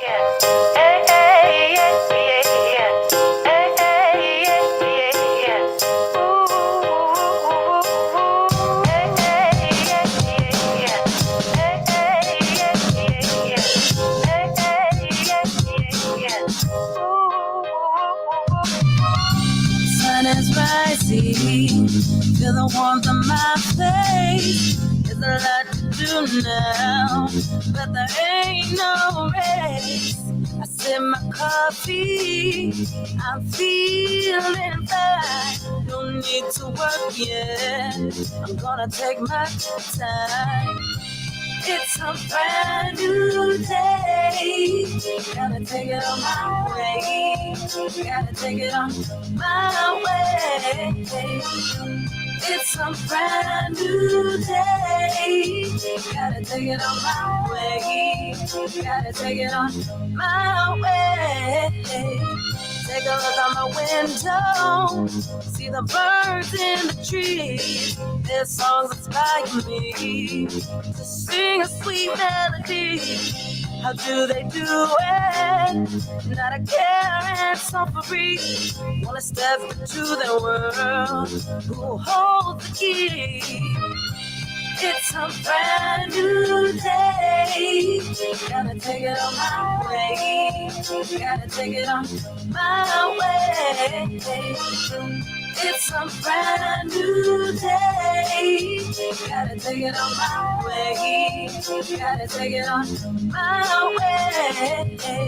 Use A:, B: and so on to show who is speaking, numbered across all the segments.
A: Sun is rising, feel the warmth on my face. There's a lot to do now, but there ain't no race. I sip my coffee, I'm feeling fine. Don't need to work yet, I'm gonna take my time. It's a brand new day. Gotta take it on my way. Gotta take it on my way. It's a brand new day. Gotta take it on my way. Gotta take it on my way. Take a look out my window, see the birds in the trees. Their songs inspire me to sing a sweet melody. How do they do it? Not a care and so free. Wanna step into their world, who holds the key? It's a brand new day. Gotta take it on my way. Gotta take it on my way. It's a brand new day. Gotta take it on my way. Gotta take it on my way.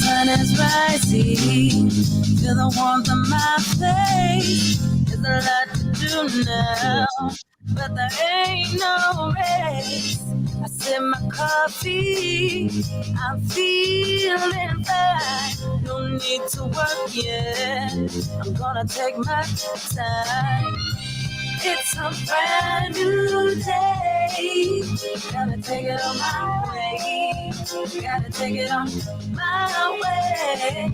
A: Sun is rising, feel the warmth on my face. There's a lot to do now, but there ain't no race. I sip my coffee, I'm feeling fine. No need to work yet, I'm gonna take my time. It's a brand new day. Gotta take it on my way. Gotta take it on my way.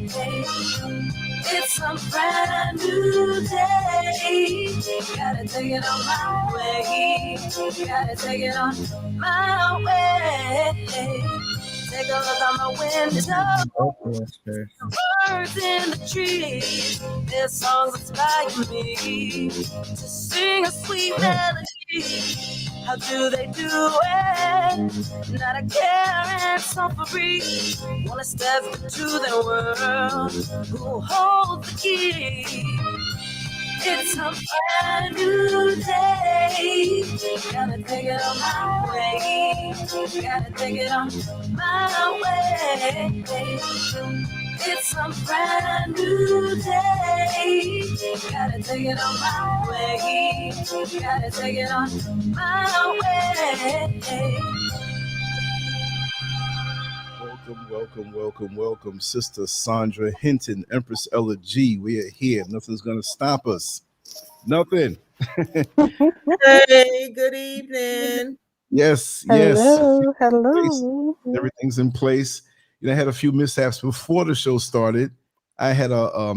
A: It's a brand new day. Gotta take it on my way. Gotta take it on my way. Take a look out my window. Birds in the trees. Their songs inspire me to sing a sweet melody. How do they do it? Not a care and so free. Wanna step into their world, who holds the key? It's a brand new day. Gotta take it on my way. Gotta take it on my way. It's a brand new day. Gotta take it on my way. Gotta take it on my way.
B: Welcome, Sister Sandra Hinton, Empress Ella G. We are here. Nothing's gonna stop us. Nothing. Hey, good evening.
A: Yes.
C: Hello.
A: Everything's in place. I had a few mishaps before the show started. I had a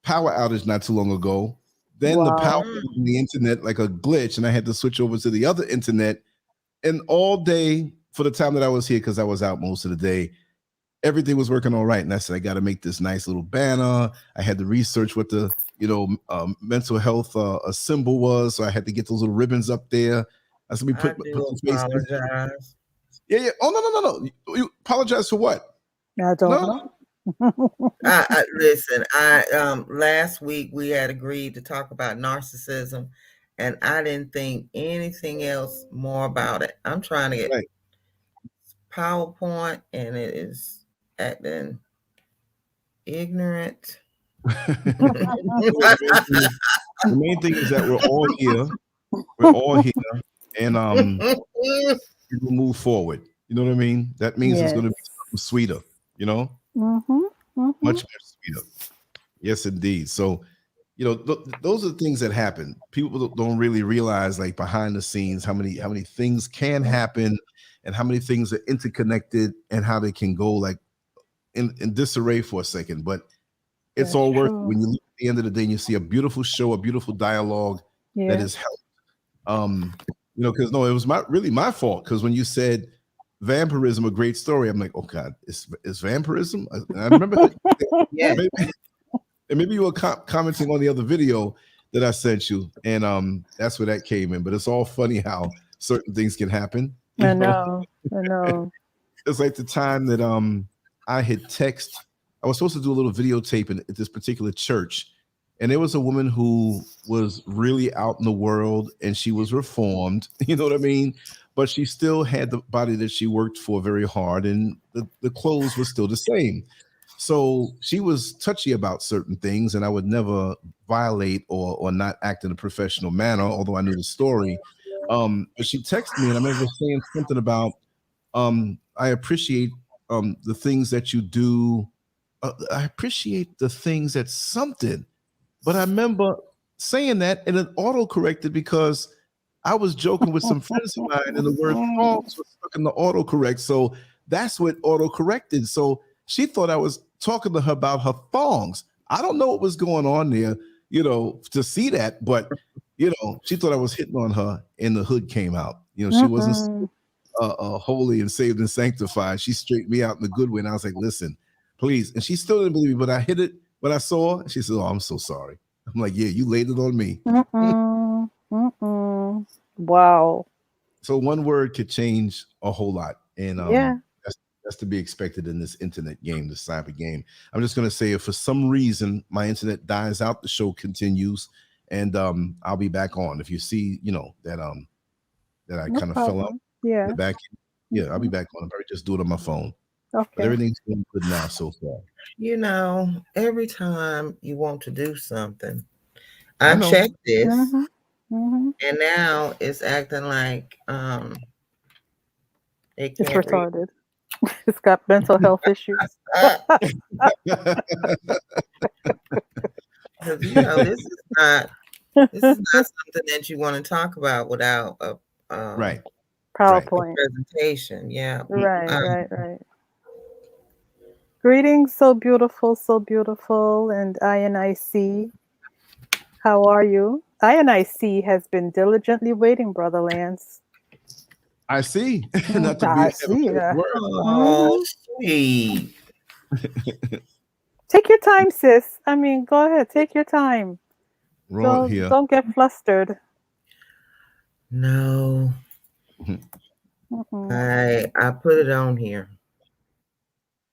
A: power outage not too long ago. Then the power went on the internet like a glitch, and I had to switch over to the other internet. And all day for the time that I was here, because I was out most of the day, everything was working all right. And I said, I got to make this nice little banner. I had to research what the mental health a symbol was, so I had to get those little ribbons up there. I said, we put the face.
B: Apologize.
A: Yeah. Oh no. You apologize for what?
C: I don't know.
B: Listen, last week we had agreed to talk about narcissism, and I didn't think anything else more about it. I'm trying to get PowerPoint, and it is acting ignorant.
A: The main thing is that we're all here. We're all here, and we'll move forward. You know what I mean? That means it's going to be something sweeter. Much sweeter. Yes, indeed. So, those are the things that happen. People don't really realize, like behind the scenes, how many things can happen, and how many things are interconnected, and how they can go like in disarray for a second. But it's all worth it when you look at the end of the day and you see a beautiful show, a beautiful dialogue that is helped. Because no, it was really my fault. Because when you said vampirism, a great story, I'm like, oh God, is vampirism? And I remember, maybe you were commenting on the other video that I sent you, and that's where that came in. But it's all funny how certain things can happen.
C: I know.
A: It's like the time that I had I was supposed to do a little videotape at this particular church, and there was a woman who was really out in the world, and she was reformed, you know what I mean? But she still had the body that she worked for very hard, and the clothes were still the same. So she was touchy about certain things, and I would never violate or not act in a professional manner, although I knew the story. But she texted me, and I remember saying something about, I appreciate the things that you do. I appreciate the things that something. But I remember saying that, and it auto-corrected because I was joking with some friends of mine, and the word thongs was stuck in the autocorrect. So that's what auto-corrected. So she thought I was talking to her about her thongs. I don't know what was going on there, to see that, but she thought I was hitting on her, and the hood came out. She wasn't holy and saved and sanctified. She straightened me out in a good way, and I was like, listen, please. And she still didn't believe me, but I hit it when I saw her. She said, oh, I'm so sorry. I'm like, yeah, you laid it on me.
C: Wow.
A: So one word could change a whole lot. And that's to be expected in this internet game, this cyber game. I'm just going to say, if for some reason my internet dies out, the show continues, and I'll be back on. If you see, that I kind of fell out in the back end, I'll be back on. I'll probably just do it on my phone.
C: Okay.
A: But everything's going good now so far.
B: Every time you want to do something, I checked this, and now it's acting like it
C: it's retarded. It's got mental health issues.
B: Because this is not something that you want to talk about without a
C: PowerPoint
B: presentation. Yeah.
C: Right. Greetings, so beautiful, and INIC. How are you? INIC has been diligently waiting, Brother Lance.
A: I see. Not to
C: I see.
B: Oh, sweet.
C: Take your time, sis. I mean, go ahead. Take your time. Don't get flustered.
B: No. I put it on here.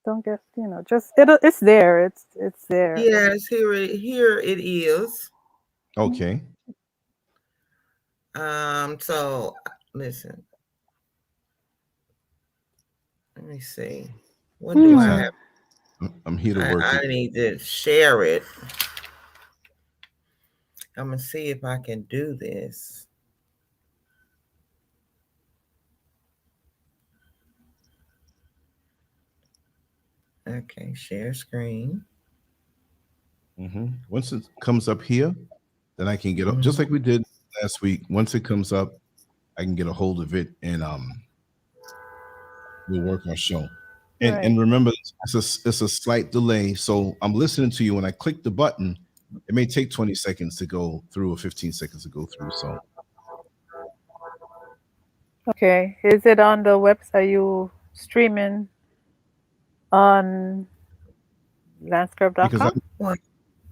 C: Don't get, just it's there. It's there.
B: Yes, here it is.
A: Okay.
B: So listen. Let me see. What do I have?
A: I'm here to work.
B: I need to share it. I'm gonna see if I can do this. Okay, share screen.
A: Once it comes up here, then I can get up, just like we did
D: last week. Once it comes up, I can get a hold of it and we'll work our show. And remember, it's a slight delay. So I'm listening to you. When I click the button, it may take 20 seconds to go through or 15 seconds to go through. So
C: okay, is it on the website? Are you streaming on LanceScurv.com?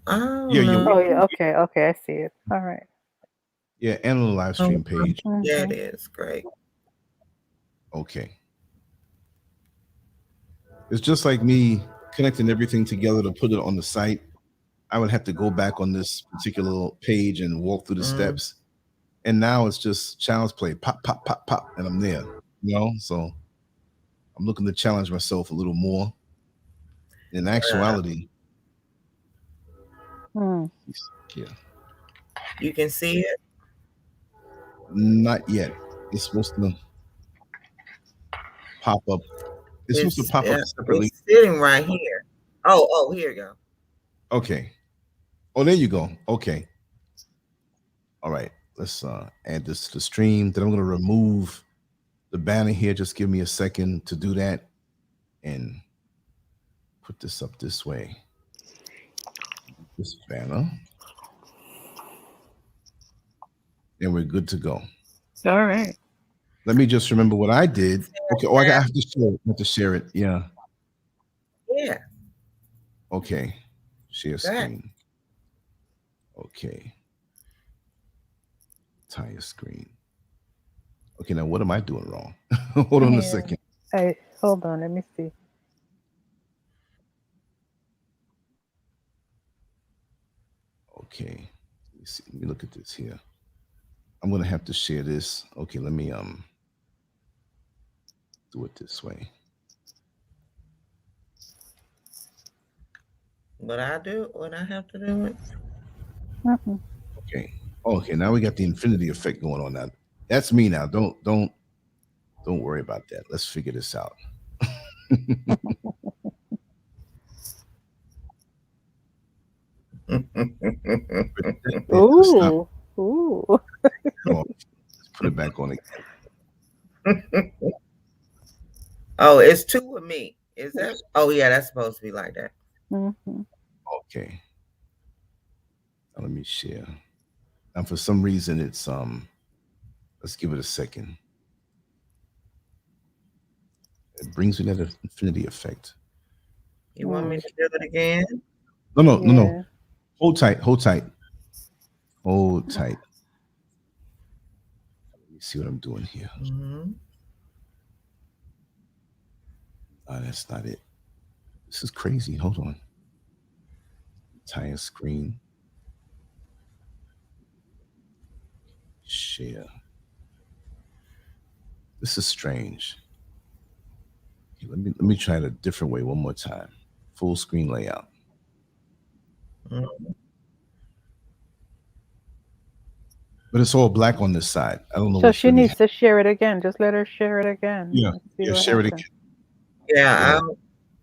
B: Oh,
C: yeah. Okay, I see it. All right.
D: Yeah, and on the live stream page.
B: Yeah, it is great.
D: Okay. It's just like me connecting everything together to put it on the site. I would have to go back on this particular page and walk through the steps. And now it's just child's play, pop, pop, pop, pop, and I'm there, So I'm looking to challenge myself a little more. In actuality, yeah.
B: You can see it?
D: Not yet. It's supposed to pop up. It's supposed to pop up separately.
B: It's sitting right here. Oh, here you go.
D: Okay. Oh, there you go. Okay. All right. Let's add this to the stream. Then I'm going to remove the banner here. Just give me a second to do that and put this up this way. This banner. And we're good to go.
C: All right.
D: Let me just remember what I did. Okay. Oh, I have to share it. I have to share it. Yeah.
B: Yeah.
D: Okay. Share screen. Okay. Entire screen. Okay, now what am I doing wrong? Hold on a second.
C: Hold on, let me see.
D: Okay. Let me see. Let me look at this here. I'm gonna have to share this. Okay, let me do it this way.
B: What I do when I have to do it?
D: Okay. Okay, now we got the infinity effect going on now. That's me now. Don't worry about that. Let's figure this out.
C: Ooh.
D: Let's put it back on again.
B: Oh, it's two of me. Is that? Oh, yeah, that's supposed to be like that.
D: Okay. Now let me share. And for some reason, it's let's give it a second. It brings me that infinity effect.
B: You want me to do it again?
D: No. Hold tight. Let me see what I'm doing here. That's not it. This is crazy. Hold on. Entire screen. Share. This is strange. Okay, let me try it a different way one more time. Full screen layout. But it's all black on this side. I don't know.
C: So she needs to share it again. Just let her share it again.
D: Yeah, share it again.
B: Yeah,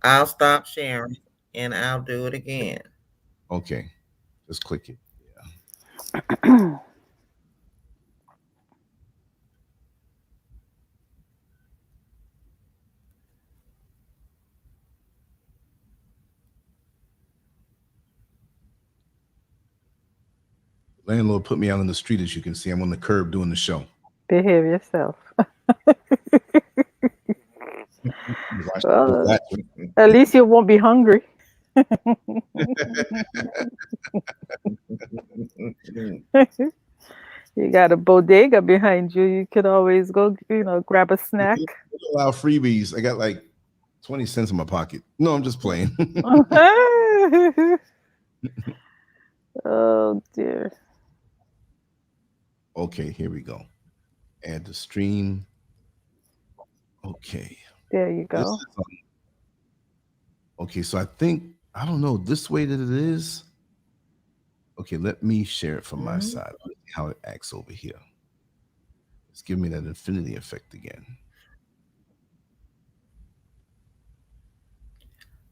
B: I'll stop sharing and I'll do it again.
D: Okay, just click it. Yeah. Landlord put me out on the street. As you can see, I'm on the curb doing the show.
C: Behave yourself. Well, at least you won't be hungry. You got a bodega behind you. You could always go, grab a snack.
D: Allow freebies. I got like 20 cents in my pocket. No, I'm just playing.
C: Oh dear.
D: Okay, here we go. Add the stream. Okay.
C: There you go.
D: Okay, so I don't know this way that it is. Okay, let me share it from my side. Let's see how it acts over here. It's giving me that infinity effect again.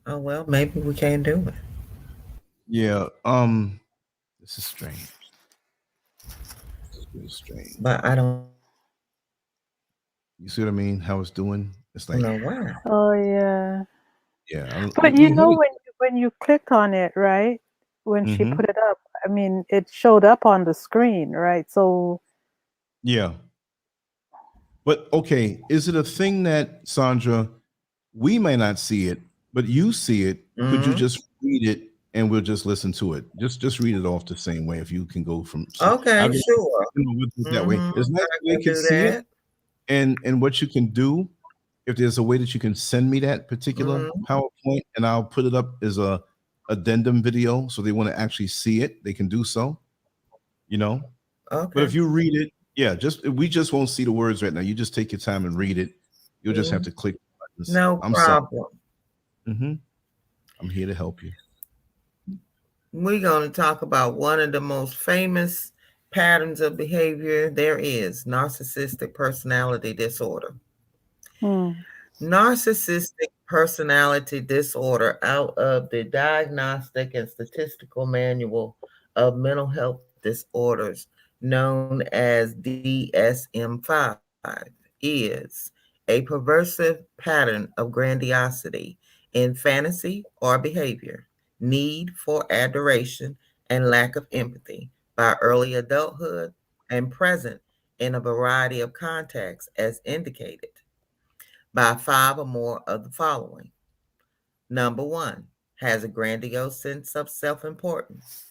B: Oh well, maybe we can't do it.
D: Yeah, this is strange. strange.
B: But I don't
D: You see what I mean? How it's doing? It's like,
B: know why.
C: Oh yeah.
D: yeah.
C: But you know when you click on it, right? When she
D: Mm-hmm.
C: put it up, I mean, it showed up on the screen, right? So
D: Yeah. But okay, is it a thing that, Sandra, we may not see it, but you see it? Could you just read it and we'll just listen to it? Just read it off the same way. If you can go from
B: Okay, sure.
D: that way. It's nice
B: I
D: that we
B: can
D: can
B: do
D: see it,
B: that.
D: and what you can do, if there's a way that you can send me that particular PowerPoint, and I'll put it up as a addendum video, so they want to actually see it, they can do so. You know. But if
B: Okay.
D: you read it, yeah, we just won't see the words right now. You just take your time and read it. You'll just have to click buttons.
B: No
D: I'm sorry.
B: problem.
D: I'm here to help you.
B: We're going to talk about one of the most famous patterns of behavior there is, narcissistic personality disorder. Narcissistic personality disorder, out of the Diagnostic and Statistical Manual of Mental Health Disorders, known as DSM-5, is a perversive pattern of grandiosity in fantasy or behavior, need for adoration, and lack of empathy by early adulthood, and present in a variety of contexts as indicated by 5 or more of the following. Number 1, has a grandiose sense of self-importance,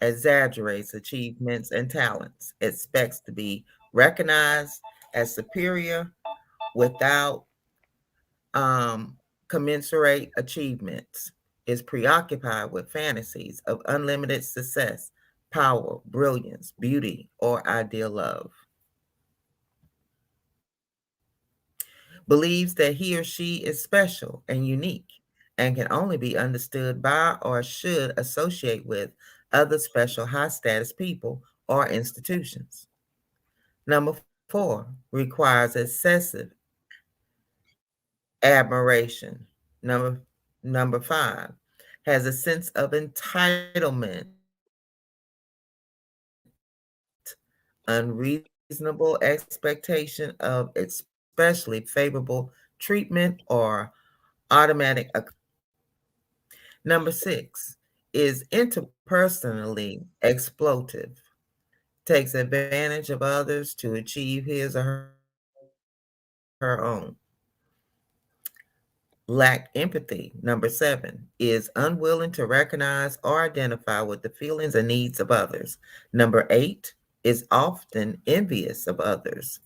B: exaggerates achievements and talents, expects to be recognized as superior without commensurate achievements, is preoccupied with fantasies of unlimited success, power, brilliance, beauty, or ideal love. Believes that he or she is special and unique and can only be understood by or should associate with other special high status people or institutions. Number 4, requires excessive admiration. Number 5, has a sense of entitlement, unreasonable expectation of especially favorable treatment or automatic. Number 6 is interpersonally exploitive, takes advantage of others to achieve his or her own. Lack empathy. Number 7 is unwilling to recognize or identify with the feelings and needs of others. Number 8 is often envious of others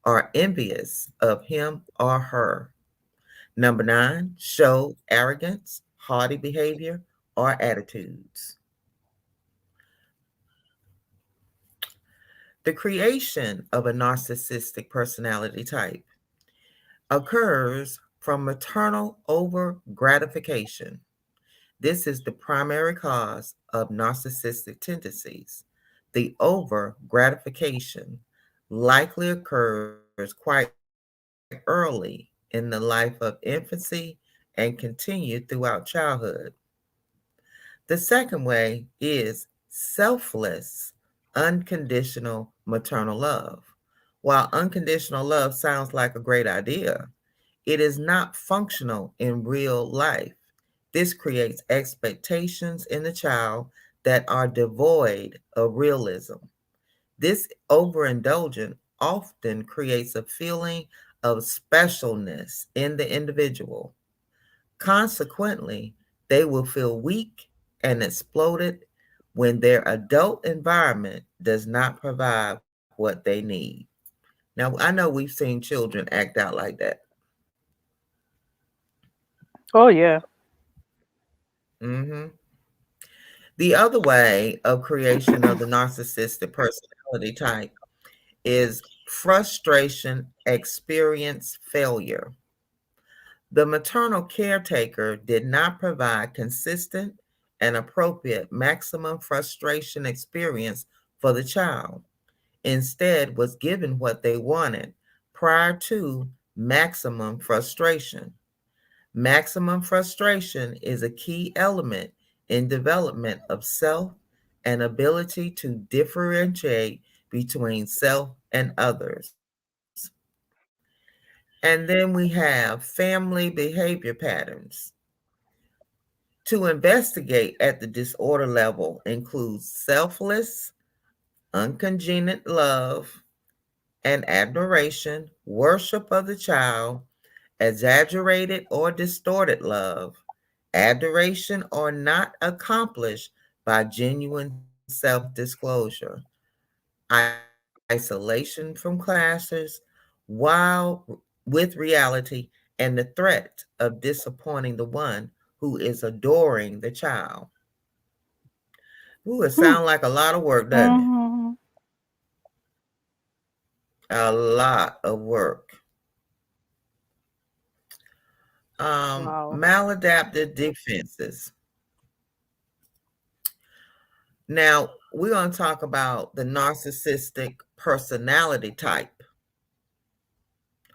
B: or envious of him or her. Number 9, show arrogance, haughty behavior, or attitudes. The creation of a narcissistic personality type occurs from maternal over gratification. This is the primary cause of narcissistic tendencies. The over gratification likely occurs quite early in the life of infancy and continued throughout childhood. The second way is selfless, unconditional maternal love. While unconditional love sounds like a great idea, it is not functional in real life. This creates expectations in the child that are devoid of realism. This overindulgence often creates a feeling of specialness in the individual. Consequently, they will feel weak and exploded when their adult environment does not provide what they need. Now, I know we've seen children act out like that.
C: Oh yeah.
B: Mm-hmm. The other way of creation of the narcissistic personality type is frustration experience failure. The maternal caretaker did not provide consistent and appropriate maximum frustration experience for the child. Instead, was given what they wanted prior to maximum frustration. Maximum frustration is a key element in development of self an ability to differentiate between self and others. And then we have family behavior patterns. To investigate at the disorder level includes selfless, uncongenial love and admiration, worship of the child, exaggerated or distorted love, adoration or not accomplished by genuine self-disclosure, isolation from classes, while with reality, and the threat of disappointing the one who is adoring the child. Ooh, it
C: Hmm.
B: sounds like a lot of work, doesn't it?
C: Mm-hmm.
B: A lot of work.
C: Wow.
B: Maladaptive defenses. Now, we're going to talk about the narcissistic personality type.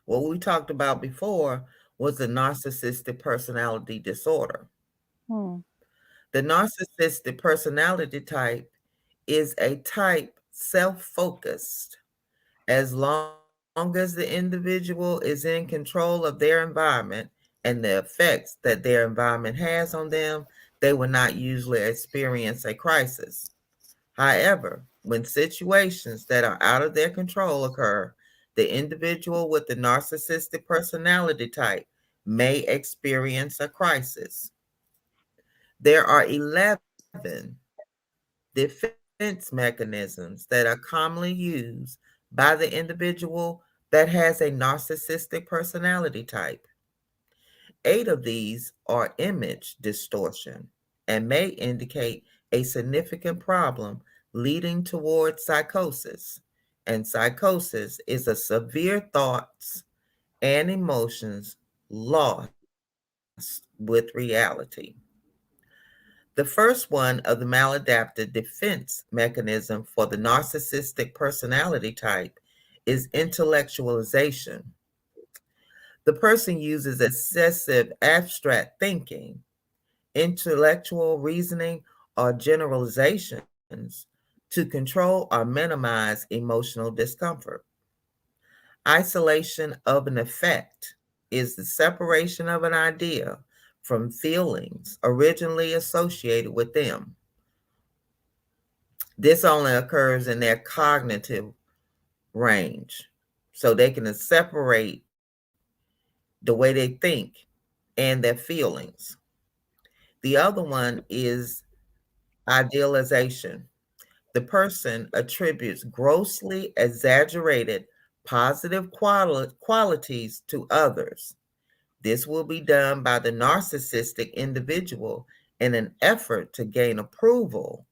B: What we talked about before was the narcissistic personality disorder.
C: Hmm.
B: The narcissistic personality type is a type self-focused. As long as the individual is in control of their environment and the effects that their environment has on them, they will not usually experience a crisis. However, when situations that are out of their control occur, the individual with the narcissistic personality type may experience a crisis. There are 11 defense mechanisms that are commonly used by the individual that has a narcissistic personality type. 8 of these are image distortion and may indicate a significant problem leading toward psychosis. And psychosis is a severe thoughts and emotions lost with reality. The first one of the maladaptive defense mechanism for the narcissistic personality type is intellectualization. The person uses excessive abstract thinking, intellectual reasoning, or generalizations to control or minimize emotional discomfort. Isolation of an effect is the separation of an idea from feelings originally associated with them. This only occurs in their cognitive range. So they can separate the way they think and their feelings. The other one is idealization. The person attributes grossly exaggerated positive qualities to others. This will be done by the narcissistic individual in an effort to gain approval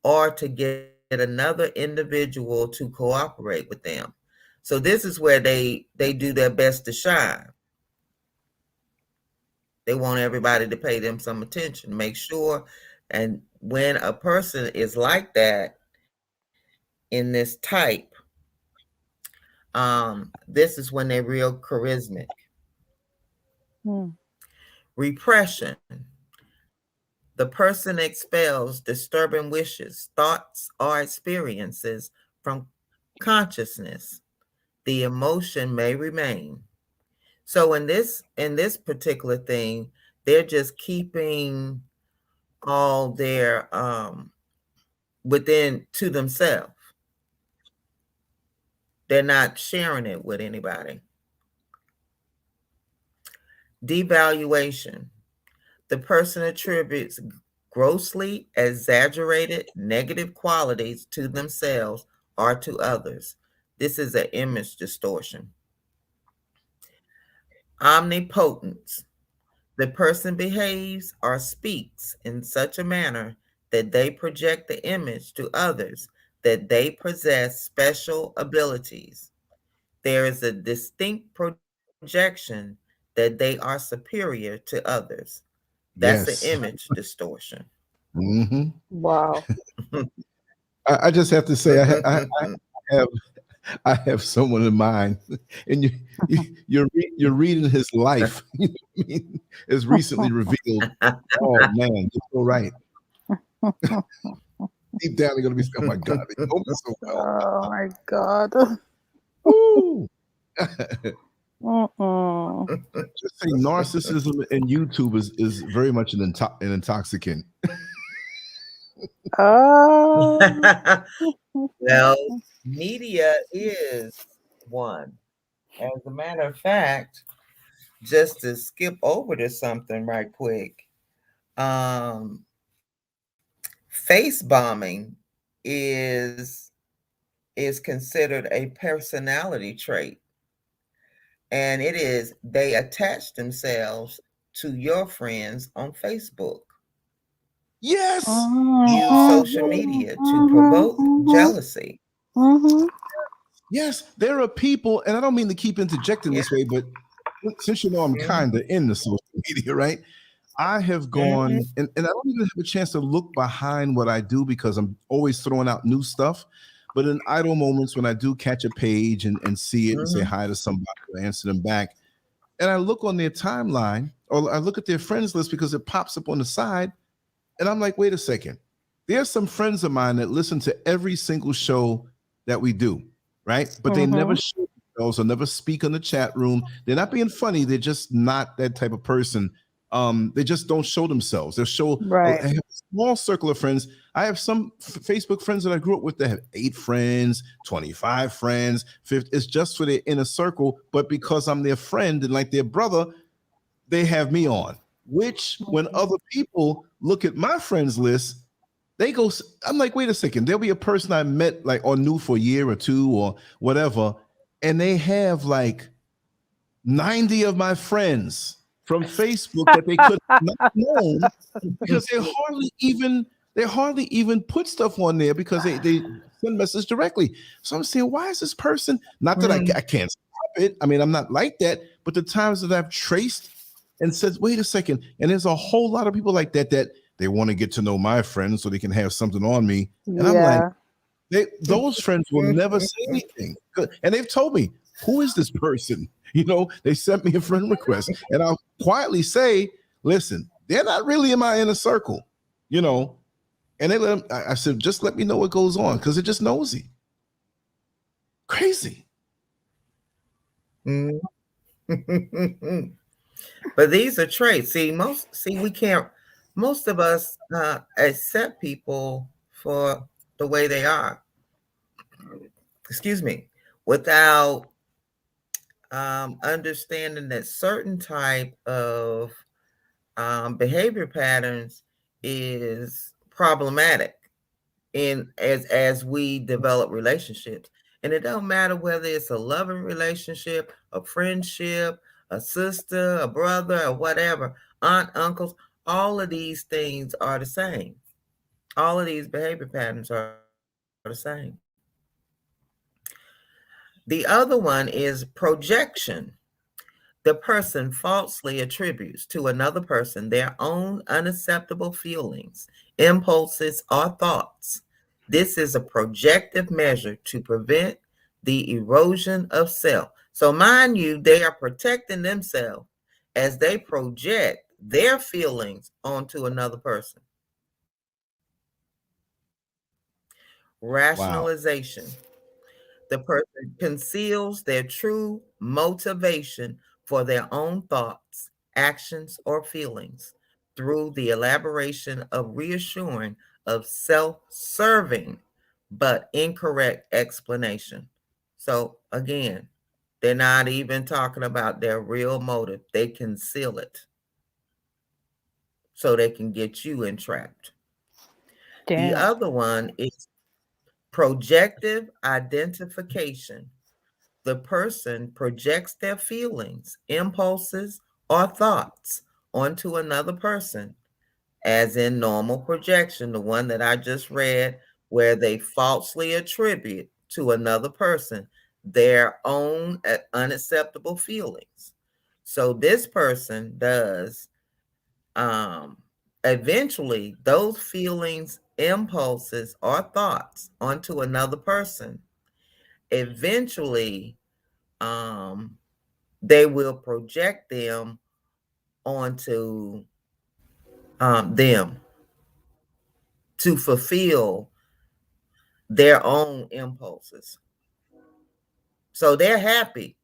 B: or to get another individual to cooperate with them. So this is where they do their best to shine. They want everybody to pay them some attention, make sure. And when a person is like that in this type, this is when they're real charismatic.
C: Hmm.
B: Repression. The person expels disturbing wishes, thoughts, or experiences from consciousness. The emotion may remain. So in this particular thing, they're just keeping all their within to themselves. They're not sharing it with anybody. Devaluation. The person attributes grossly exaggerated negative qualities to themselves or to others. This is an image distortion. Omnipotence. The person behaves or speaks in such a manner that they project the image to others that they possess special abilities. There is a distinct projection that they are superior to others. That's an
D: Yes.
B: image distortion.
D: Hmm.
C: Wow.
D: I just have to say, have I have someone in mind, and you're reading his life. You know what I mean? It's recently revealed. Oh man, you're so right. Deep down, they're gonna be saying, "Oh my God, they know me so well."
C: Oh my God.
D: Woo.
C: Mm-mm.
D: Just say narcissism and YouTube is very much an intoxicant.
C: Oh.
B: Well, media is one. As a matter of fact, just to skip over to something right quick, face bombing is is considered a personality trait, and it is they attach themselves to your friends on Facebook.
D: Yes.
B: Use social media to provoke jealousy.
D: Yes, there are people, and I don't mean to keep interjecting
B: Yeah.
D: this way, but since you know I'm kind of in the social media, right? I have gone, and I don't even have a chance to look behind what I do because I'm always throwing out new stuff. But in idle moments, when I do catch a page and see it and say hi to somebody or answer them back, and I look on their timeline or I look at their friends list because it pops up on the side, and I'm like, wait a second. There's some friends of mine that listen to every single show that we do, right? But they never show themselves or never speak in the chat room. They're not being funny. They're just not that type of person. They just don't show themselves. They'll show.
C: Right.
D: I have a small circle of friends. I have some Facebook friends that I grew up with that have 8 friends, 25 friends, 50. It's just for their inner circle. But because I'm their friend and like their brother, they have me on. Which, when other people look at my friends list, they go, I'm like, wait a second, there'll be a person I met like or knew for a year or two or whatever, and they have like 90 of my friends from Facebook that they could not known because they hardly even put stuff on there because they send messages directly. So I'm saying, why is this person? Not that I can't stop it. I mean, I'm not like that, but the times that I've traced and said, wait a second, and there's a whole lot of people like that they want to get to know my friends so they can have something on me. And I'm like, those friends will never say anything. And they've told me, who is this person? You know, they sent me a friend request. And I'll quietly say, listen, they're not really in my inner circle, you know. And they let them, I said, just let me know what goes on because they're just nosy. Crazy.
B: But these are traits. We can't, most of us accept people for the way they are, excuse me, without understanding that certain type of behavior patterns is problematic in as we develop relationships. And it don't matter whether it's a loving relationship, a friendship, a sister, a brother, or whatever, aunt, uncles, all of these things are the same. All of these behavior patterns are the same. The other one is projection. The person falsely attributes to another person their own unacceptable feelings, impulses, or thoughts. This is a projective measure to prevent the erosion of self. So, mind you, they are protecting themselves as they project their feelings onto another person.
D: Wow.
B: Rationalization. The person conceals their true motivation for their own thoughts, actions, or feelings through the elaboration of reassuring of self-serving but incorrect explanation. So again, they're not even talking about their real motive. They conceal it so they can get you entrapped. The
C: Damn.
B: other one is projective identification. The person projects their feelings, impulses, or thoughts onto another person, as in normal projection, the one that I just read, where they falsely attribute to another person their own unacceptable feelings. So this person does eventually those feelings, impulses, or thoughts onto another person. Eventually, they will project them onto them. to fulfill their own impulses. So they're happy.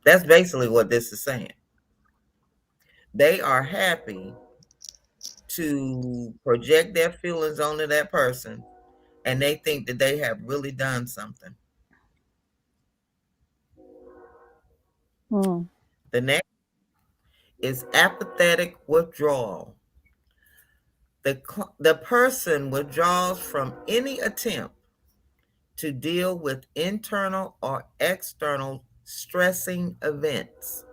B: That's basically what this is saying. They are happy to project their feelings onto that person, and they think that they have really done something. The next is apathetic withdrawal. The person withdraws from any attempt to deal with internal or external stressing events.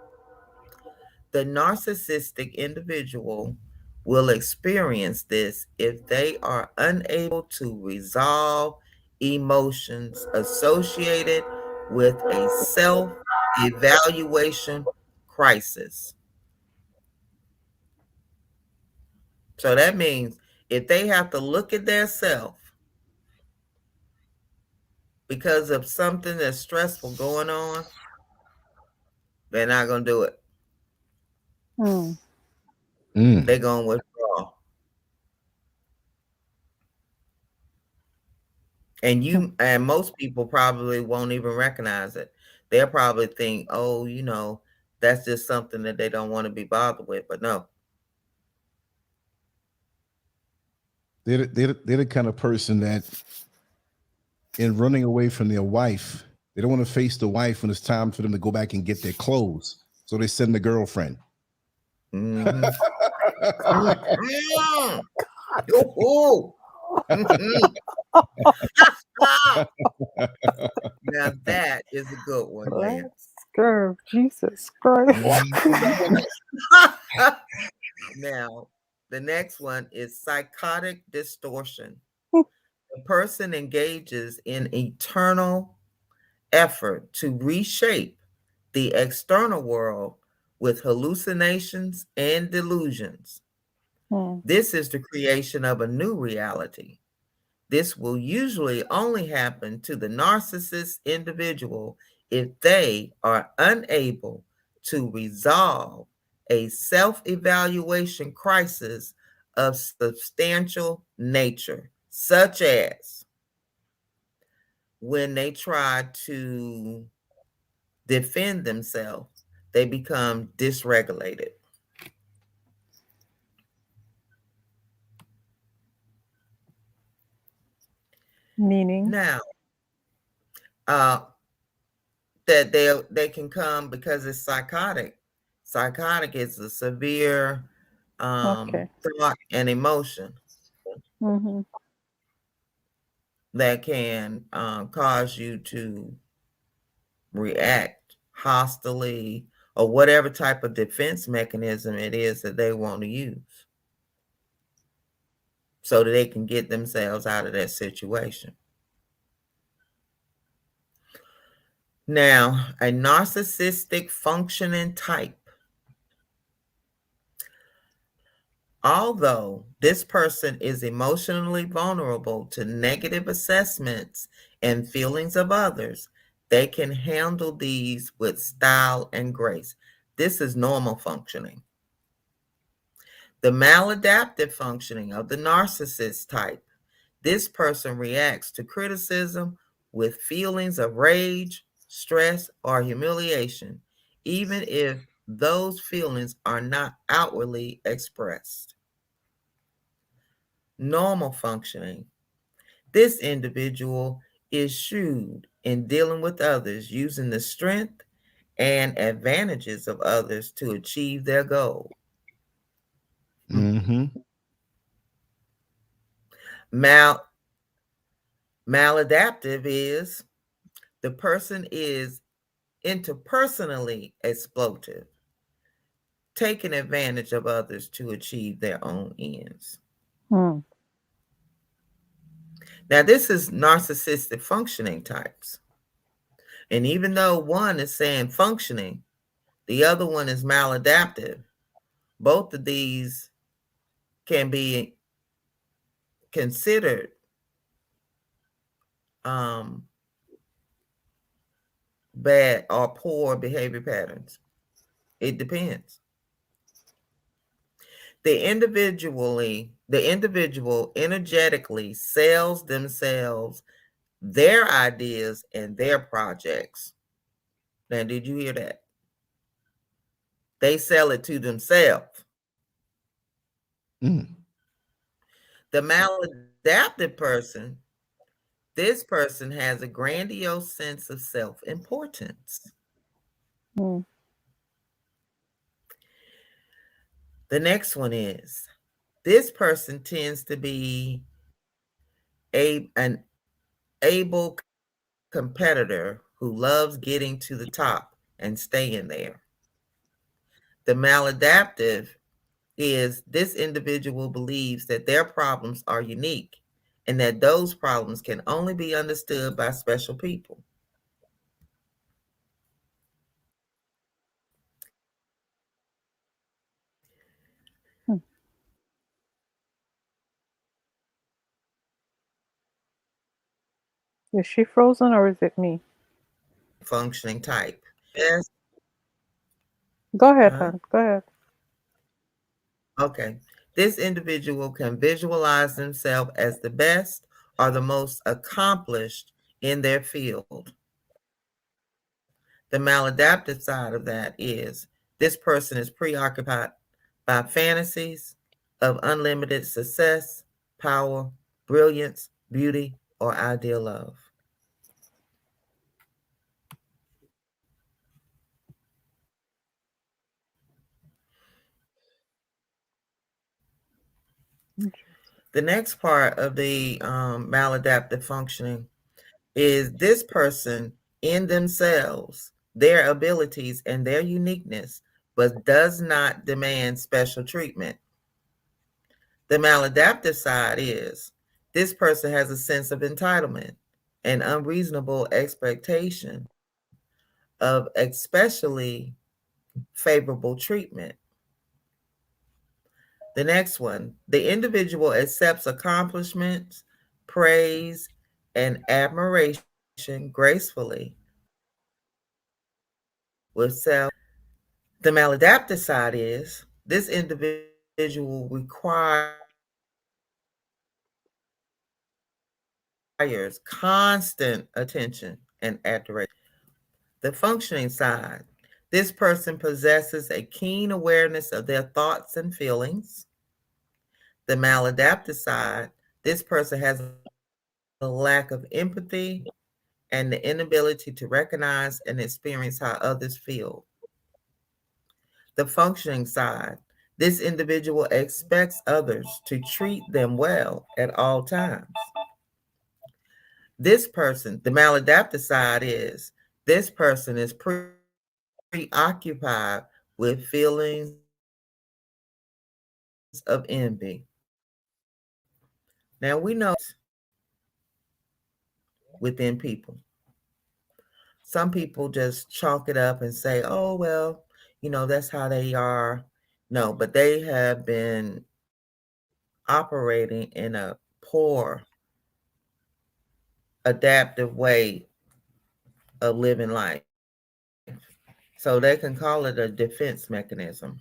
B: The narcissistic individual will experience this if they are unable to resolve emotions associated with a self-evaluation crisis. So that means if they have to look at their self because of something that's stressful going on, they're not going to do it. They're going to withdraw. And most people probably won't even recognize it. They'll probably think, oh, that's just something that they don't want to be bothered with. But no.
D: They're the kind of person that, in running away from their wife, they don't want to face the wife when it's time for them to go back and get their clothes. So they send the girlfriend.
B: Mm-hmm. Now that is a good one, man.
C: Scurv, Jesus Christ.
B: Now, the next one is psychotic distortion. The person engages in eternal effort to reshape the external world with hallucinations and delusions. This is the creation of a new reality. This will usually only happen to the narcissist individual if they are unable to resolve a self-evaluation crisis of substantial nature, such as when they try to defend themselves, they become dysregulated.
C: Meaning?
B: Now, that they can come because it's psychotic. Psychotic is a severe thought and emotion that can cause you to react hostily or whatever type of defense mechanism it is that they want to use so that they can get themselves out of that situation. Now, a narcissistic functioning type. Although this person is emotionally vulnerable to negative assessments and feelings of others, they can handle these with style and grace. This is normal functioning. The maladaptive functioning of the narcissist type. This person reacts to criticism with feelings of rage, stress, or humiliation, even if those feelings are not outwardly expressed. Normal functioning. This individual is shrewd in dealing with others, using the strength and advantages of others to achieve their goal. Maladaptive is the person is interpersonally exploitive, taking advantage of others to achieve their own ends. Now, this is narcissistic functioning types. And even though one is saying functioning, the other one is maladaptive. Both of these can be considered bad or poor behavior patterns. It depends. the individual energetically sells themselves, their ideas, and their projects. Now, did you hear that? They sell it to themselves.
D: Mm.
B: The maladaptive person, this person has a grandiose sense of self-importance.
C: Mm.
B: The next one is, this person tends to be an able competitor who loves getting to the top and staying there. The maladaptive is, this individual believes that their problems are unique and that those problems can only be understood by special people.
C: Hmm. Is she frozen or is it me?
B: Functioning type. Yes.
C: Go ahead,
B: Uh-huh.
C: hon. Go ahead.
B: Okay. This individual can visualize themselves as the best or the most accomplished in their field. The maladaptive side of that is, this person is preoccupied by fantasies of unlimited success, power, brilliance, beauty, or ideal love. The next part of the maladaptive functioning is, this person in themselves, their abilities and their uniqueness, but does not demand special treatment. The maladaptive side is, this person has a sense of entitlement and unreasonable expectation of especially favorable treatment. The next one, the individual accepts accomplishments, praise, and admiration gracefully with self. The maladaptive side is, this individual requires constant attention and adoration. The functioning side, this person possesses a keen awareness of their thoughts and feelings. The maladaptive side, this person has a lack of empathy and the inability to recognize and experience how others feel. The functioning side, this individual expects others to treat them well at all times. This person, the maladaptive side is, this person is preoccupied with feelings of envy. Now we know within people. Some people just chalk it up and say, oh, well, that's how they are. No, but they have been operating in a poor, adaptive way of living life. So they can call it a defense mechanism.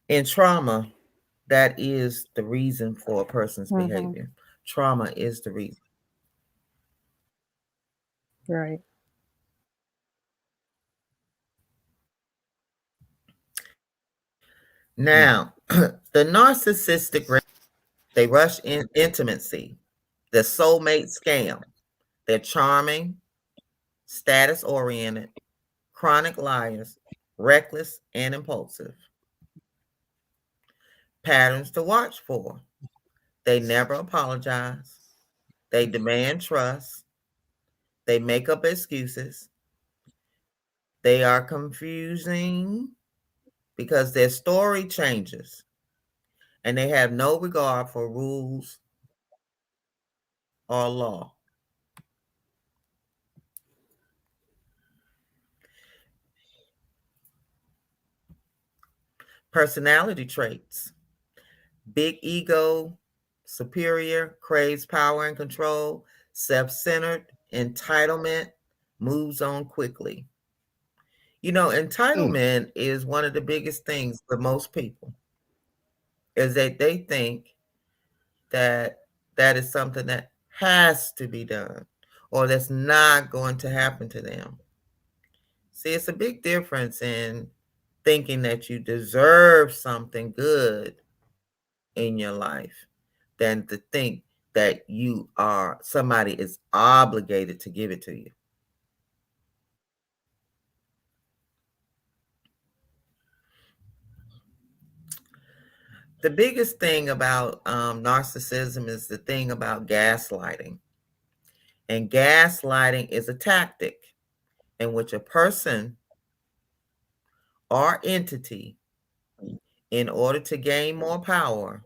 B: In trauma, that is the reason for a person's behavior. Trauma is the reason.
C: Right.
B: Now, the narcissistic, they rush in intimacy, the soulmate scam. They're charming, status oriented, chronic liars, reckless, and impulsive. Patterns to watch for: they never apologize, they demand trust, they make up excuses, they are confusing because their story changes, and they have no regard for rules or law. Personality traits: big ego, superior, craves power and control, self-centered, entitlement, moves on quickly.
D: Mm.
B: Entitlement is one of the biggest things for most people. is that they think that that is something that has to be done or that's not going to happen to them. See, it's a big difference in thinking that you deserve something good in your life than to think that you are somebody is obligated to give it to you. The biggest thing about narcissism is the thing about gaslighting. And gaslighting is a tactic in which a person or entity, in order to gain more power,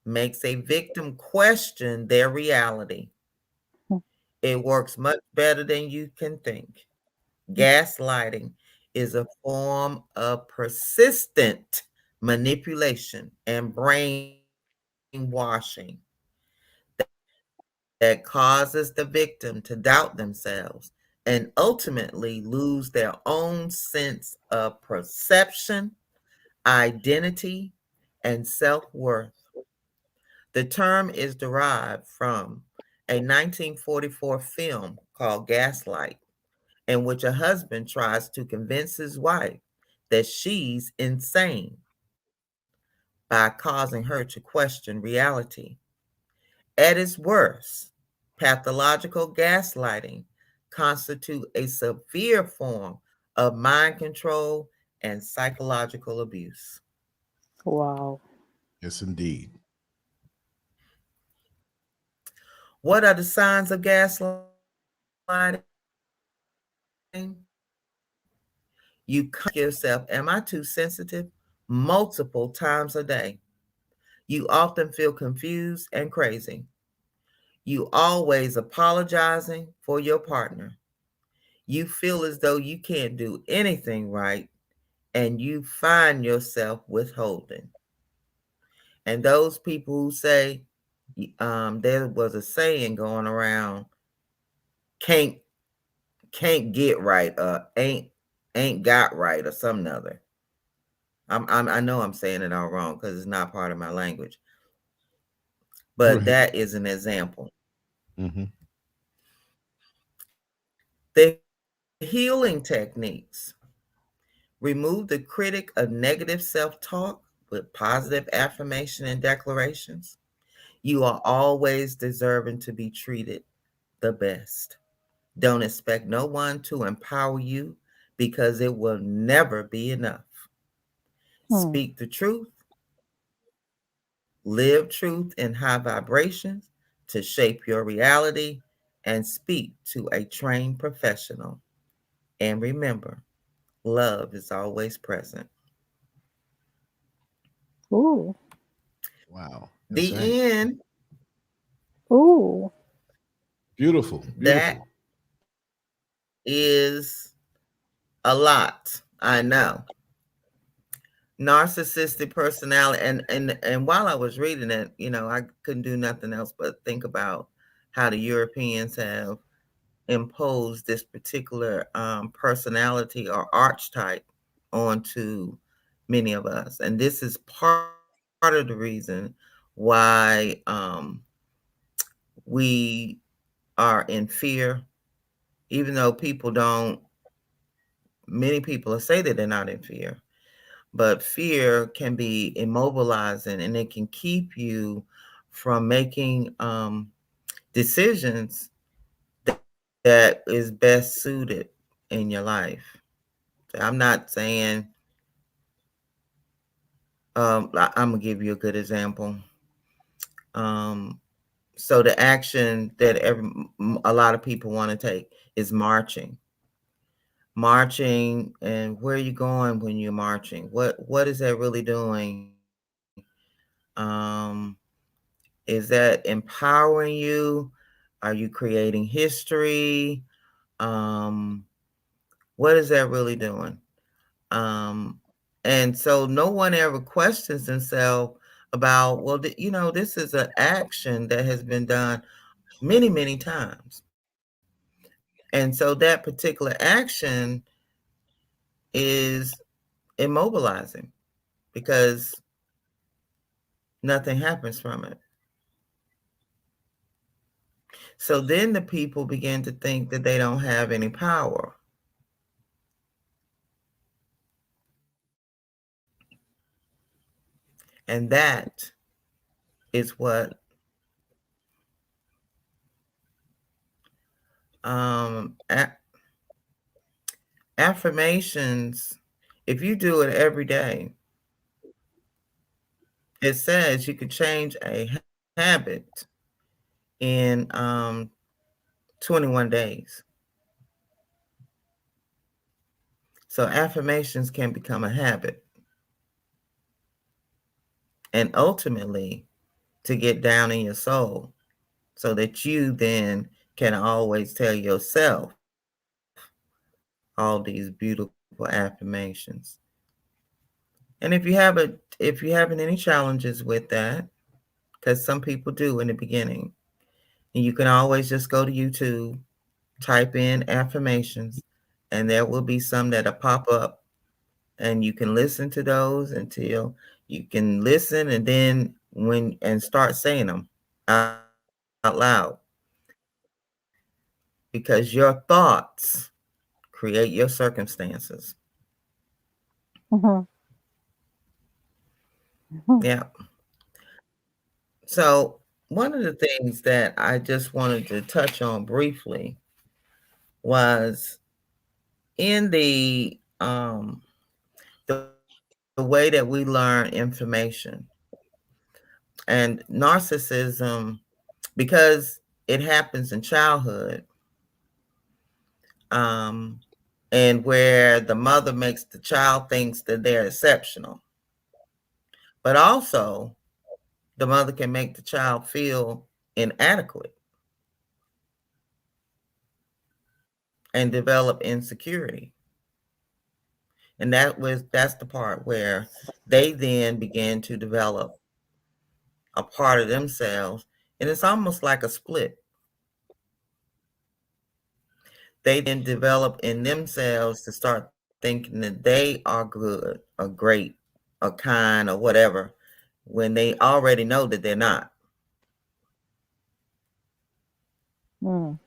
B: makes a victim question their reality. It works much better than you can think. Gaslighting is a form of persistent manipulation and brainwashing that causes the victim to doubt themselves and ultimately lose their own sense of perception, identity, and self worth. The term is derived from a 1944 film called Gaslight, in which a husband tries to convince his wife that she's insane by causing her to question reality. At its worst, pathological gaslighting constitutes a severe form of mind control and psychological abuse.
C: Wow.
D: Yes, indeed.
B: What are the signs of gaslighting? You constantly ask yourself, am I too sensitive? Multiple times a day. You often feel confused and crazy. You always apologizing for your partner. You feel as though you can't do anything right and you find yourself withholding. And those people who say, there was a saying going around, can't can't get right, ain't got right, or something other. I know I'm saying it all wrong because it's not part of my language, but
D: Right.
B: that is an example.
D: Mm-hmm.
B: The healing techniques remove the critic of negative self-talk with positive affirmation and declarations. You are always deserving to be treated the best. Don't expect no one to empower you because it will never be enough.
C: Hmm.
B: Speak the truth, live truth in high vibrations to shape your reality, and speak to a trained professional. And remember, love is always present.
C: Ooh.
D: Wow. That's right.
B: The end,
C: Ooh.
D: Beautiful.
B: that
D: Beautiful.
B: is a lot. I know. Narcissistic personality, and while I was reading it, I couldn't do nothing else but think about how the Europeans have imposed this particular personality or archetype onto many of us. And this is part of the reason why we are in fear, even though people don't, many people say that they're not in fear. But fear can be immobilizing and it can keep you from making decisions that is best suited in your life. I'm not saying, I'm going to give you a good example. Um, so the action that a lot of people want to take is marching. Marching, and where are you going when you're marching? What is that really doing? Um, is that empowering you? Are you creating history? Um, what is that really doing? Um, and so no one ever questions themselves about, well, this is an action that has been done many, many times. And so that particular action is immobilizing because nothing happens from it. So then the people begin to think that they don't have any power. And that is what affirmations, if you do it every day, it says you could change a habit in 21 days. So affirmations can become a habit. And ultimately, to get down in your soul so that you then can always tell yourself all these beautiful affirmations. And if you're having any challenges with that, because some people do in the beginning, and you can always just go to YouTube, type in affirmations, and there will be some that'll pop up, and you can listen to those until you can listen, and then start saying them out loud, because your thoughts create your circumstances.
C: Mm-hmm. Mm-hmm.
B: Yeah. So one of the things that I just wanted to touch on briefly was in the way that we learn information. And narcissism, because it happens in childhood, and where the mother makes the child thinks that they're exceptional, but also the mother can make the child feel inadequate and develop insecurity. And that's the part where they then begin to develop a part of themselves, and it's almost like a split. They then develop in themselves to start thinking that they are good or great or kind or whatever, when they already know that they're not.
C: Mm.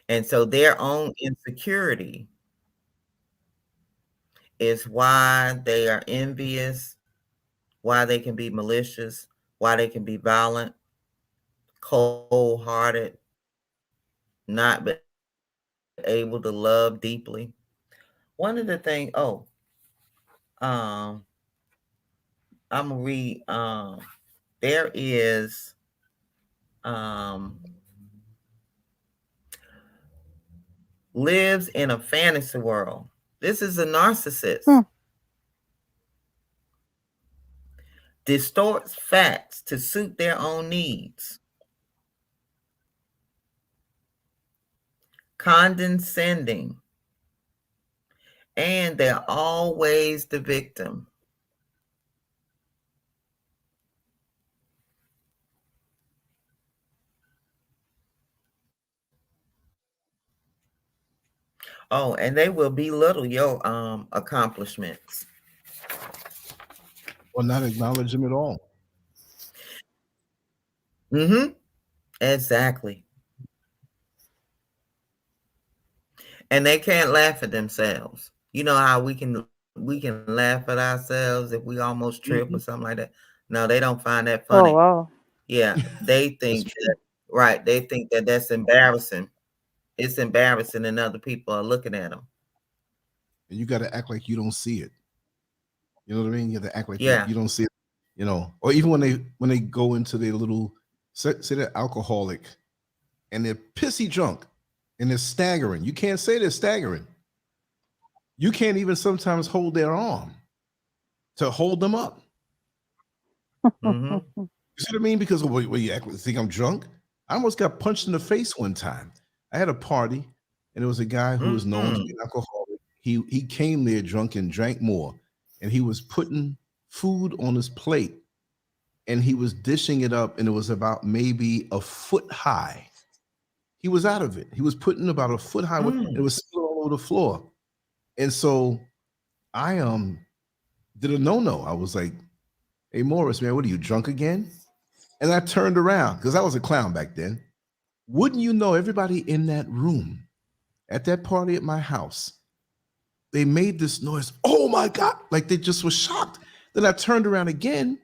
B: And so their own insecurity is why they are envious, why they can be malicious, why they can be violent, cold-hearted, not be able to love deeply. One of the things, I'm gonna read, there is lives in a fantasy world. This is a narcissist. Distorts facts to suit their own needs. Condescending. And they're always the victim. Oh, and they will belittle your accomplishments.
D: Or not acknowledge them at all.
B: Mm-hmm. Exactly. And they can't laugh at themselves. You know how we can laugh at ourselves if we almost trip or something like that. No, they don't find that funny.
C: Oh, wow.
B: Yeah, they think that, right. They think that that's embarrassing. It's embarrassing, and other people are looking at them.
D: And you got to act like you don't see it. You know what I mean? You have to act like
B: Yeah.
D: you don't see it. You know, or even when they go into their little, say they're alcoholic, and they're pissy drunk, and they're staggering. You can't say they're staggering. You can't even sometimes hold their arm to hold them up.
B: Mm-hmm.
D: You see what I mean? Because what you act like, think I'm drunk? I almost got punched in the face one time. I had a party, and there was a guy who was known to be an alcoholic. He came there drunk and drank more, and he was putting food on his plate, and he was dishing it up, and it was about maybe a foot high. He was out of it. He was putting about a foot high. It was still all over the floor. And so I did a no-no. I was like, "Hey Morris, man, what are you, drunk again?" And I turned around because I was a clown back then. Wouldn't you know, everybody in that room at that party at my house, they made this noise. Oh my God. Like they just were shocked. Then I turned around again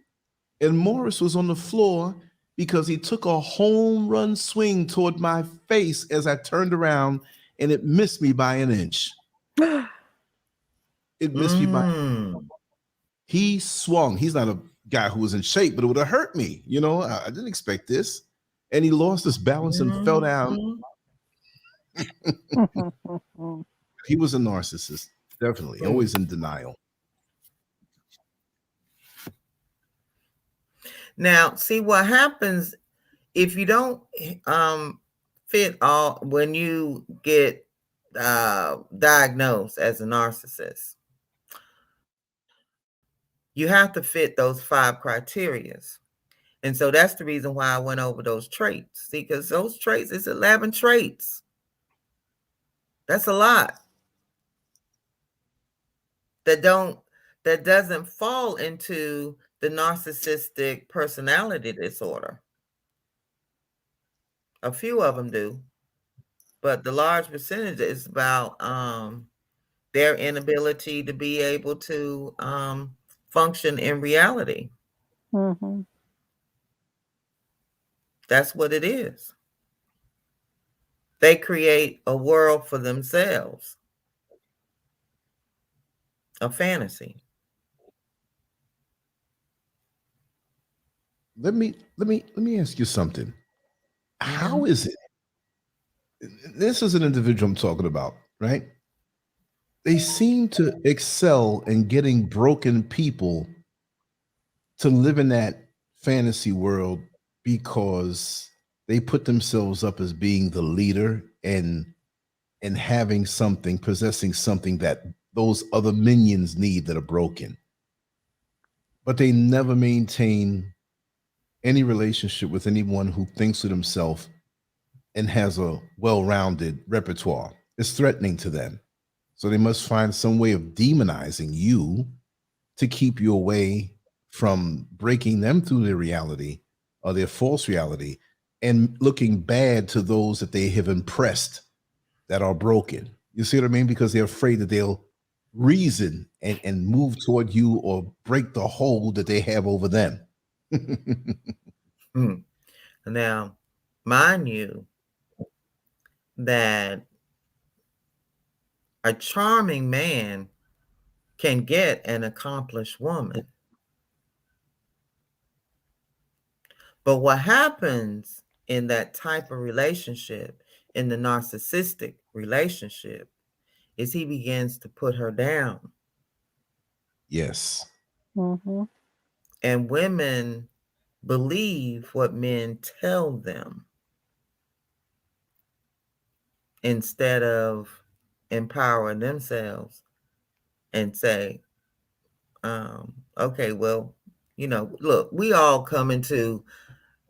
D: and Morris was on the floor because he took a home run swing toward my face as I turned around and it missed me by an inch. It missed me by. He swung. He's not a guy who was in shape, but it would have hurt me. You know, I didn't expect this. And he lost his balance and fell down. He was a narcissist, definitely, always in denial.
B: Now, see what happens if you don't fit all when you get diagnosed as a narcissist. You have to fit those 5 criterias. And so that's the reason why I went over those traits. See, because those traits, it's 11 traits. That's a lot. That doesn't fall into the narcissistic personality disorder. A few of them do, but the large percentage is about their inability to be able to function in reality.
C: Mm-hmm.
B: That's what it is. They create a world for themselves, a fantasy.
D: Let me ask you something. How is it? This is an individual I'm talking about, right? They seem to excel in getting broken people to live in that fantasy world because they put themselves up as being the leader and having something, possessing something that those other minions need that are broken. But they never maintain any relationship with anyone who thinks of himself and has a well-rounded repertoire. It's threatening to them. So they must find some way of demonizing you to keep you away from breaking them through their reality or their false reality and looking bad to those that they have impressed that are broken. You see what I mean? Because they're afraid that they'll reason and move toward you or break the hold that they have over them.
B: Now, mind you, that a charming man can get an accomplished woman. But what happens in that type of relationship, in the narcissistic relationship, is he begins to put her down.
D: Yes.
C: Mm-hmm.
B: And women believe what men tell them instead of empowering themselves and say, okay, well, look, we all come into,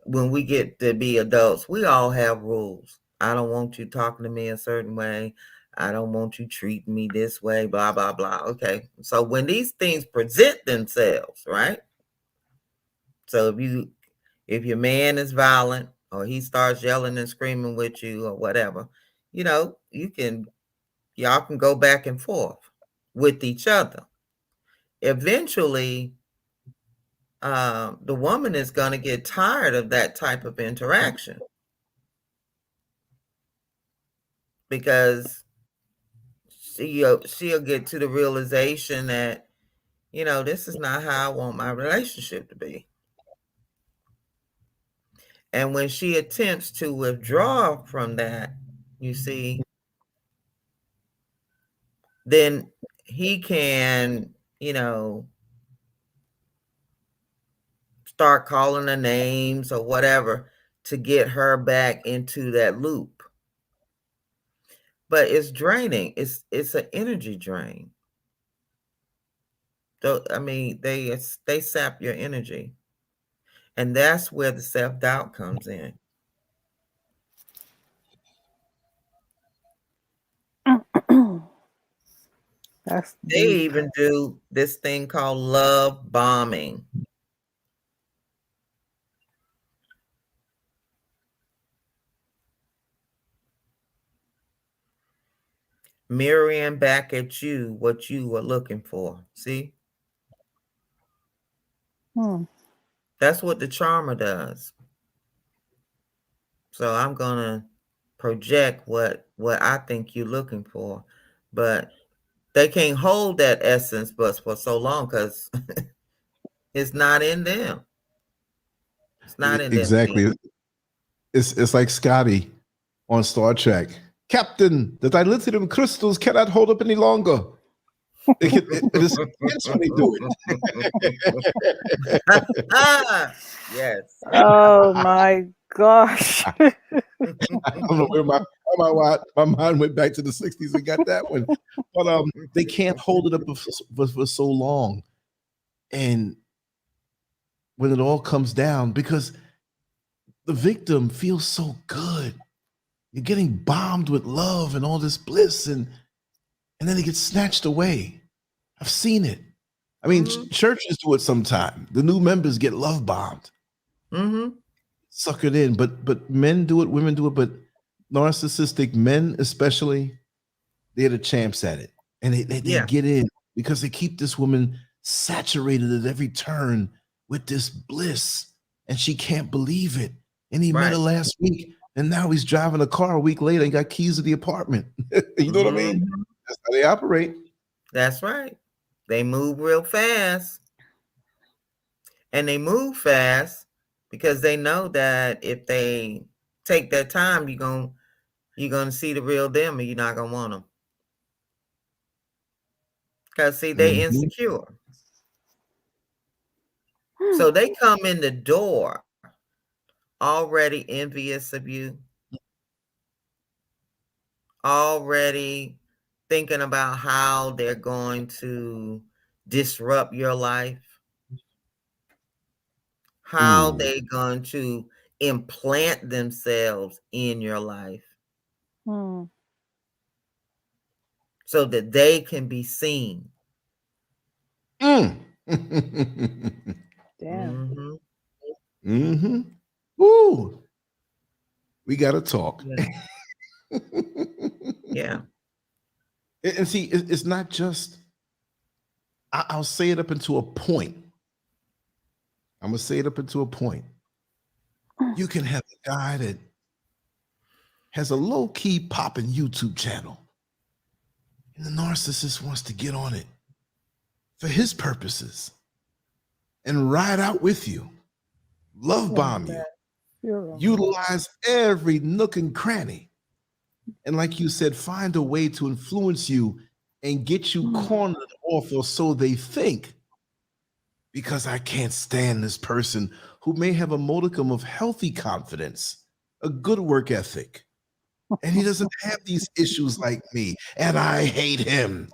B: when we get to be adults, we all have rules. I don't want you talking to me a certain way. I don't want you treating me this way, blah, blah, blah. Okay. So when these things present themselves, right? So if your man is violent or he starts yelling and screaming with you or whatever, y'all can go back and forth with each other. Eventually, the woman is going to get tired of that type of interaction because she'll get to the realization that, this is not how I want my relationship to be. And when she attempts to withdraw from that, you see, then he can, start calling her names or whatever to get her back into that loop. But it's draining. It's an energy drain. I mean, they sap your energy. And that's where the self-doubt comes in. They even do this thing called love bombing. mirroring back at you what you were looking for. See? That's what the charmer does. So I'm gonna project what I think you're looking for, but they can't hold that essence but for so long because it's not in them. It's not in them.
D: Exactly. It's like Scotty on Star Trek. Captain, the dilithium crystals cannot hold up any longer. It's when they do it.
B: Yes.
C: Oh my gosh.
D: I don't know where my mind went back to the 60s and got that one. But they can't hold it up for so long. And when it all comes down, because the victim feels so good. You're getting bombed with love and all this bliss, and then it gets snatched away. I've seen it. I mean, churches do it sometime. The new members get love bombed. Suckered in, but men do it, women do it, but narcissistic men especially, they're the champs at it. And they get in because they keep this woman saturated at every turn with this bliss, and she can't believe it. And he met her last week, and now he's driving a car a week later and got keys to the apartment. You know what I mean? That's how they operate.
B: That's right. They move real fast. And they move fast because they know that if they take their time, you're gonna see the real them, and you're not gonna want them. Because see, they insecure. So they come in the door already envious of you, already thinking about how they're going to disrupt your life, how they're going to implant themselves in your life so that they can be seen.
C: Damn.
D: Ooh. We got to talk.
B: Yeah.
D: And see, it's not just, I'll say it up into a point. I'm going to say it up into a point. You can have a guy that has a low-key popping YouTube channel, and the narcissist wants to get on it for his purposes and ride out with you, love bomb you, utilize every nook and cranny, and like you said, find a way to influence you and get you cornered off, or so they think, because I can't stand this person who may have a modicum of healthy confidence, a good work ethic, and he doesn't have these issues like me, and I hate him.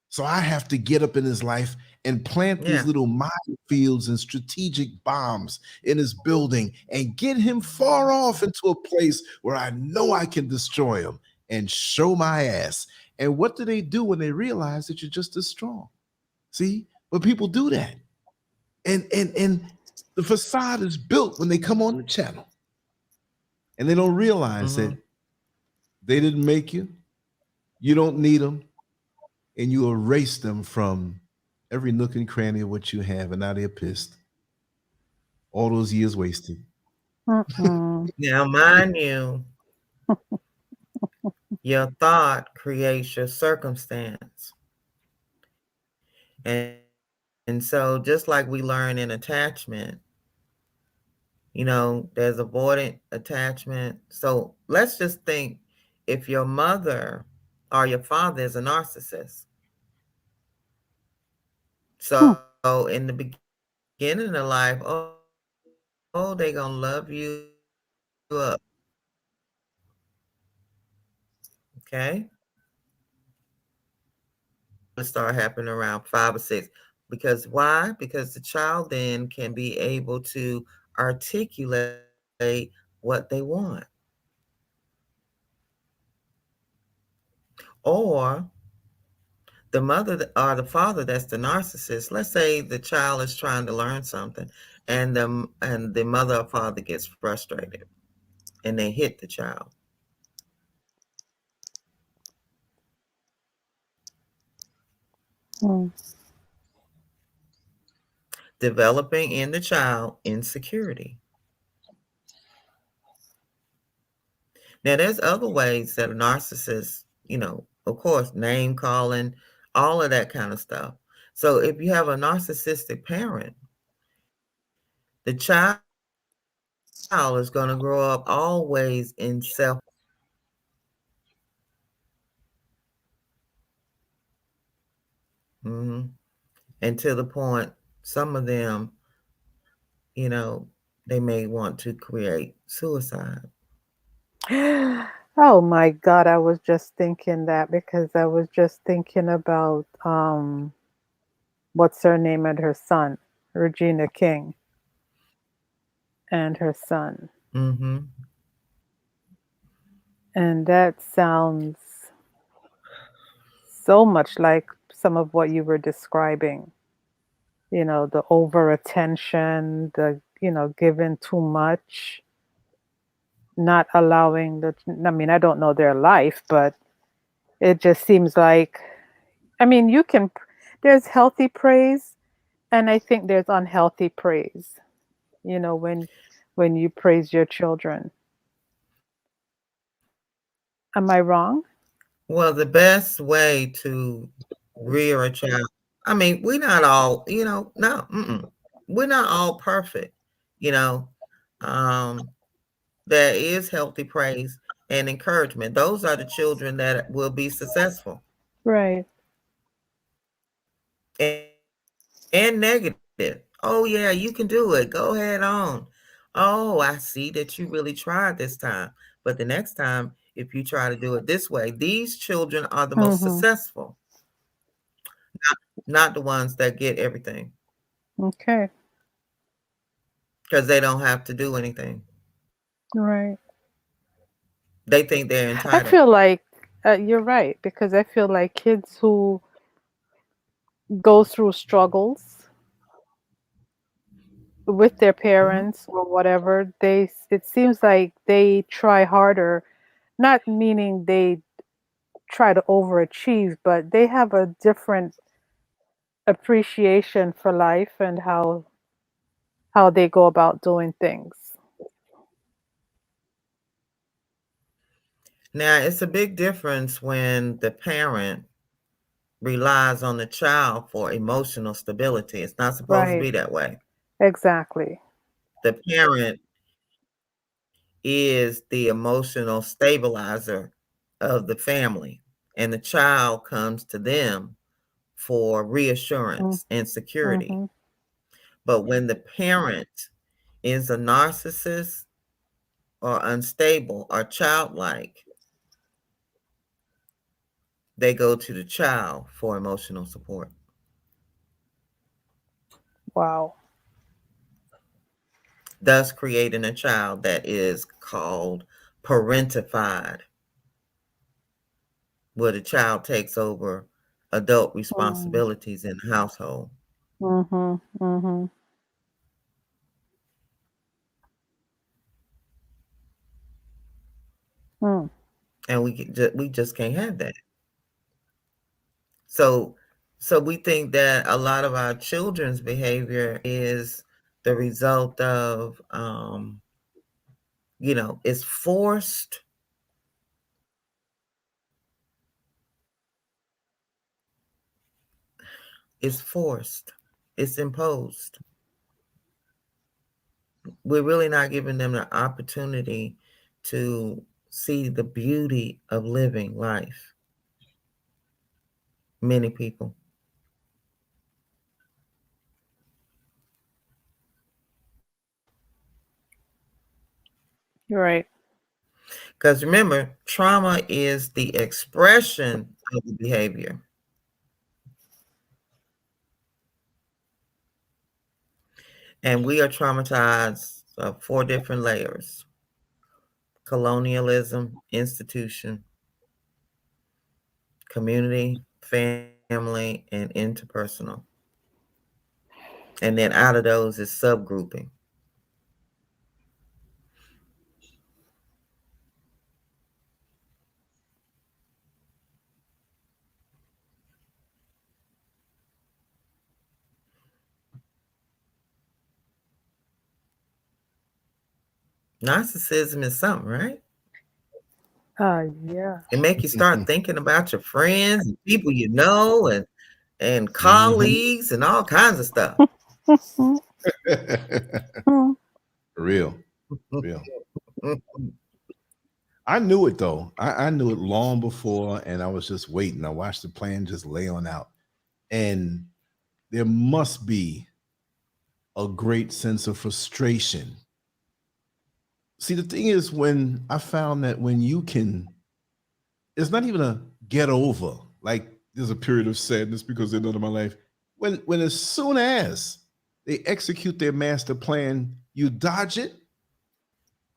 D: So I have to get up in his life and plant these little minefields and strategic bombs in his building and get him far off into a place where I know I can destroy him and show my ass. And what do they do when they realize that you're just as strong? See, but people do that. And the facade is built when they come on the channel, and they don't realize that they didn't make you. You don't need them. And you erase them from every nook and cranny of what you have, and now they're pissed. All those years wasted.
B: Now, mind you, your thought creates your circumstance. And so just like we learn in attachment, there's avoidant attachment. So let's just think if your mother or your father is a narcissist. So in the beginning of life, they're going to love you up. Okay? It start happening around 5 or 6. Because why? Because the child then can be able to articulate what they want. Or the mother or the father that's the narcissist, let's say the child is trying to learn something and the mother or father gets frustrated and they hit the child.
C: Mm.
B: developing in the child insecurity. Now, there's other ways that a narcissist, of course, name calling, all of that kind of stuff. So if you have a narcissistic parent, the child is going to grow up always in self. Mm-hmm. And to the point, some of them, you know, they may want to create suicide.
C: Oh my God, I was just thinking that because I was just thinking about what's her name and her son, Regina King and her son.
B: Mm-hmm.
C: And that sounds so much like some of what you were describing. The over attention, giving too much, not allowing I mean, I don't know their life, but it just seems like, I mean, there's healthy praise, and I think there's unhealthy praise, when you praise your children. Am I wrong?
B: Well, the best way to rear a child, I mean, we're not all, no, we're not all perfect, you know. Um, there is healthy praise and encouragement. Those are the children that will be successful.
C: Right.
B: And, and negative. Oh, yeah, you can do it. Go ahead on. Oh, I see that you really tried this time. But the next time, if you try to do it this way, these children are the most
C: Mm-hmm.
B: successful, not the ones that get everything
C: Okay.
B: because they don't have to do anything.
C: Right.
B: They think they're
C: I
B: entitled.
C: feel like you're right, because I feel like kids who go through struggles with their
B: Mhm.
C: parents or whatever, it seems like they try harder, not meaning they try to overachieve, but they have a different appreciation for life and how they go about doing things.
B: Now, it's a big difference when the parent relies on the child for emotional stability. It's not supposed to
C: Right.
B: be that way.
C: Exactly.
B: The parent is the emotional stabilizer of the family, and the child comes to them for reassurance and security.
C: Mm-hmm.
B: But when the parent is a narcissist or unstable or childlike, they go to the child for emotional support,
C: Wow.
B: thus creating a child that is called parentified, where the child takes over adult
C: Mm.
B: responsibilities in the household.
C: Mm-hmm. Mm-hmm. Mm.
B: And we just can't have that. So we think that a lot of our children's behavior is the result of it's forced. It's forced. It's imposed. We're really not giving them the opportunity to see the beauty of living life. Many people.
C: You're right.
B: Because remember, trauma is the expression of the behavior. And we are traumatized four different layers: colonialism, institution, community, family, and interpersonal. And then out of those is subgrouping. Narcissism is something, right?
C: Yeah.
B: It make you start thinking about your friends and people you know and colleagues and all kinds of stuff.
D: Real. I knew it though. I knew it long before, and I was just waiting. I watched the plan just lay on out. And there must be a great sense of frustration. See, the thing is, when I found that when you can, it's not even a get over, like there's a period of sadness because they're none of my life. When as soon as they execute their master plan, you dodge it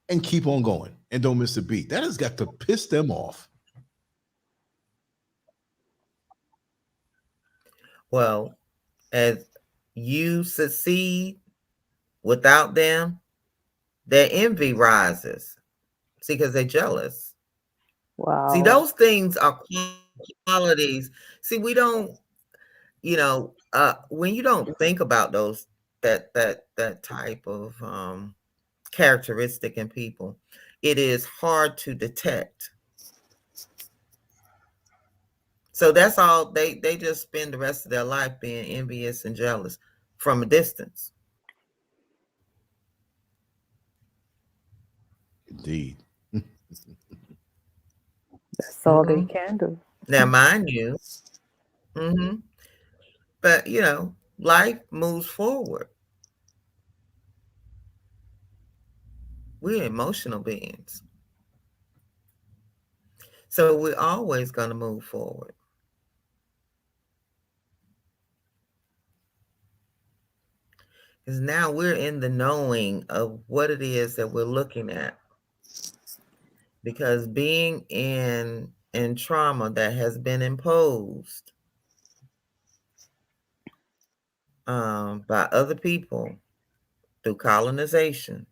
D: and keep on going and don't miss a beat. That has got to piss them off.
B: Well, as you succeed without them, their envy rises. See, because they're jealous.
C: Wow.
B: See, those things are qualities. See, we don't, when you don't think about those that type of characteristic in people, it is hard to detect. So that's all they just spend the rest of their life being envious and jealous from a distance.
D: Indeed.
C: That's all they can do.
B: Now, mind you, but life moves forward. We're emotional beings, so we're always going to move forward. Because now we're in the knowing of what it is that we're looking at. Because being in trauma that has been imposed by other people through colonization,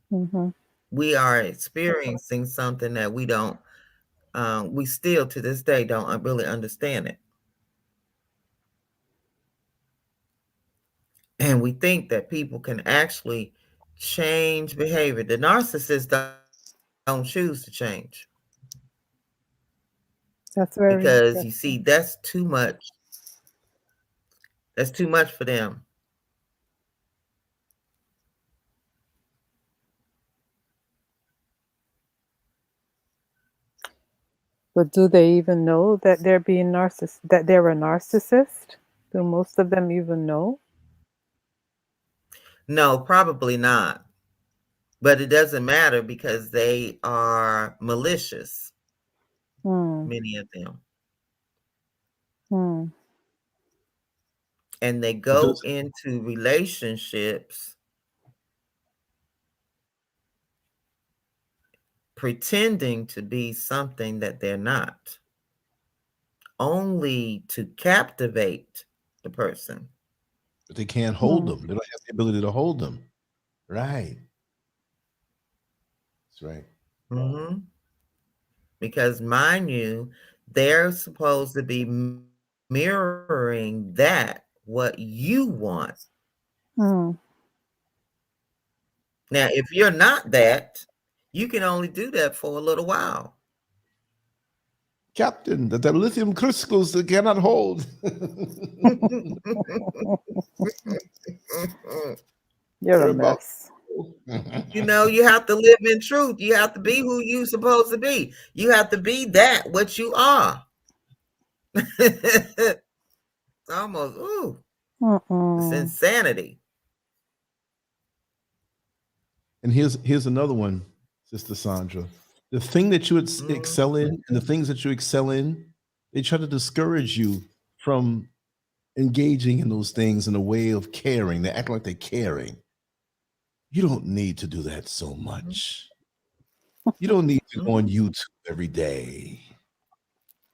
B: we are experiencing something that we don't, we still to this day don't really understand it. And we think that people can actually change behavior. The narcissists don't choose to change.
C: That's very
B: Because you see, that's too much. That's too much for them.
C: But do they even know that they're that they're a narcissist? Do most of them even know?
B: No, probably not. But it doesn't matter because they are malicious. Many of them. And they go into relationships pretending to be something that they're not, only to captivate the person.
D: But they can't hold them. They don't have the ability to hold them. Right. That's right.
B: Because mind you, they're supposed to be mirroring what you want. Now, if you're not that, you can only do that for a little while.
D: Captain, the lithium crystals that cannot hold.
C: You're a mess.
B: You have to live in truth. You have to be who you're supposed to be. You have to be what you are. It's almost, it's insanity.
D: And here's another one, Sister Sandra. The thing that you excel in and the things that you excel in, they try to discourage you from engaging in those things in a way of caring. They act like they're caring. You don't need to do that so much. You don't need to go on YouTube every day.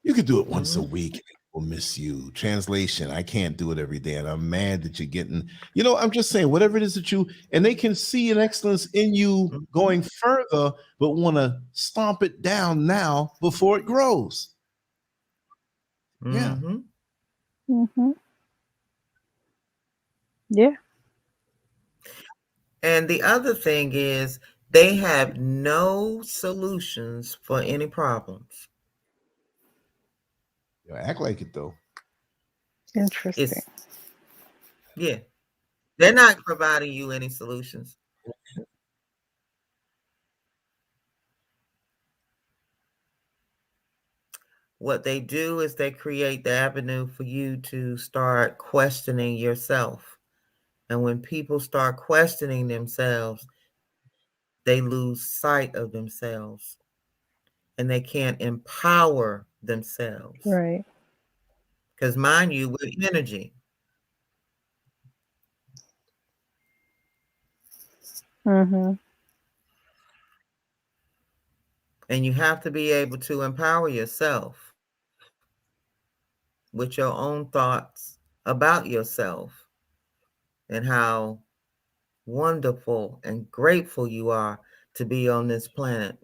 D: You could do it once a week and people miss you. Translation, I can't do it every day. And I'm mad that you're getting, I'm just saying, whatever it is that and they can see an excellence in you going further, but want to stomp it down now before it grows. Yeah.
C: Yeah.
B: And the other thing is They have no solutions for any problems.
D: You act like it though.
C: Interesting.
B: Yeah. They're not providing you any solutions. What they do is they create the avenue for you to start questioning yourself. And when people start questioning themselves, they lose sight of themselves and they can't empower themselves.
C: Right.
B: Because mind you, we're energy.
C: Mm-hmm.
B: And you have to be able to empower yourself with your own thoughts about yourself and how wonderful and grateful you are to be on this planet,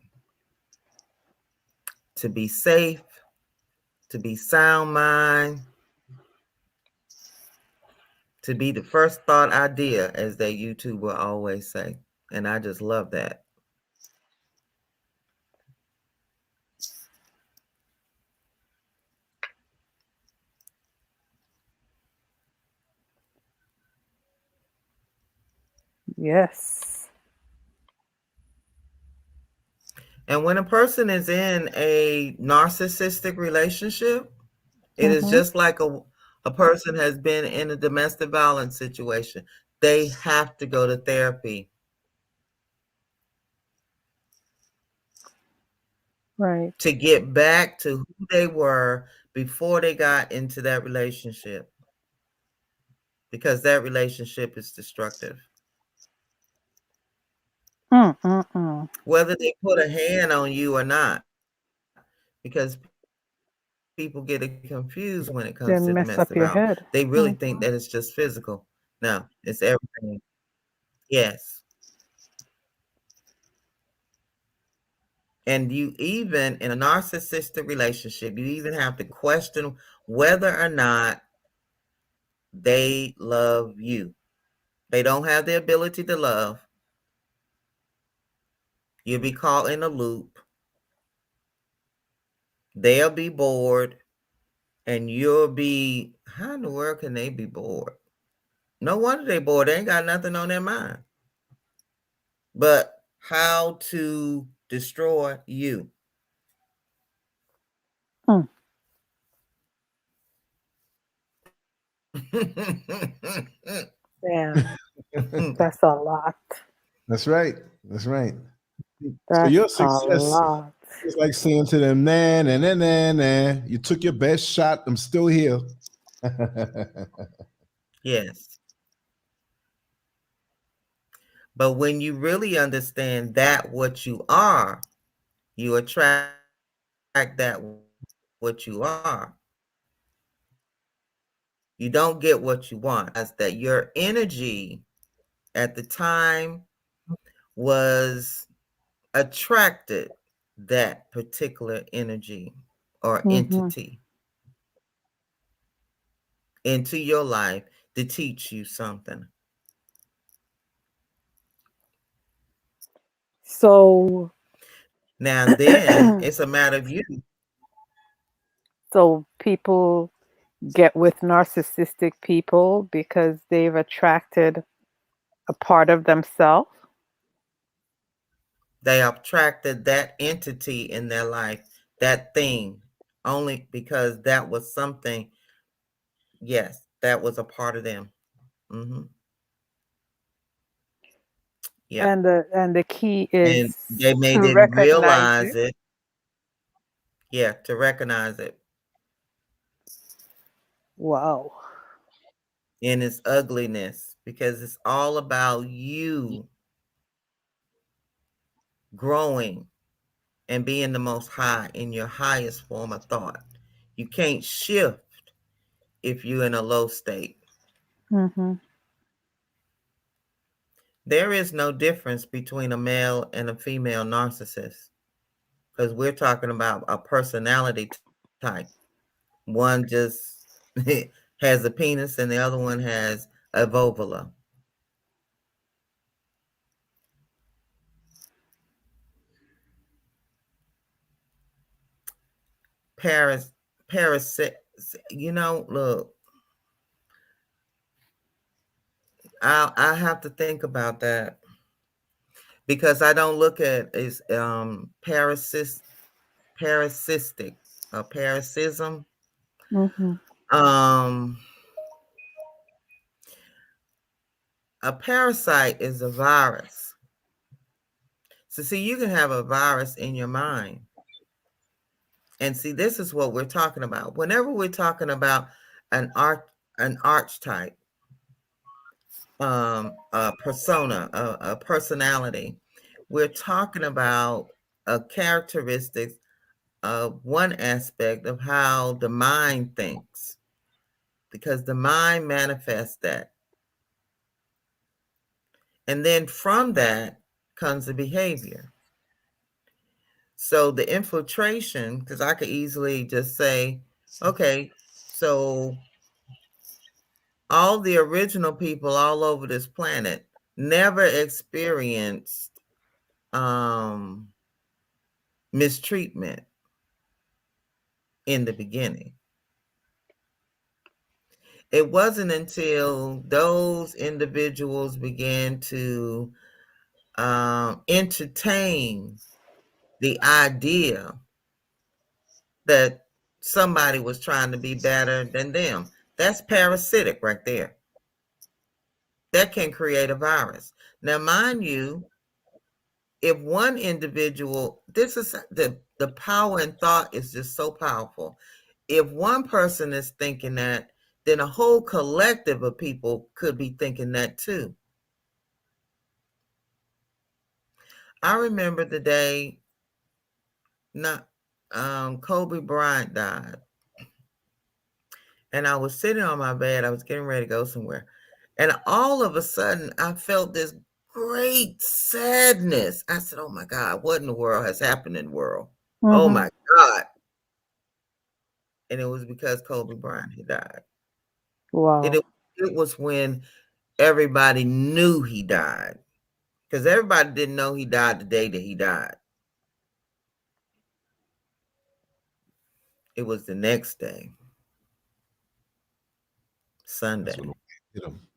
B: to be safe, to be sound mind, to be the first thought idea, as that YouTube will always say. And I just love that.
C: Yes.
B: And when a person is in a narcissistic relationship, it is
C: Mm-hmm.
B: just like a person has been in a domestic violence situation. They have to go to therapy.
C: Right.
B: To get back to who they were before they got into that relationship. Because that relationship is destructive. Whether they put a hand on you or not. Because people get it confused when it
C: They
B: comes to
C: mess
B: domestic
C: up your
B: violence.
C: head.
B: They really think that it's just physical. No, it's everything. Yes. And you even, in a narcissistic relationship, you even have to question whether or not they love you. They don't have the ability to love. You'll be caught in a loop. They'll be bored. And you'll be, how in the world can they be bored? No wonder they bored. They ain't got nothing on their mind. But how to destroy you.
C: Damn. That's a lot.
D: That's right. That's right. So
C: That's
D: your
C: a
D: success
C: lot.
D: is like saying to them, nah, nah, nah, nah, nah. You took your best shot. I'm still here.
B: Yes. But when you really understand that what you are, you attract that what you are. You don't get what you want. As that your energy at the time was attracted that particular energy or entity into your life to teach you something.
C: So
B: Now then, it's a matter of you.
C: so people get with narcissistic people because they've attracted a part of themselves.
B: They attracted that entity in their life, that thing, only because that was something. Yes, that was a part of them. Yeah.
C: And the key
B: And
C: is
B: they may
C: to
B: didn't
C: recognize
B: realize
C: it.
B: it. Yeah, to recognize it
C: Wow.
B: in its ugliness, because it's all about you growing and being the most high in your highest form of thought. You can't shift if you're in a low state. There is no difference between a male and a female narcissist, because we're talking about a personality type. One just has a penis and the other one has a vulva. Parasit. Look, I have to think about that because I don't look at is parasistic parasitism. Um, a parasite is a virus. So see, you can have a virus in your mind. And see, this is what we're talking about. Whenever we're talking about an archetype, a persona, a personality, we're talking about a characteristics of one aspect of how the mind thinks, because the mind manifests that. And then from that comes the behavior. So the infiltration, because I could easily just say, okay, so all the original people all over this planet never experienced mistreatment in the beginning. It wasn't until those individuals began to entertain the idea that somebody was trying to be better than them. That's parasitic right there. That can create a virus. Now, mind you, if one individual, this is the power in thought is just so powerful. If one person is thinking that, then a whole collective of people could be thinking that too. I remember the day Kobe Bryant died. And I was sitting on my bed. I was getting ready to go somewhere. And all of a sudden, I felt this great sadness. I said, oh my God, what in the world has happened in the world? Oh my God. And it was because Kobe Bryant had died.
C: Wow.
B: It was when everybody knew he died. Because everybody didn't know he died the day that he died. It was the next day, Sunday.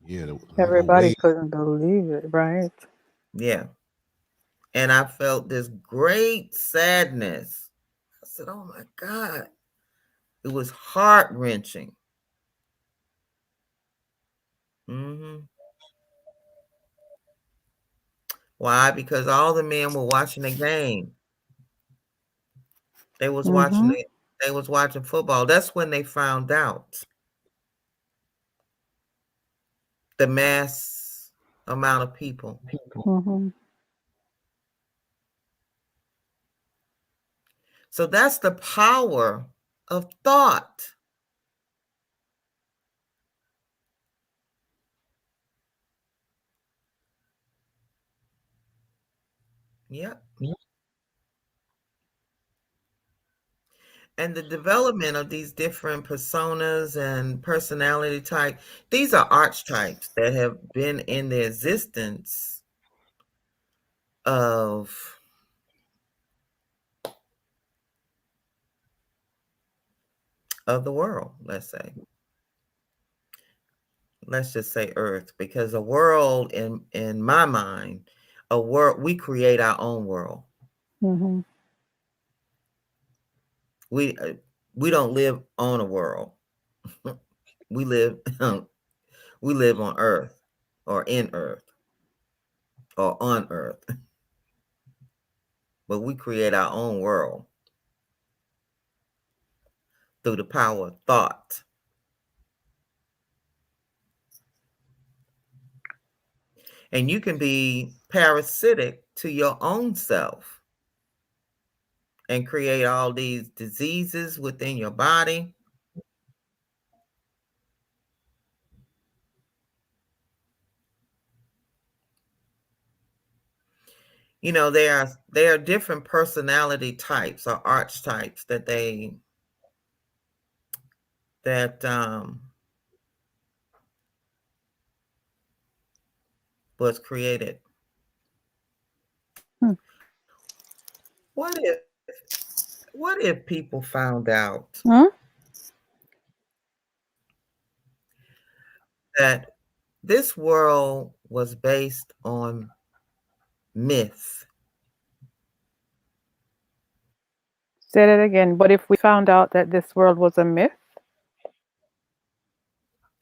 D: Yeah,
C: everybody couldn't believe it, right?
B: Yeah. And I felt this great sadness. I said, oh my God. It was heart-wrenching. Mm-hmm. Why? Because all the men were watching the game. They was watching it. They was watching football. That's when they found out the mass amount of people. So that's the power of thought. Yep. And the development of these different personas and personality type, these are archetypes that have been in the existence of the world, let's say. Let's just say Earth, because a world in my mind, a world, we create our own world. We don't live on a world. we live on Earth, or in Earth, or on Earth. But we create our own world through the power of thought. And you can be parasitic to your own self and create all these diseases within your body. You know, there are different personality types or archetypes that was created. What What if people found out that this world was based on myth?
C: Say that again. But if we found out that this world was a myth?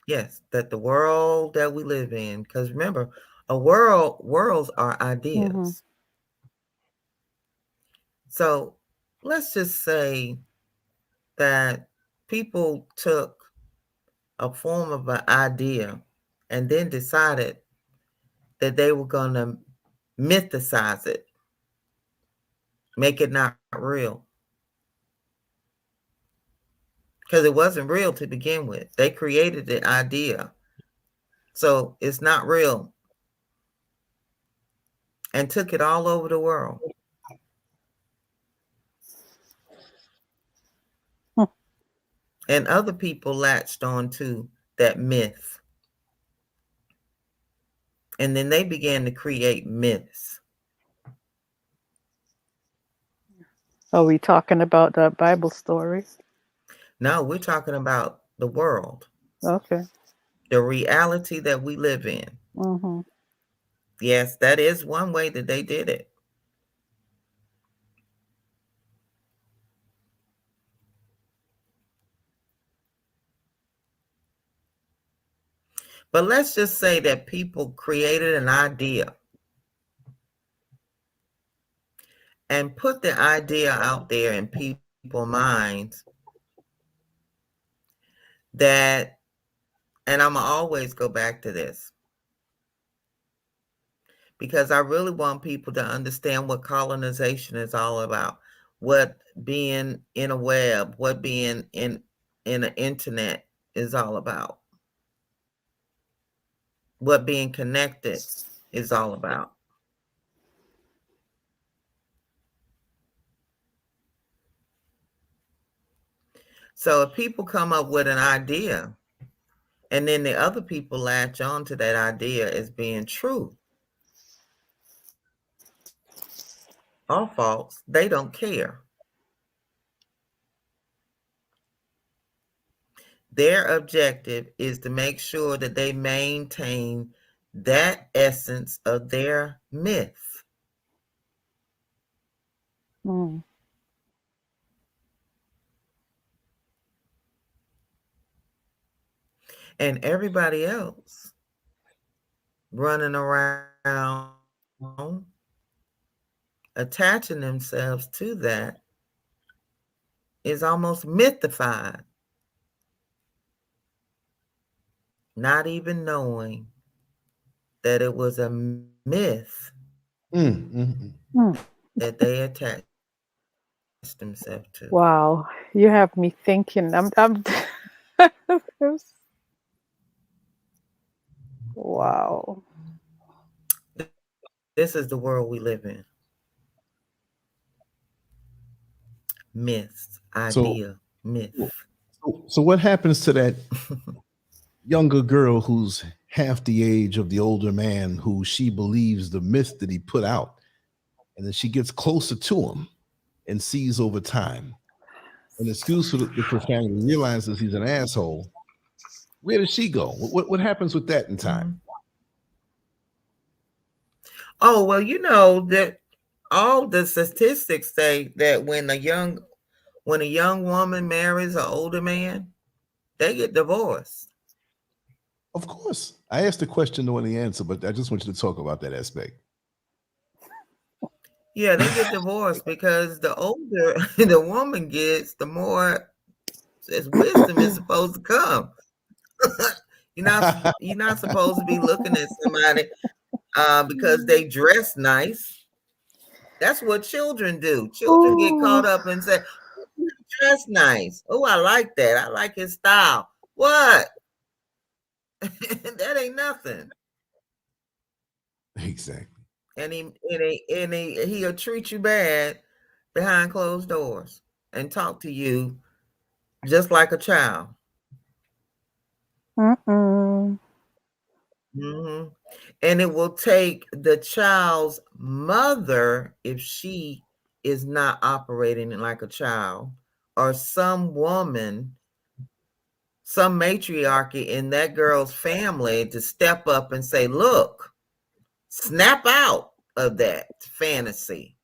B: Yes, that the world that we live in, because remember, worlds are ideas.
C: Mm-hmm.
B: So let's just say that people took a form of an idea and then decided that they were going to mythicize it, make it not real. Because it wasn't real to begin with. They created the idea. So it's not real. And took it all over the world. And other people latched on to that myth. And then they began to create myths.
C: Are we talking about that Bible story?
B: No, we're talking about the world.
C: Okay.
B: The reality that we live in.
C: Mm-hmm.
B: Yes, that is one way that they did it. But let's just say that people created an idea and put the idea out there in people's minds that, and I'm going to always go back to this, because I really want people to understand what colonization is all about, what being in a web, what being in an internet is all about, what being connected is all about. So if people come up with an idea and then the other people latch on to that idea as being true or false, they don't care. Their objective is to make sure that they maintain that essence of their myth.
C: Mm.
B: And everybody else running around attaching themselves to that is almost mythified, not even knowing that it was a myth that they attached themselves to.
C: Wow, you have me thinking. I'm Wow.
B: This is the world we live in. Myths, idea, myth.
D: So what happens to that younger girl who's half the age of the older man, who she believes the myth that he put out, and then she gets closer to him and sees over time, and excuse for the profanity, realizes he's an asshole? Where does she go? What happens with that in time?
B: Oh, well, you know that all the statistics say that when a young woman marries an older man, they get divorced.
D: Of course. I asked the question knowing the answer, but I just want you to talk about that aspect.
B: Yeah, they get divorced because the older the woman gets, the more wisdom is supposed to come. You're not supposed to be looking at somebody because they dress nice. That's what children do. Children get caught up and say, "You dress nice. Oh, I like that. I like his style." What? That ain't nothing.
D: Exactly.
B: And he'll treat you bad behind closed doors and talk to you just like a child.
C: Mm-mm.
B: Mm-hmm. And it will take the child's mother, if she is not operating like a child, or some woman, some matriarchy in that girl's family to step up and say, look, snap out of that fantasy.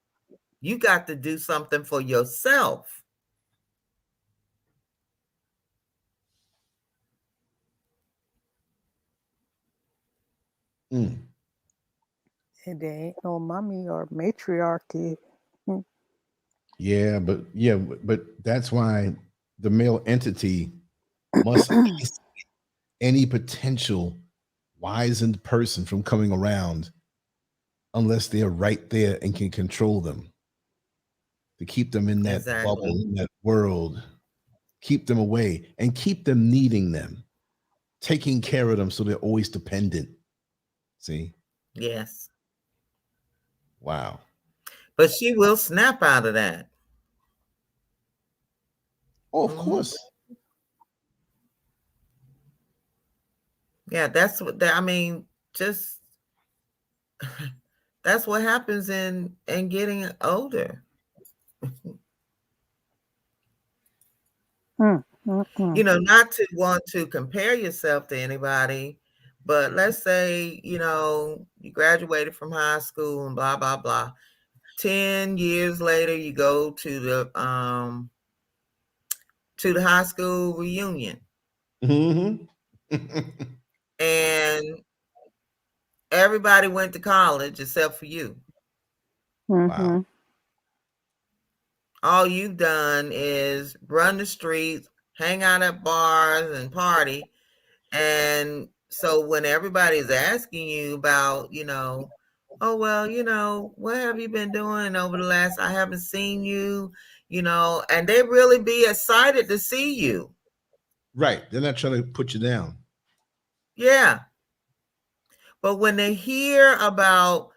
B: You got to do something for yourself.
C: It ain't no mommy or matriarchy.
D: Yeah, but that's why the male entity must isolate any potential wizened person from coming around unless they're right there and can control them, to keep them in that bubble, in that world, keep them away and keep them needing them, taking care of them so they're always dependent. See?
B: Yes.
D: Wow.
B: But she will snap out of that.
D: Oh, of course.
B: Yeah, that's what I mean, just that's what happens in getting older. You know, not to want to compare yourself to anybody, but let's say, you know, you graduated from high school and blah, blah, blah. 10 years later, you go to the high school reunion. And everybody went to college except for you.
D: Wow.
B: All you've done is run the streets, hang out at bars and party. And so when everybody's asking you about, you know, oh, well, you know, what have you been doing over the last, I haven't seen you, you know, and they really be excited to see you.
D: Right. They're not trying to put you down.
B: Yeah. But when they hear about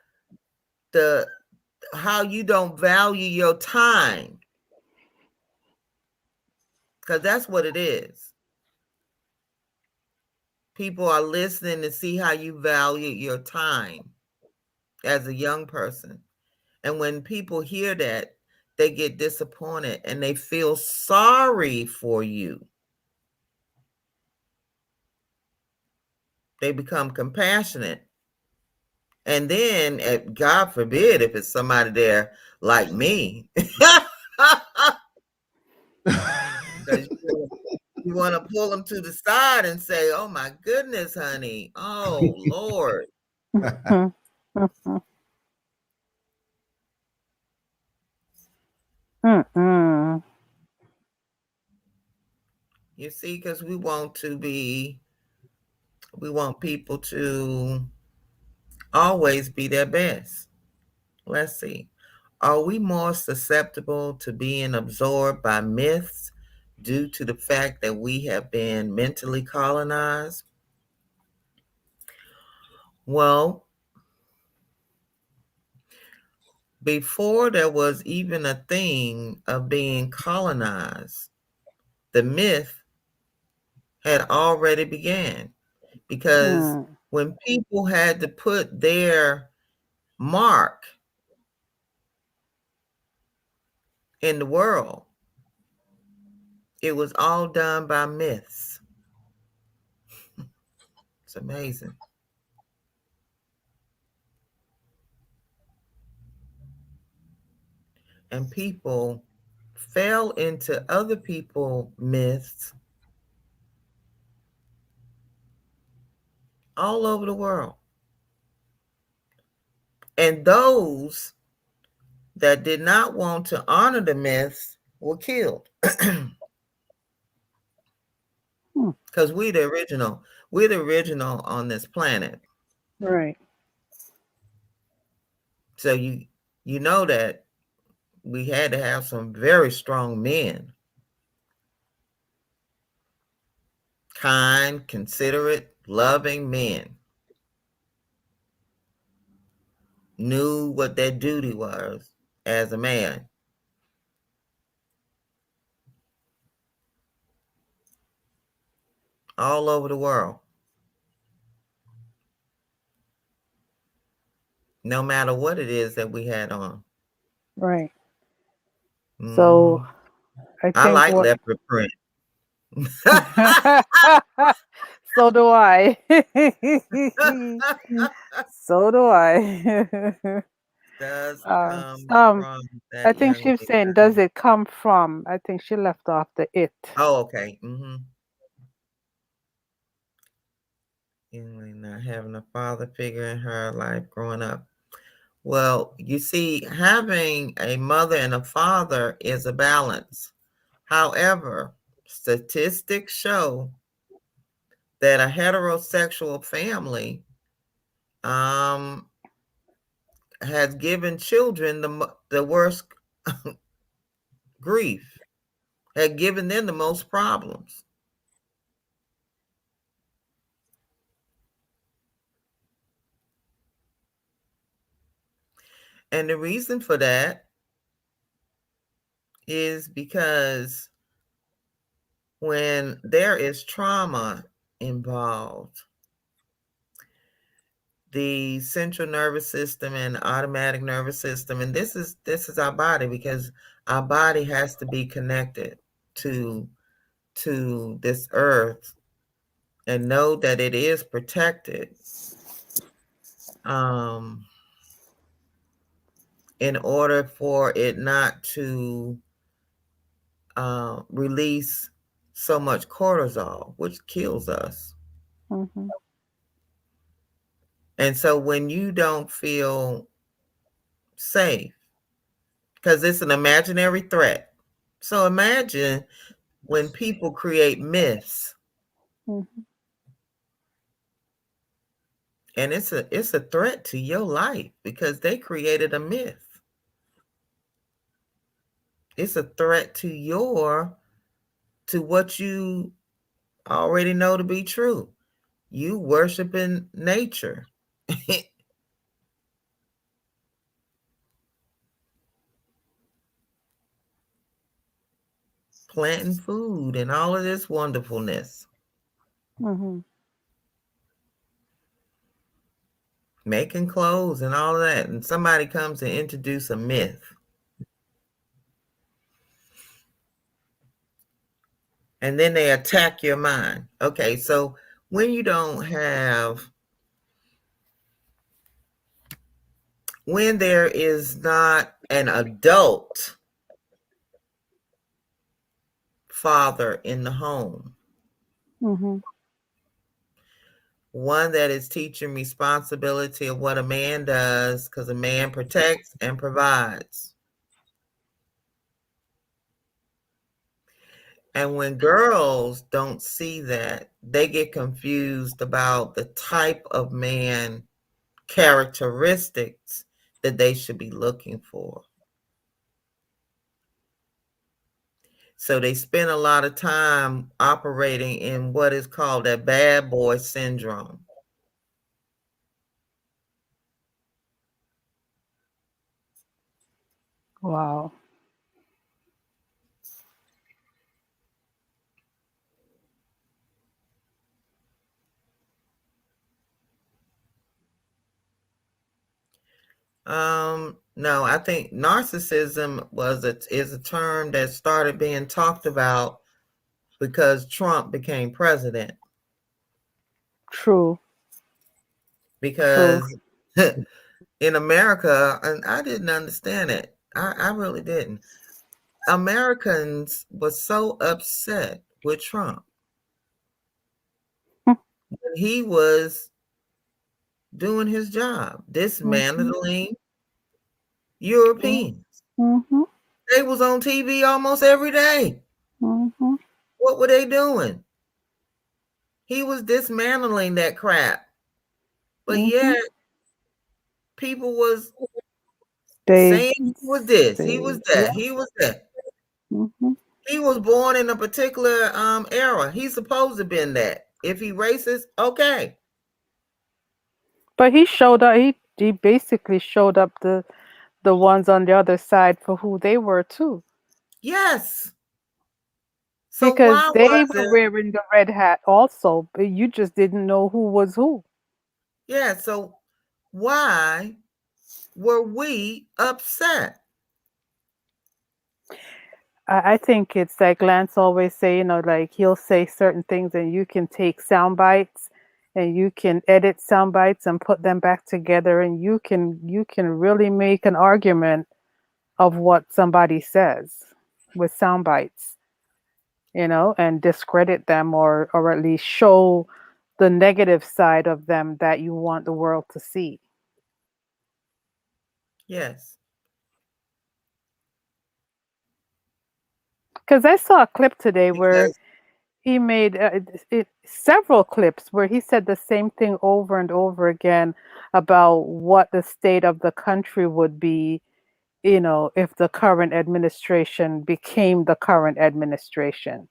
B: how you don't value your time, because that's what it is. People are listening to see how you value your time as a young person. And when people hear that, they get disappointed and they feel sorry for you. They become compassionate. And then, God forbid, if it's somebody there like me, because you want to pull them to the side and say, oh my goodness, honey. Oh, Lord. You see, because we want people to always be their best. Let's see. Are we more susceptible to being absorbed by myths due to the fact that we have been mentally colonized? Well, before there was even a thing of being colonized, the myth had already began, because when people had to put their mark in the world, it was all done by myths. It's amazing. And people fell into other people's myths all over the world. And those that did not want to honor the myths were killed. Because we're the original on this planet.
C: Right.
B: So you know that we had to have some very strong men. Kind, considerate, loving men. Knew what their duty was as a man. All over the world. No matter what it is that we had on.
C: Right. So I
B: I
C: think
B: like
C: what
B: leopard print.
C: so do I. So do I.
B: Does
C: uh,
B: come
C: um,
B: from
C: I
B: that
C: think
B: young
C: she was saying, does
B: lady.
C: it come from? I think she left off the it.
B: Oh, okay. Not having a father figure in her life growing up. Well, you see, having a mother and a father is a balance. However, statistics show that a heterosexual family has given children the worst grief, had given them the most problems. And the reason for that is because when there is trauma involved, the central nervous system and automatic nervous system, and this is our body, because our body has to be connected to this earth and know that it is protected, in order for it not to release so much cortisol, which kills us.
C: Mm-hmm.
B: And so when you don't feel safe, because it's an imaginary threat. So imagine when people create myths,
C: Mm-hmm.
B: and it's a threat to your life because they created a myth. It's a threat to what you already know to be true. You worshiping nature. Planting food and all of this wonderfulness.
C: Mm-hmm.
B: Making clothes and all of that. And somebody comes and introduce a myth. And then they attack your mind. Okay, so when you don't have, when there is not an adult father in the home,
C: Mm-hmm.
B: one that is teaching responsibility of what a man does, because a man protects and provides. And when girls don't see that, they get confused about the type of man characteristics that they should be looking for. So they spend a lot of time operating in what is called that bad boy syndrome.
C: Wow.
B: No, I think narcissism is a term that started being talked about because Trump became president.
C: True.
B: Because in America, and I didn't understand it. I really didn't. Americans were so upset with Trump when he was doing his job, dismantling Europeans.
C: Mm-hmm.
B: They was on TV almost every day.
C: Mm-hmm.
B: What were they doing? He was dismantling that crap. But
C: Mm-hmm.
B: yet people was
C: They
B: saying he was this, he was
C: yeah.
B: that, he was that.
C: Mm-hmm.
B: He was born in a particular era. He's supposed to have been that. If he racist, okay.
C: But he showed up. He basically showed up the ones on the other side for who they were too,
B: Yes. So
C: because
B: why
C: they
B: was
C: were
B: it?
C: wearing the red hat also, but you just didn't know who was who.
B: Yeah, so why were we upset?
C: I think it's like Lance always say, like he'll say certain things and you can take sound bites and you can edit sound bites and put them back together and you can really make an argument of what somebody says with sound bites, and discredit them or at least show the negative side of them that you want the world to see.
B: Yes.
C: Because I saw a clip today where
B: Because
C: he made several clips where he said the same thing over and over again about what the state of the country would be, if the current administration became the current administration.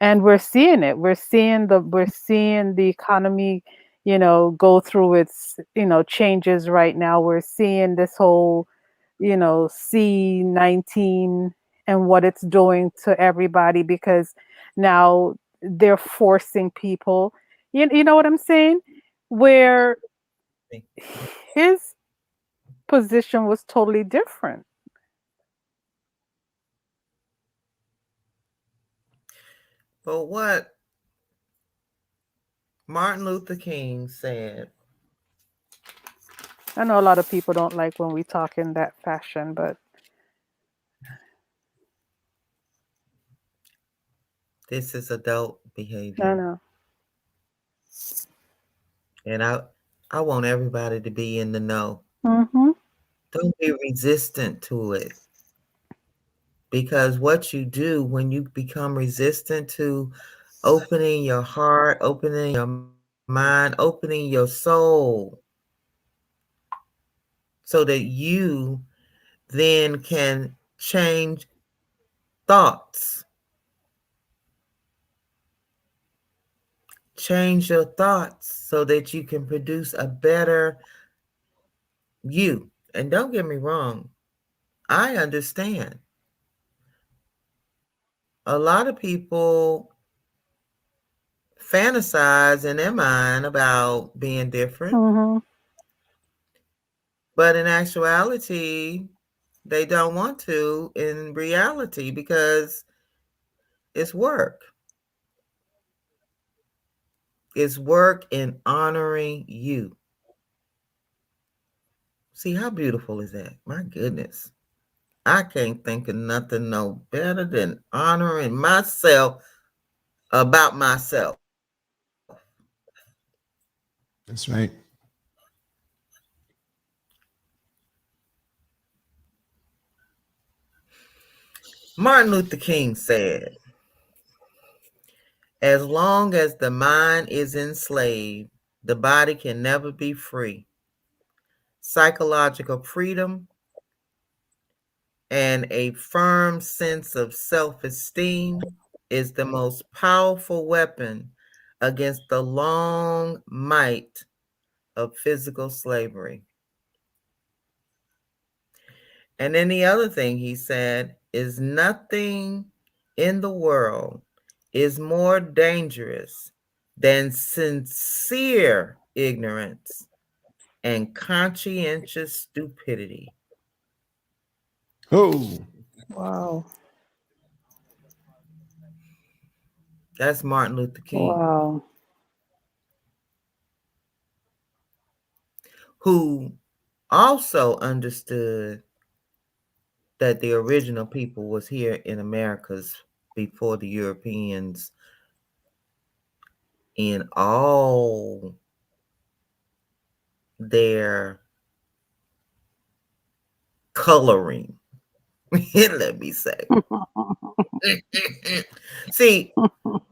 C: And we're seeing it. We're seeing the economy, go through its, changes right now. We're seeing this whole, C-19 and what it's doing to everybody because now they're forcing people. You know what I'm saying? Where his position was totally different.
B: but what Martin Luther King said,
C: I know a lot of people don't like when we talk in that fashion, but
B: this is adult
C: I
B: behavior.
C: know.
B: And I want everybody to be in the know.
C: Mhm.
B: Don't be resistant to it. Because what you do when you become resistant to opening your heart, opening your mind, opening your soul, so that you then can change thoughts, change your thoughts so that you can produce a better you. And don't get me wrong, I understand. A lot of people fantasize in their mind about being different,
C: Mhm.
B: but in actuality, they don't want to in reality because it's work. It's work in honoring you. See, how beautiful is that? My goodness. I can't think of nothing no better than honoring myself about myself.
D: That's right.
B: Martin Luther King said, as long as the mind is enslaved, the body can never be free. Psychological freedom and a firm sense of self esteem is the most powerful weapon against the long might of physical slavery. And then the other thing he said is nothing in the world is more dangerous than sincere ignorance and conscientious stupidity.
D: Oh,
C: Wow.
B: That's Martin Luther King,
C: Wow.
B: who also understood that the original people was here in Americas before the Europeans in all their coloring. Let me say. See,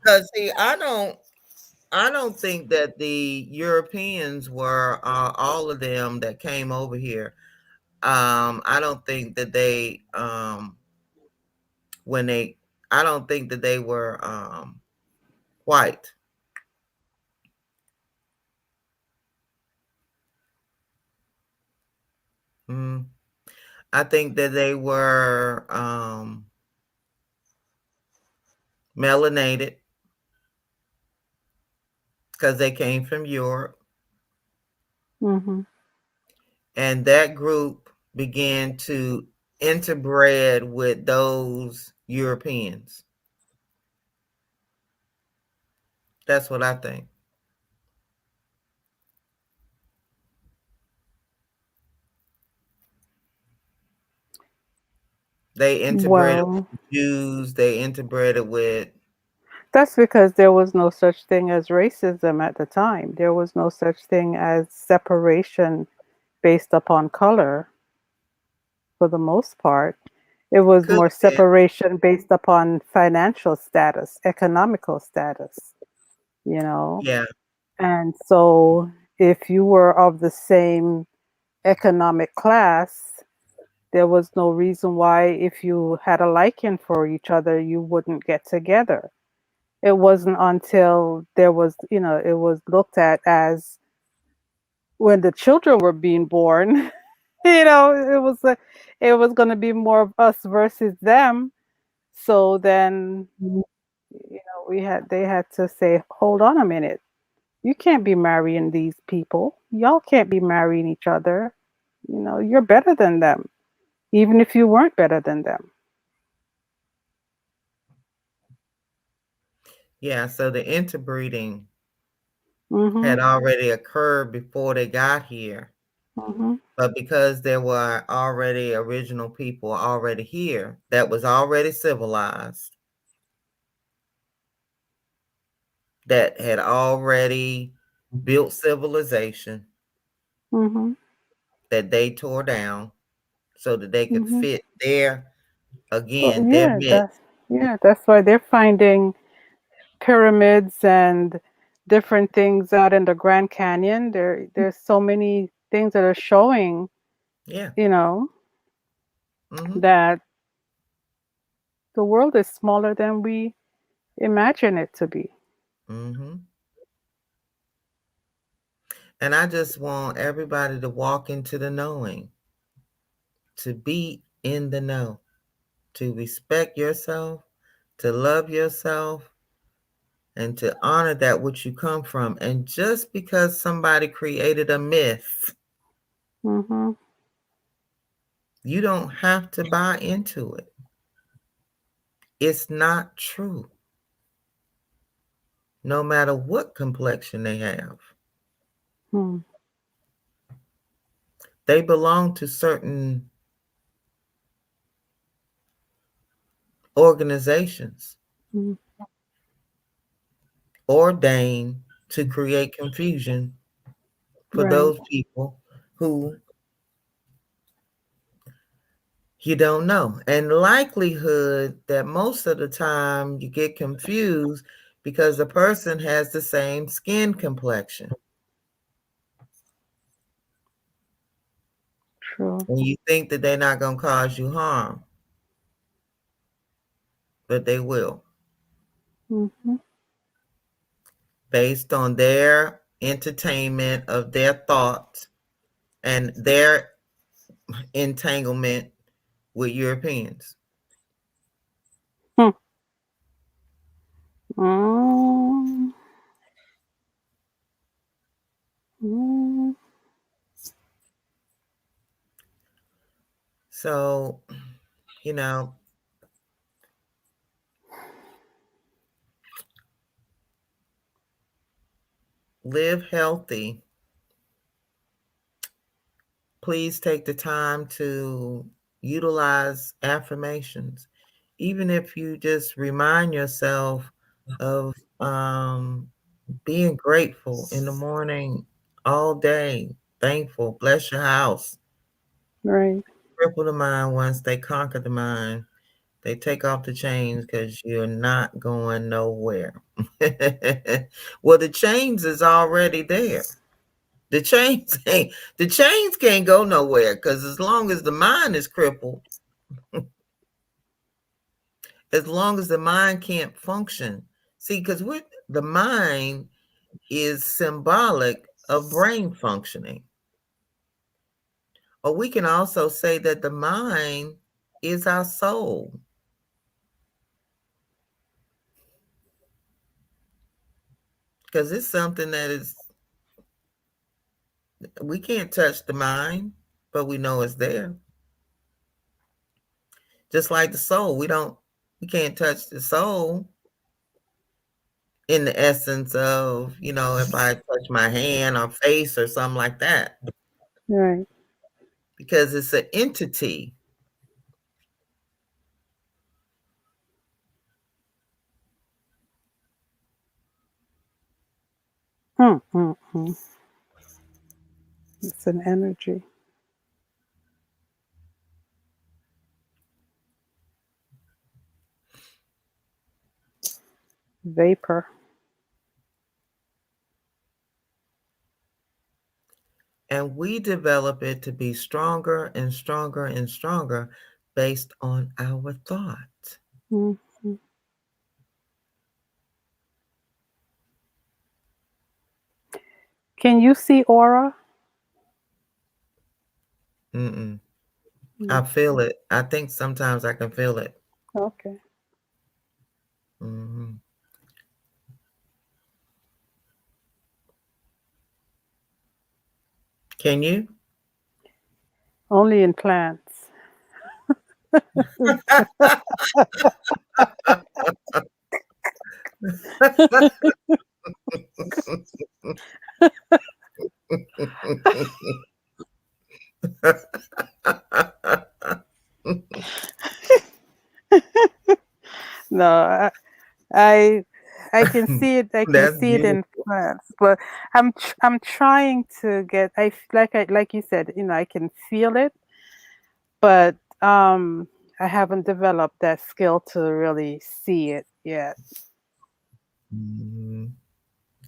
B: because I don't think that the Europeans were all of them that came over here. I don't think that they when they I don't think that they were white. Mm. I think that they were melanated because they came from Europe,
C: Mhm.
B: and that group began to interbred with those Europeans. That's what I think. They interbred
C: Well,
B: with Jews. They interbred with.
C: that's because there was no such thing as racism at the time. There was no such thing as separation based upon color for the most part. It was
B: Could
C: more
B: have been.
C: separation based upon financial status, economical status, you know.
B: Yeah.
C: And so if you were of the same economic class, there was no reason why, if you had a liking for each other, you wouldn't get together. It wasn't until there was, it was looked at as when the children were being born, it was going to be more of us versus them. So then, they had to say, hold on a minute. You can't be marrying these people. Y'all can't be marrying each other. You're better than them, even if you weren't better than them.
B: Yeah. So the interbreeding had
C: Mhm.
B: already occurred before they got here.
C: Mhm.
B: But because there were already original people already here that was already civilized, that had already built civilization
C: Mhm.
B: that they tore down so that they could
C: Mhm.
B: fit their,
C: Well,
B: again, their myth.
C: that's why they're finding pyramids and different things out in the Grand Canyon. There's so many things that are showing,
B: Yeah.
C: you know,
B: Mm-hmm.
C: that the world is smaller than we imagine it to be.
B: Mm-hmm. And I just want everybody to walk into the knowing, to be in the know, to respect yourself, to love yourself, and to honor that which you come from. And just because somebody created a myth,
C: Mhm.
B: you don't have to buy into it. It's not true, no matter what complexion they have.
C: Hmm.
B: They belong to certain organizations
C: Hmm.
B: ordained to create confusion for
C: Right.
B: those people who you don't know. And likelihood that most of the time you get confused because the person has the same skin complexion.
C: True.
B: And you think that they're not going to cause you harm, but they will,
C: Mhm.
B: based on their entertainment of their thoughts and their entanglement with Europeans.
C: Hmm. Mm. Mm.
B: So, you know, live healthy. Please take the time to utilize affirmations, even if you just remind yourself of being grateful in the morning all day, thankful, bless your house.
C: Right.
B: Cripple the mind. Once they conquer the mind, they take off the chains because you're not going nowhere. Well, the chains is already there. The chains can't go nowhere because as long as the mind is crippled, as long as the mind can't function. See, because the mind is symbolic of brain functioning. Or we can also say that the mind is our soul. Because it's something that we can't touch the mind, but we know it's there. Just like the soul, we can't touch the soul in the essence of, if I touch my hand or face or something like that.
C: Right.
B: Because it's an entity.
C: It's an energy. Vapor.
B: And we develop it to be stronger and stronger and stronger based on our thought.
C: Mm-hmm. Can you see aura?
B: Mm-mm. I feel it. I think sometimes I can feel it.
C: Okay.
B: Mm-hmm. Can you?
C: Only in plants. No, I can see it. I can
B: That's
C: see it in
B: beautiful.
C: plants, but I'm trying to get. Like you said. I can feel it, but I haven't developed that skill to really see it yet.
B: Mm-hmm.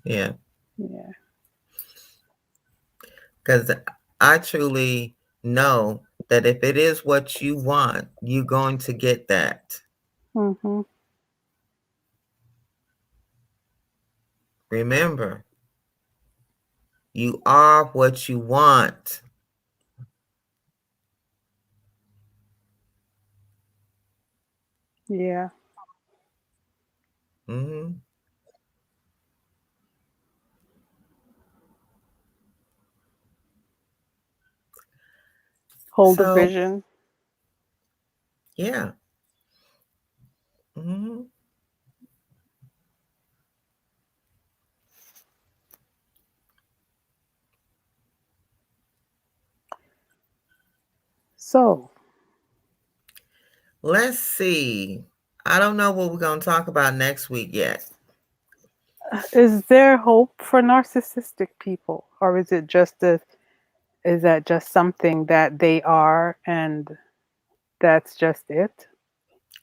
B: Yeah.
C: Yeah.
B: Because I truly know that if it is what you want, you're going to get that.
C: Mm-hmm.
B: Remember, you are what you want.
C: Yeah.
B: Mm-hmm.
C: Hold the
B: So,
C: vision.
B: yeah. Mm-hmm.
C: So,
B: Let's see. I don't know what we're going to talk about next week yet.
C: is there hope for narcissistic people, or is it just is that just something that they are, and that's just it?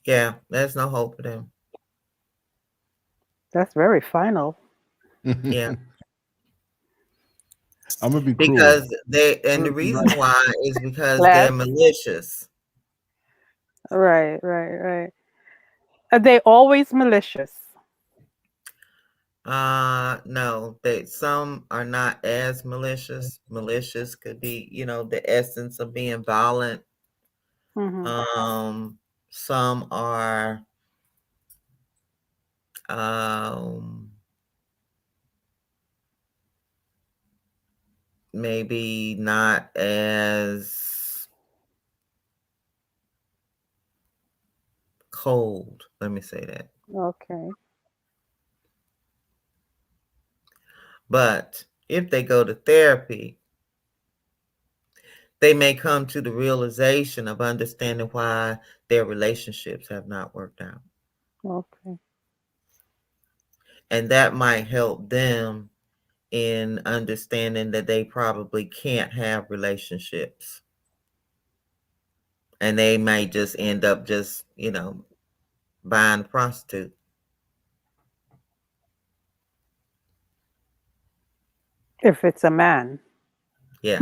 B: Yeah, there's no hope for them.
C: That's very final.
B: Yeah.
D: I'm gonna be cruel.
B: Because the reason why is because they're
C: Less.
B: malicious.
C: Right, right, right. Are they always malicious?
B: No, some are not as malicious. Malicious could be, the essence of being violent.
C: Mm-hmm.
B: Some are um maybe not as cold. Let me say that.
C: Okay.
B: But if they go to therapy, they may come to the realization of understanding why their relationships have not worked out.
C: Okay.
B: And that might help them in understanding that they probably can't have relationships. And they may just end up just, buying a prostitute.
C: If it's a man.
B: Yeah.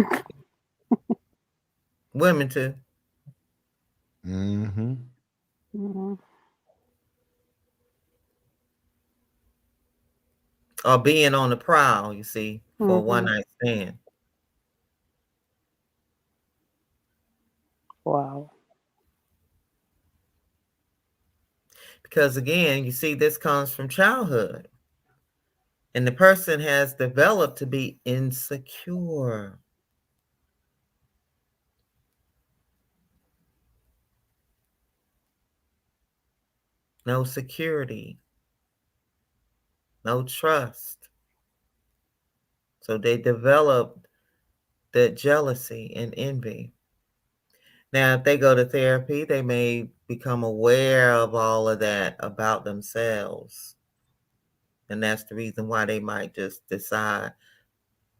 B: Women too.
D: Mm-hmm.
C: Mm-hmm.
B: Or being on the prowl, you see, for a one
C: Mm-hmm.
B: night stand.
C: Wow.
B: Because again, you see, this comes from childhood. And the person has developed to be insecure. no security, no trust. So they develop that jealousy and envy. Now, if they go to therapy, they may become aware of all of that about themselves. And that's the reason why they might just decide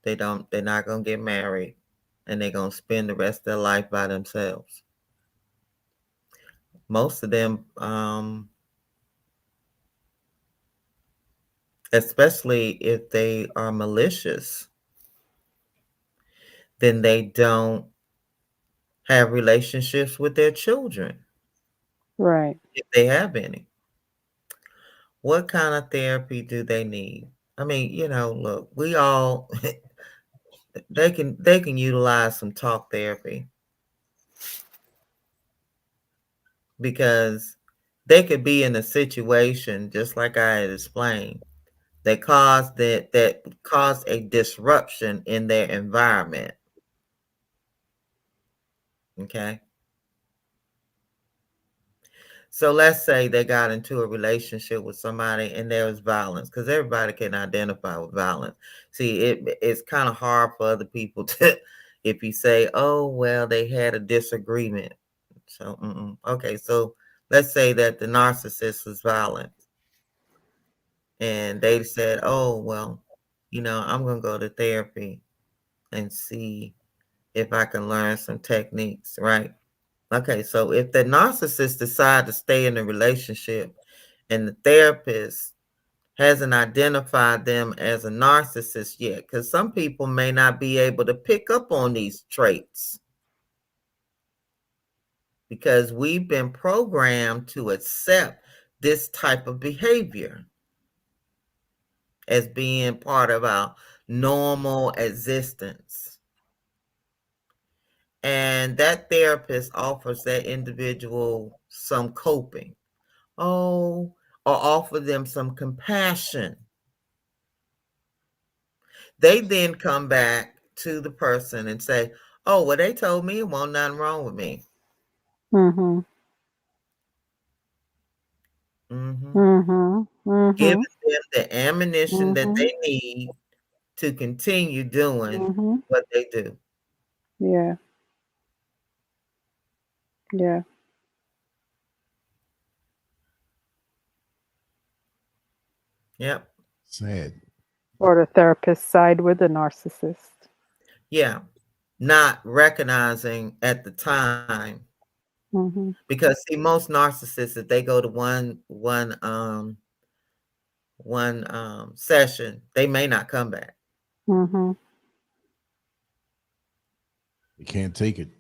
B: they're not going to get married and they're going to spend the rest of their life by themselves. Most of them, especially if they are malicious, then they don't have relationships with their children,
C: Right.
B: if they have any. What kind of therapy do they need? I mean, look, we all they can utilize some talk therapy because they could be in a situation just like I had explained that caused a disruption in their environment. Okay. So let's say they got into a relationship with somebody and there was violence, because everybody can identify with violence. See, it's kind of hard for other people to, if you say, oh, well, they had a disagreement. So, okay, so let's say that the narcissist was violent and they said, oh, well, I'm going to go to therapy and see if I can learn some techniques, right? Okay, so if the narcissist decide to stay in a relationship and the therapist hasn't identified them as a narcissist yet, because some people may not be able to pick up on these traits because we've been programmed to accept this type of behavior as being part of our normal existence. And that therapist offers that individual some coping. Oh, or offer them some compassion. They then come back to the person and say, oh, well, they told me it wasn't nothing wrong with me.
C: Mm-hmm.
B: Mm-hmm.
C: Mm-hmm.
B: Giving
C: Mm-hmm.
B: them the ammunition that
C: Mm-hmm.
B: they need to continue doing
C: Mm-hmm.
B: what they do.
C: Yeah. Yeah.
B: Yep.
D: Sad.
C: Or the therapist side with the narcissist.
B: Yeah. Not recognizing at the time,
C: Mm-hmm.
B: because see, most narcissists, if they go to one session, they may not come back.
C: Mm-hmm.
D: You can't take it.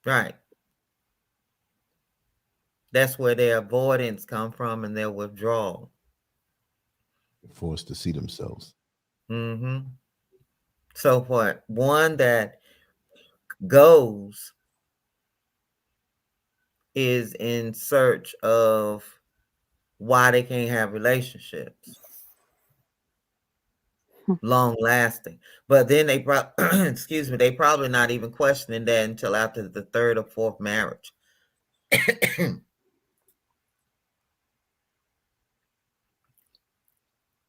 B: Right. That's where their avoidance come from and their withdrawal.
D: They're forced to see themselves.
B: Mm-hmm. So what? One that goes is in search of why they can't have relationships, long lasting. But then they excuse me, they probably not even questioning that until after the third or fourth marriage.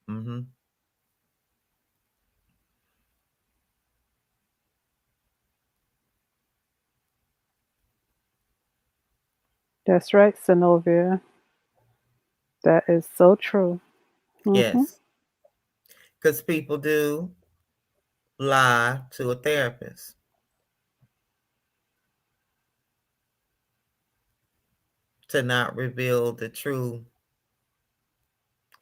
B: Mm-hmm.
C: That's right, Synovia. That is so true. Mm-hmm.
B: Yes, because people do lie to a therapist to not reveal the true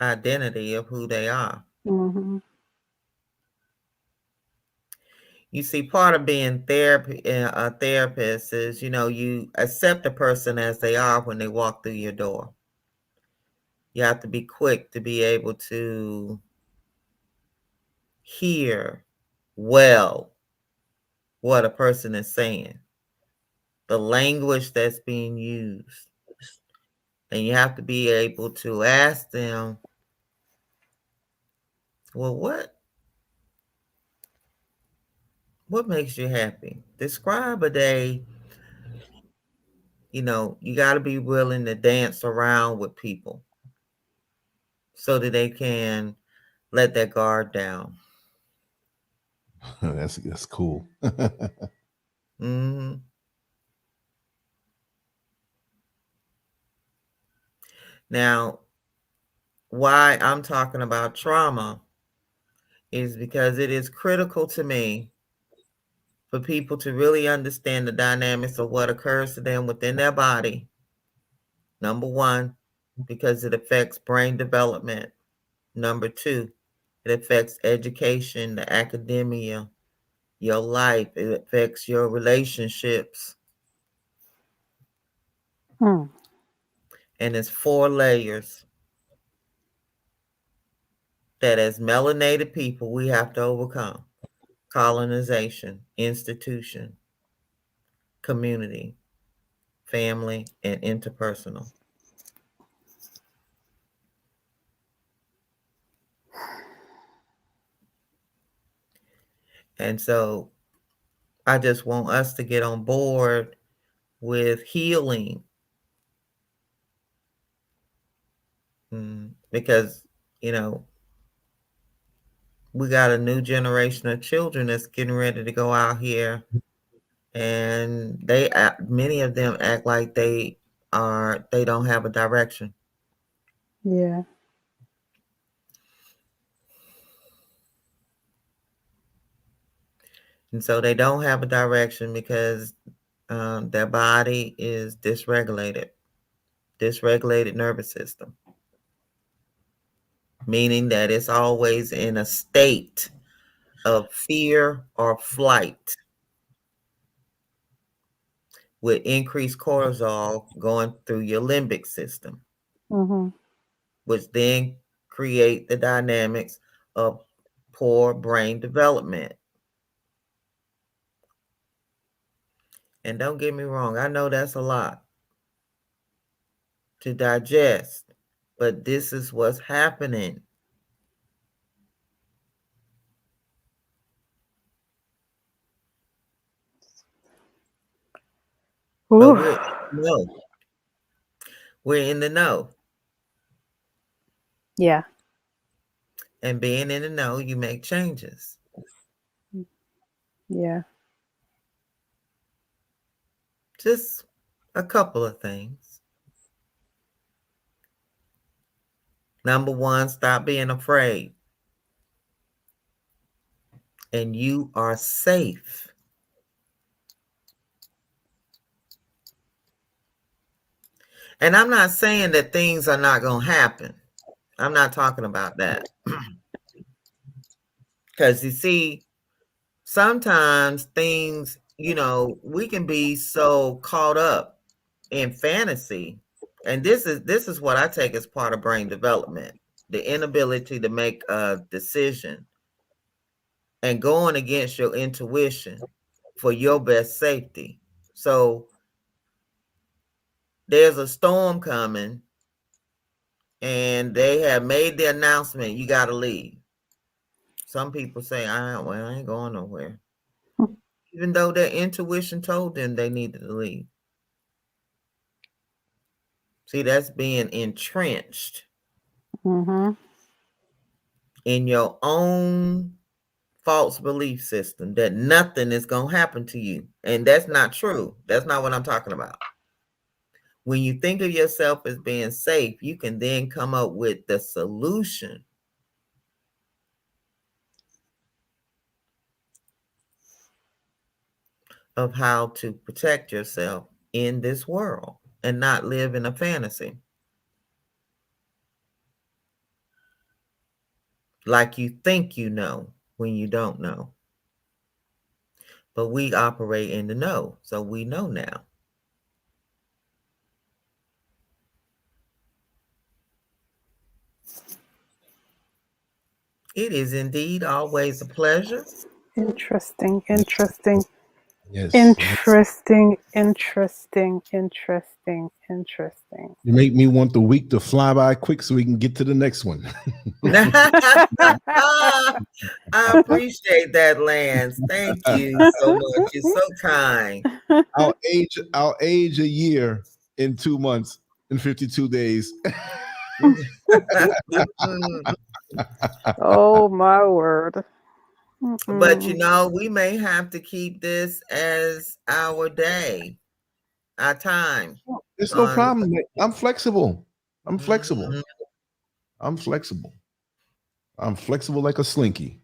B: identity of who they are.
C: Mm-hmm.
B: You see, part of being a therapist is, you accept a person as they are when they walk through your door. You have to be quick to be able to hear well what a person is saying, the language that's being used. And you have to be able to ask them, well, what makes you happy? Describe a day you know, you got to be willing to dance around with people so that they can let their guard down.
D: That's cool.
B: Mm-hmm. Now, why I'm talking about trauma is because it is critical to me for people to really understand the dynamics of what occurs to them within their body. Number one, because it affects brain development. Number two, it affects education, the academia, your life. It affects your relationships.
C: Mm.
B: And it's 4 layers that as melanated people we have to overcome: colonization, institution, community, family, and interpersonal. And so I just want us to get on board with healing, because, you know, we got a new generation of children that's getting ready to go out here, and many of them act like they don't have a direction.
C: Yeah.
B: And so they don't have a direction because their body is dysregulated nervous system, meaning that it's always in a state of fear or flight, with increased cortisol going through your limbic system,
C: Mm-hmm.
B: which then create the dynamics of poor brain development. And don't get me wrong, I know that's a lot to digest, but this is what's happening. But we're in the know.
C: Yeah.
B: And being in the know, you make changes.
C: Yeah.
B: Just a couple of things. Number one, stop being afraid. And you are safe. And I'm not saying that things are not going to happen. I'm not talking about that. Because you see, sometimes things, you know, we can be so caught up in fantasy. And this is what I take as part of brain development: the inability to make a decision and going against your intuition for your best safety. So there's a storm coming and they have made the announcement, you got to leave. Some people say, I ain't going nowhere. Even though their intuition told them they needed to leave. See, that's being entrenched
C: Mm-hmm.
B: in your own false belief system that nothing is going to happen to you. And that's not true. That's not what I'm talking about. When you think of yourself as being safe, you can then come up with the solution of how to protect yourself in this world and not live in a fantasy. Like you think you know when you don't know. But we operate in the know, so we know now. It is indeed always a pleasure.
C: Interesting.
D: Yes.
C: Interesting.
D: You make me want the week to fly by quick so we can get to the next one.
B: I appreciate that, Lance. Thank you so much. You're so kind.
D: I'll age a year in 2 months in 52 days.
C: Oh my word.
B: But you know, we may have to keep this as our day, our time.
D: It's no problem. I'm flexible. I'm flexible.
B: Mhm.
D: I'm flexible. I'm flexible like a slinky.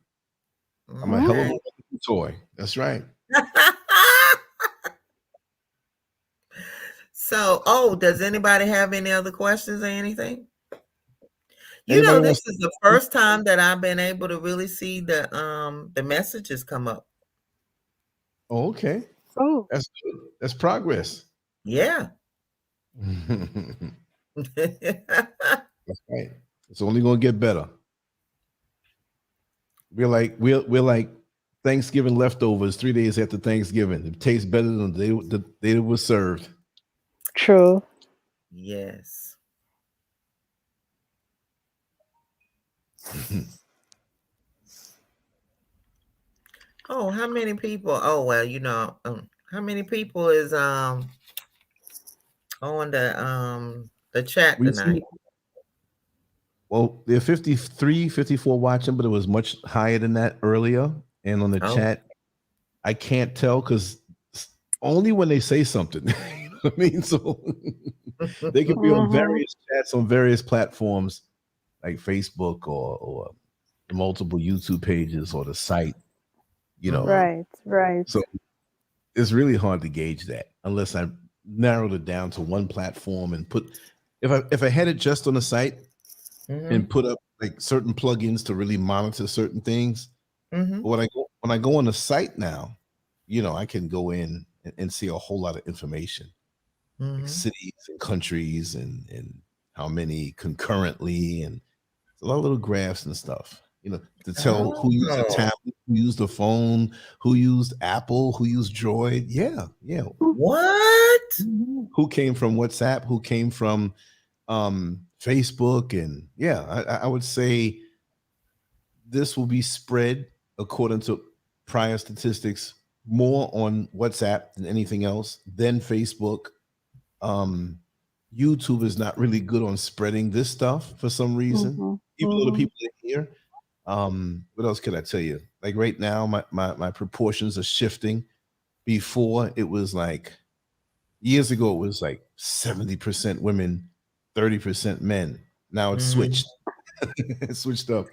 D: I'm a hell of a
B: Okay.
D: toy. That's right.
B: So, does anybody have any other questions or anything? You know,
D: Anybody
B: this
D: wants
B: is the first time that I've been able to really see the messages come up.
D: Oh, okay.
C: Oh,
D: That's good. That's progress.
B: Yeah.
D: That's right. It's only gonna get better. We're like Thanksgiving leftovers 3 days after Thanksgiving. It tastes better than the day it was served.
C: true.
B: Yes. Oh, how many people? Oh, well, you know, how many people is on the chat
D: We
B: tonight?
D: see, well, there are 53, 54 watching, but it was much higher than that earlier. And on the
B: Oh.
D: chat, I can't tell because only when they say something. You know what I mean? So they could be on various chats on various platforms like Facebook or multiple YouTube pages or the site, you know.
C: Right, right.
D: So it's really hard to gauge that unless I narrowed it down to one platform and put if I had it just on the site and put up like certain plugins to really monitor certain things. But when I go on the site now, you know, I can go in and see a whole lot of information, like cities and countries and how many concurrently, and a lot of little graphs and stuff, you know, to tell who used a tablet, who used a phone, who used Apple, who used Droid. Yeah.
B: What?
D: Who came from WhatsApp, who came from Facebook. And yeah, I would say this will be spread according to prior statistics more on WhatsApp than anything else, then Facebook. YouTube is not really good on spreading this stuff for some reason, even though the people are here. What else could I tell you? Like right now, my proportions are shifting. Before it was like years ago, it was like 70% women, 30% men. Now it's switched. It's switched up.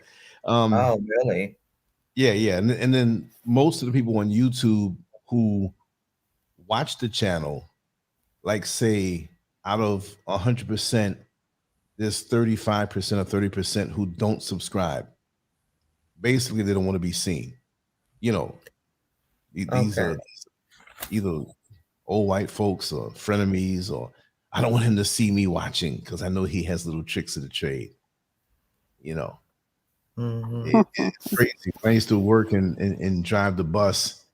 B: Oh, really?
D: Yeah. And then most of the people on YouTube who watch the channel, like say out of 100%, there's 35% or 30% who don't subscribe. Basically, they don't want to be seen. You know, these are either old white folks or frenemies, or I don't want him to see me watching because I know he has little tricks of the trade. You know, it's crazy. When I used to work and drive the bus,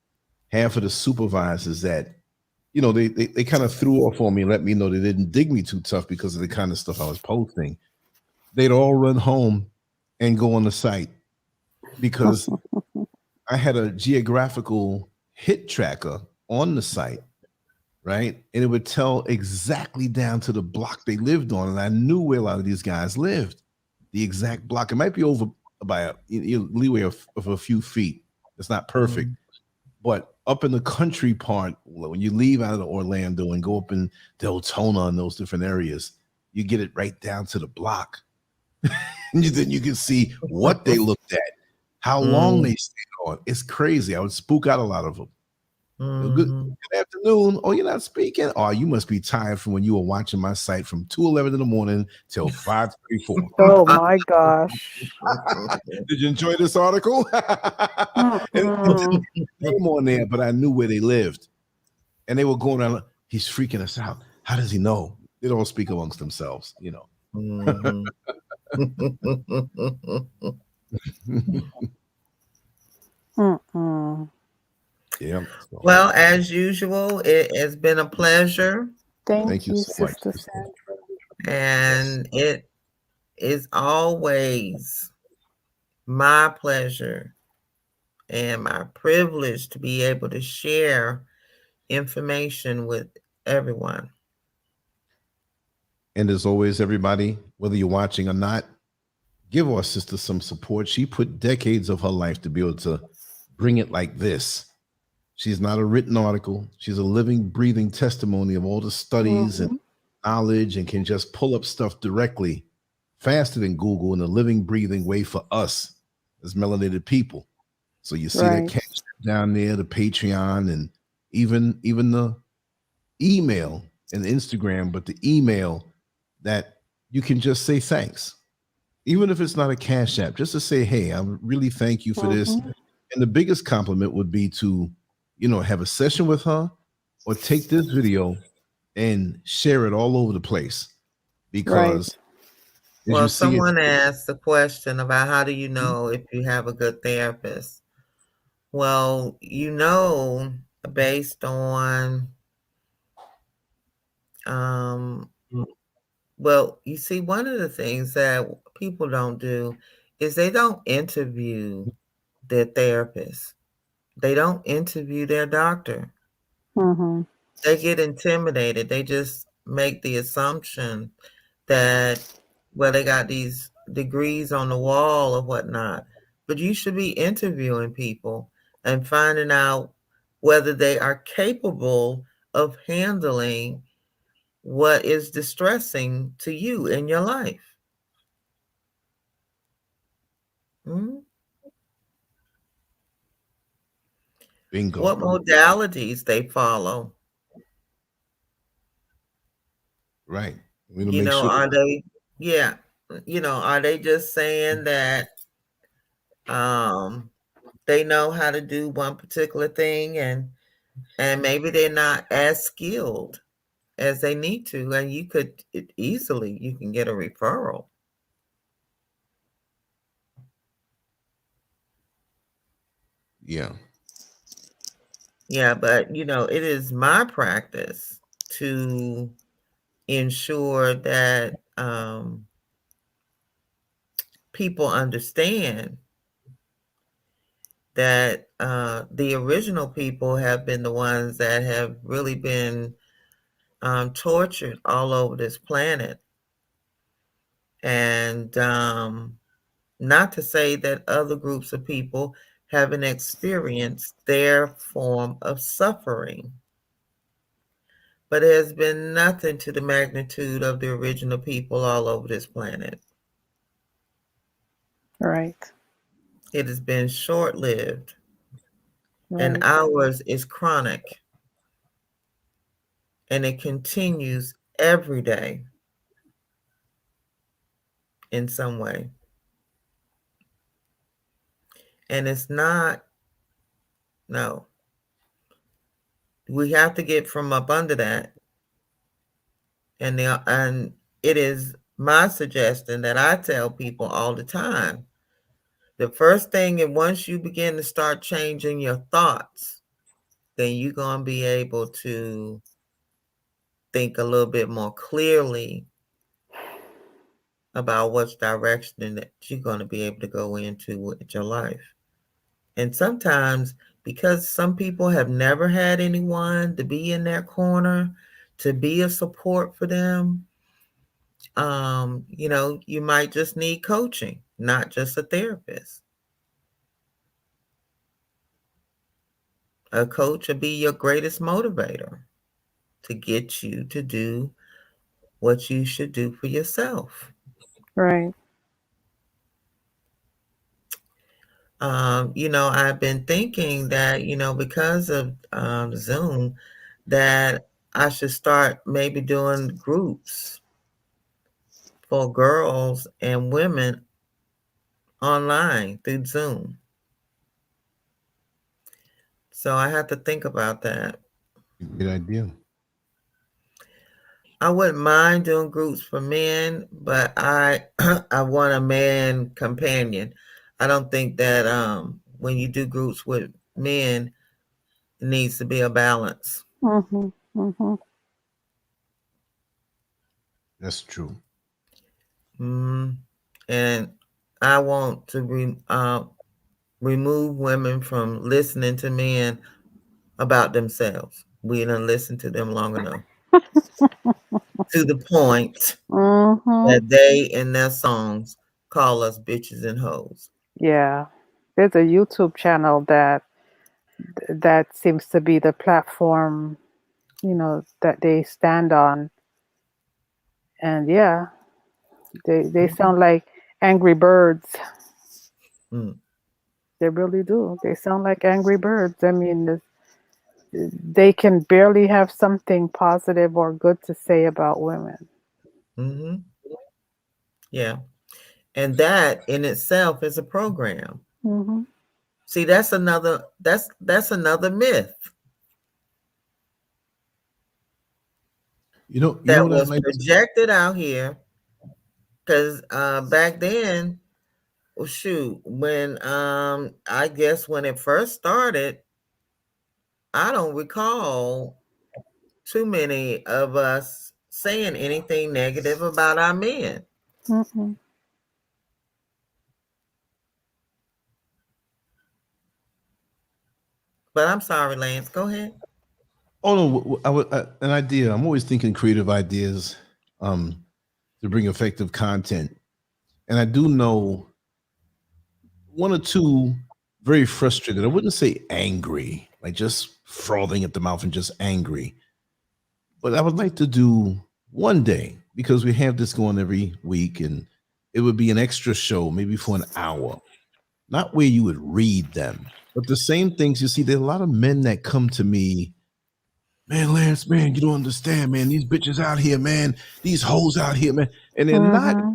D: half of the supervisors that, you know, they kind of threw off on me and let me know they didn't dig me too tough because of the kind of stuff I was posting. They'd all run home and go on the site because I had a geographical hit tracker on the site, right? And it would tell exactly down to the block they lived on. And I knew where a lot of these guys lived, the exact block. It might be over by a leeway of a few feet. It's not perfect. But up in the country part, when you leave out of Orlando and go up in Deltona and those different areas, you get it right down to the block. And then you can see what they looked at, how long they stayed on. It's crazy. I would spook out a lot of them. Good afternoon. Oh, you're not speaking? Oh, you must be tired from when you were watching my site from 2:11 in the morning till 5:34.
C: Oh my gosh.
D: Did you enjoy this article? It didn't name on there, but I knew where they lived. And they were going around, he's freaking us out. How does he know? They don't speak amongst themselves, you know. Yeah. So.
B: Well, as usual, it has been a pleasure.
C: Thank you so much,
D: Sister
C: Sandra.
B: And it is always my pleasure and my privilege to be able to share information with everyone.
D: And as always, everybody, whether you're watching or not, give our sister some support. She put decades of her life to be able to bring it like this. She's not a written article. She's a living, breathing testimony of all the studies and knowledge, and can just pull up stuff directly, faster than Google, in a living, breathing way for us as melanated people. So you see that cash down there, the Patreon, and even the email and Instagram, but the email that you can just say thanks. Even if it's not a Cash App, just to say, hey, I really thank you for this. And the biggest compliment would be to, have a session with her, or take this video and share it all over the place. Because
B: well, someone asked the question about how do you know if you have a good therapist? Well, based on well, you see, one of the things that people don't do is they don't interview their therapist. They don't interview their doctor. They get intimidated. They just make the assumption that, well, they got these degrees on the wall or whatnot. But you should be interviewing people and finding out whether they are capable of handling what is distressing to you in your life.
D: Bingo.
B: What modalities they follow.
D: Right.
B: Are they, are they just saying that they know how to do one particular thing, and maybe they're not as skilled as they need to, and you can get a referral.
D: Yeah.
B: Yeah, but it is my practice to ensure that people understand that the original people have been the ones that have really been tortured all over this planet. And not to say that other groups of people haven't experienced their form of suffering, but it has been nothing to the magnitude of the original people all over this planet.
C: Right.
B: It has been short-lived, and ours is chronic, and it continues every day in some way. And it's not, no. We have to get from up under that. And it is my suggestion that I tell people all the time. The first thing, and once you begin to start changing your thoughts, then you're going to be able to think a little bit more clearly about which direction that you're going to be able to go into with your life. And sometimes, because some people have never had anyone to be in their corner, to be a support for them, you might just need coaching, not just a therapist. A coach will be your greatest motivator to get you to do what you should do for yourself.
C: Right.
B: I've been thinking that, because of Zoom, that I should start maybe doing groups for girls and women online through Zoom. So I have to think about that.
D: Good idea.
B: I wouldn't mind doing groups for men, but I want a man companion. I don't think that when you do groups with men, it needs to be a balance.
D: That's true.
B: And I want to be remove women from listening to men about themselves. We done listened to them long enough. To the point that they in their songs call us bitches and hoes.
C: Yeah. There's a YouTube channel that seems to be the platform, that they stand on. And yeah, they sound like angry birds.
B: Mm.
C: They really do. They sound like angry birds. I mean, they can barely have something positive or good to say about women.
B: Mm-hmm. Yeah. And that in itself is a program.
C: Mm-hmm.
B: See, that's another myth
D: You know
B: that
D: what I'd
B: was
D: like to,
B: projected out here. Because back then, well, shoot, when I guess when it first started, I don't recall too many of us saying anything negative about our men.
C: Mm-hmm.
B: But I'm sorry, Lance. Go ahead.
D: oh no, an idea. I'm always thinking creative ideas to bring effective content. And I do know one or two very frustrated. I wouldn't say angry, like just frothing at the mouth and just angry. But I would like to do one day because we have this going every week, and it would be an extra show, maybe for an hour, not where you would read them, but the same things you see. There are a lot of men that come to me, man, Lance, man, you don't understand, man. These bitches out here, man. These hoes out here, man. And they're not
C: Mm-hmm.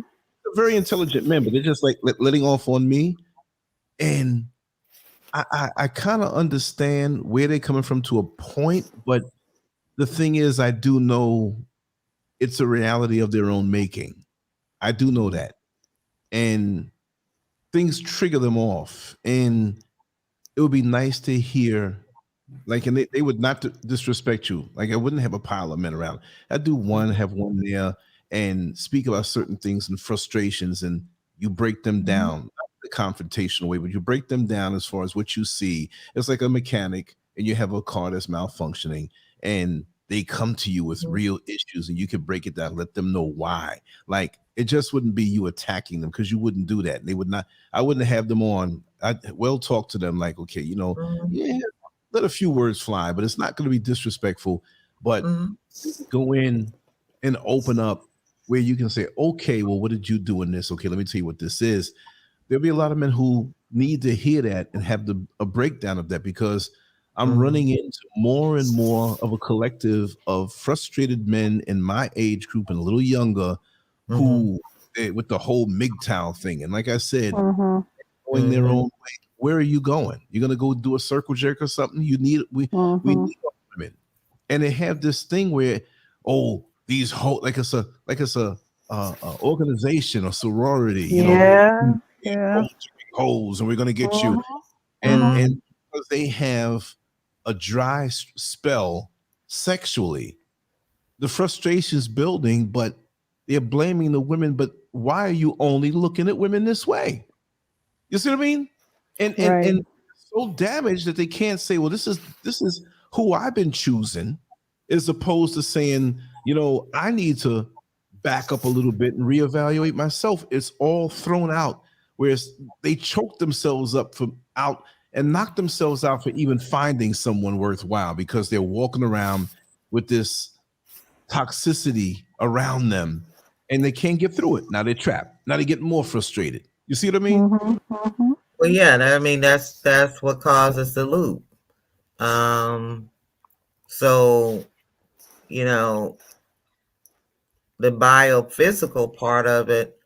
D: very intelligent men, but they're just like letting off on me. And I kind of understand where they're coming from to a point, but the thing is, I do know it's a reality of their own making. I do know that. And things trigger them off. And it would be nice to hear, like, and they would not disrespect you. Like, I wouldn't have a pile of men around. I'd do one, have one there, and speak about certain things and frustrations, and you break them down, not the confrontational way, but you break them down as far as what you see. It's like a mechanic, and you have a car that's malfunctioning, and they come to you with real issues, and you can break it down, let them know why. Like, it just wouldn't be you attacking them because you wouldn't do that. They would not. I wouldn't have them on. I'd well talk to them, like, okay, yeah, let a few words fly, but it's not going to be disrespectful. But
B: Mm-hmm.
D: go in and open up where you can say, okay, well, what did you do in this? Okay, let me tell you what this is. There'll be a lot of men who need to hear that and have a breakdown of that because I'm
B: Mm-hmm.
D: running into more and more of a collective of frustrated men in my age group and a little younger
B: Mm-hmm.
D: who, with the whole MGTOW thing. And like I said,
C: Mm-hmm.
D: going their own way. Where are you going? You're gonna go do a circle jerk or something? We
C: Mm-hmm.
D: need women, and they have this thing where, oh, these like it's a organization or sorority,
C: Yeah. Yeah.
D: hoes, and we're gonna get you,
C: Mm-hmm.
D: and
C: Mm-hmm.
B: Mm-hmm.
D: and because they have a dry spell sexually, the frustration's building, but they're blaming the women. But why are you only looking at women this way? You see what I mean? And
C: Right.
D: so damaged that they can't say, well, this is who I've been choosing, as opposed to saying, I need to back up a little bit and reevaluate myself. It's all thrown out, whereas they choke themselves up for out and knock themselves out for even finding someone worthwhile because they're walking around with this toxicity around them and they can't get through it. Now they're trapped. Now they get more frustrated. You see what I mean?
C: Mm-hmm. Mm-hmm.
B: Well, yeah, I mean that's what causes the loop. Um, so you know, the biophysical part of it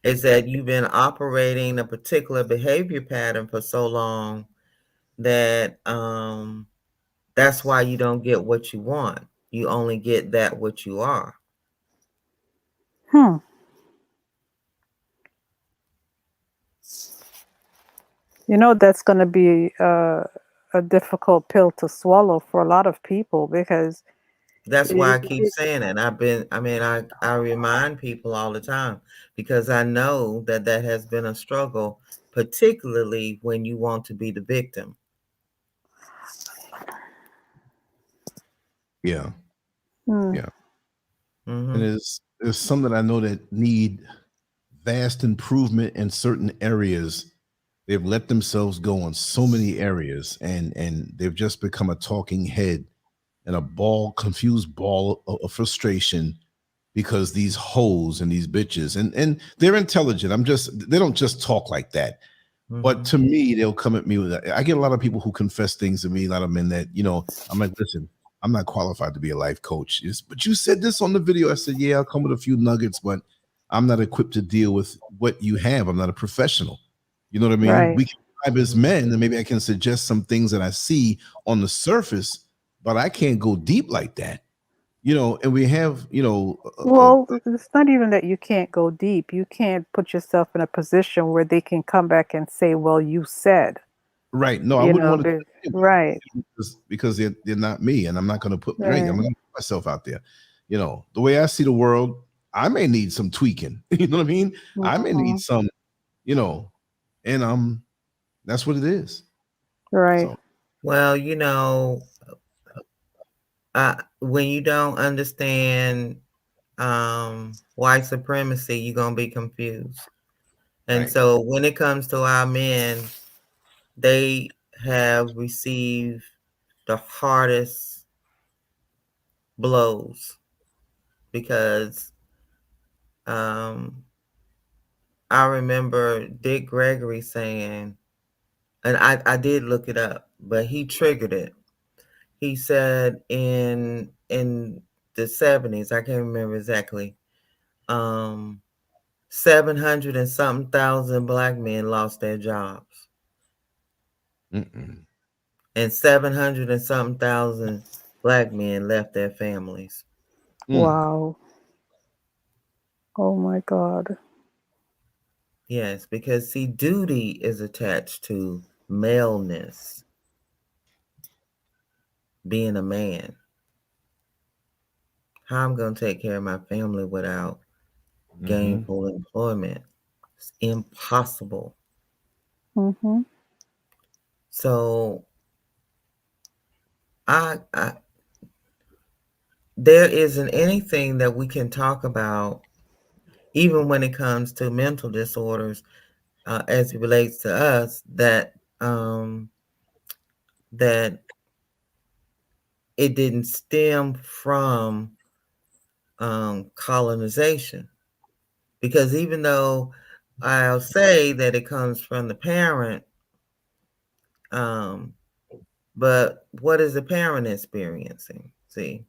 B: is that you've been operating a particular behavior pattern for so long that that's why you don't get what you want. You only get that what you are.
C: Hmm. That's going to be a difficult pill to swallow for a lot of people because
B: That's why
C: it,
B: I keep
C: it,
B: saying it. I remind people all the time because I know that has been a struggle, particularly when you want to be the victim.
D: Yeah.
C: Mm.
D: Yeah.
B: Mm-hmm.
D: And there's some that I know that need vast improvement in certain areas. They've let themselves go in so many areas, and they've just become a talking head and a confused ball of frustration because these hoes and these bitches, and they're intelligent. They don't just talk like that.
B: Mm-hmm.
D: But to me, they'll come at me with that. I get a lot of people who confess things to me, a lot of men that, I'm like, listen, I'm not qualified to be a life coach. But you said this on the video. I said, yeah, I'll come with a few nuggets, but I'm not equipped to deal with what you have. I'm not a professional. You know what I mean?
C: Right.
D: We can vibe as men, and maybe I can suggest some things that I see on the surface, but I can't go deep like that. And we have,
C: Well, it's not even that you can't go deep. You can't put yourself in a position where they can come back and say, "Well, you said."
D: right. No, I
C: You
D: wouldn't
C: know,
D: want to
C: right.
D: because they're not me, and I'm not going to I'm
C: Right.
D: not going to put myself out there. The way I see the world, I may need some tweaking. You know what I mean? I may need
C: Mhm.
D: some, and that's what it is.
C: Right.
D: So
B: Well, when you don't understand white supremacy, you're gonna be confused. And
D: right.
B: so when it comes to our men, they have received the hardest blows because I remember Dick Gregory saying, and I did look it up, but he triggered it. He said in the 70s, I can't remember exactly, 700 and something thousand black men lost their jobs.
D: Mm-mm.
B: And 700 and something thousand black men left their families.
C: Wow. Oh my God.
B: Yes, because see, duty is attached to maleness, being a man. How I'm going to take care of my family without gainful employment? It's impossible.
C: Mhm.
B: So there isn't anything that we can talk about, even when it comes to mental disorders, as it relates to us, that it didn't stem from colonization. Because even though I'll say that it comes from the parent, but what is the parent experiencing? See,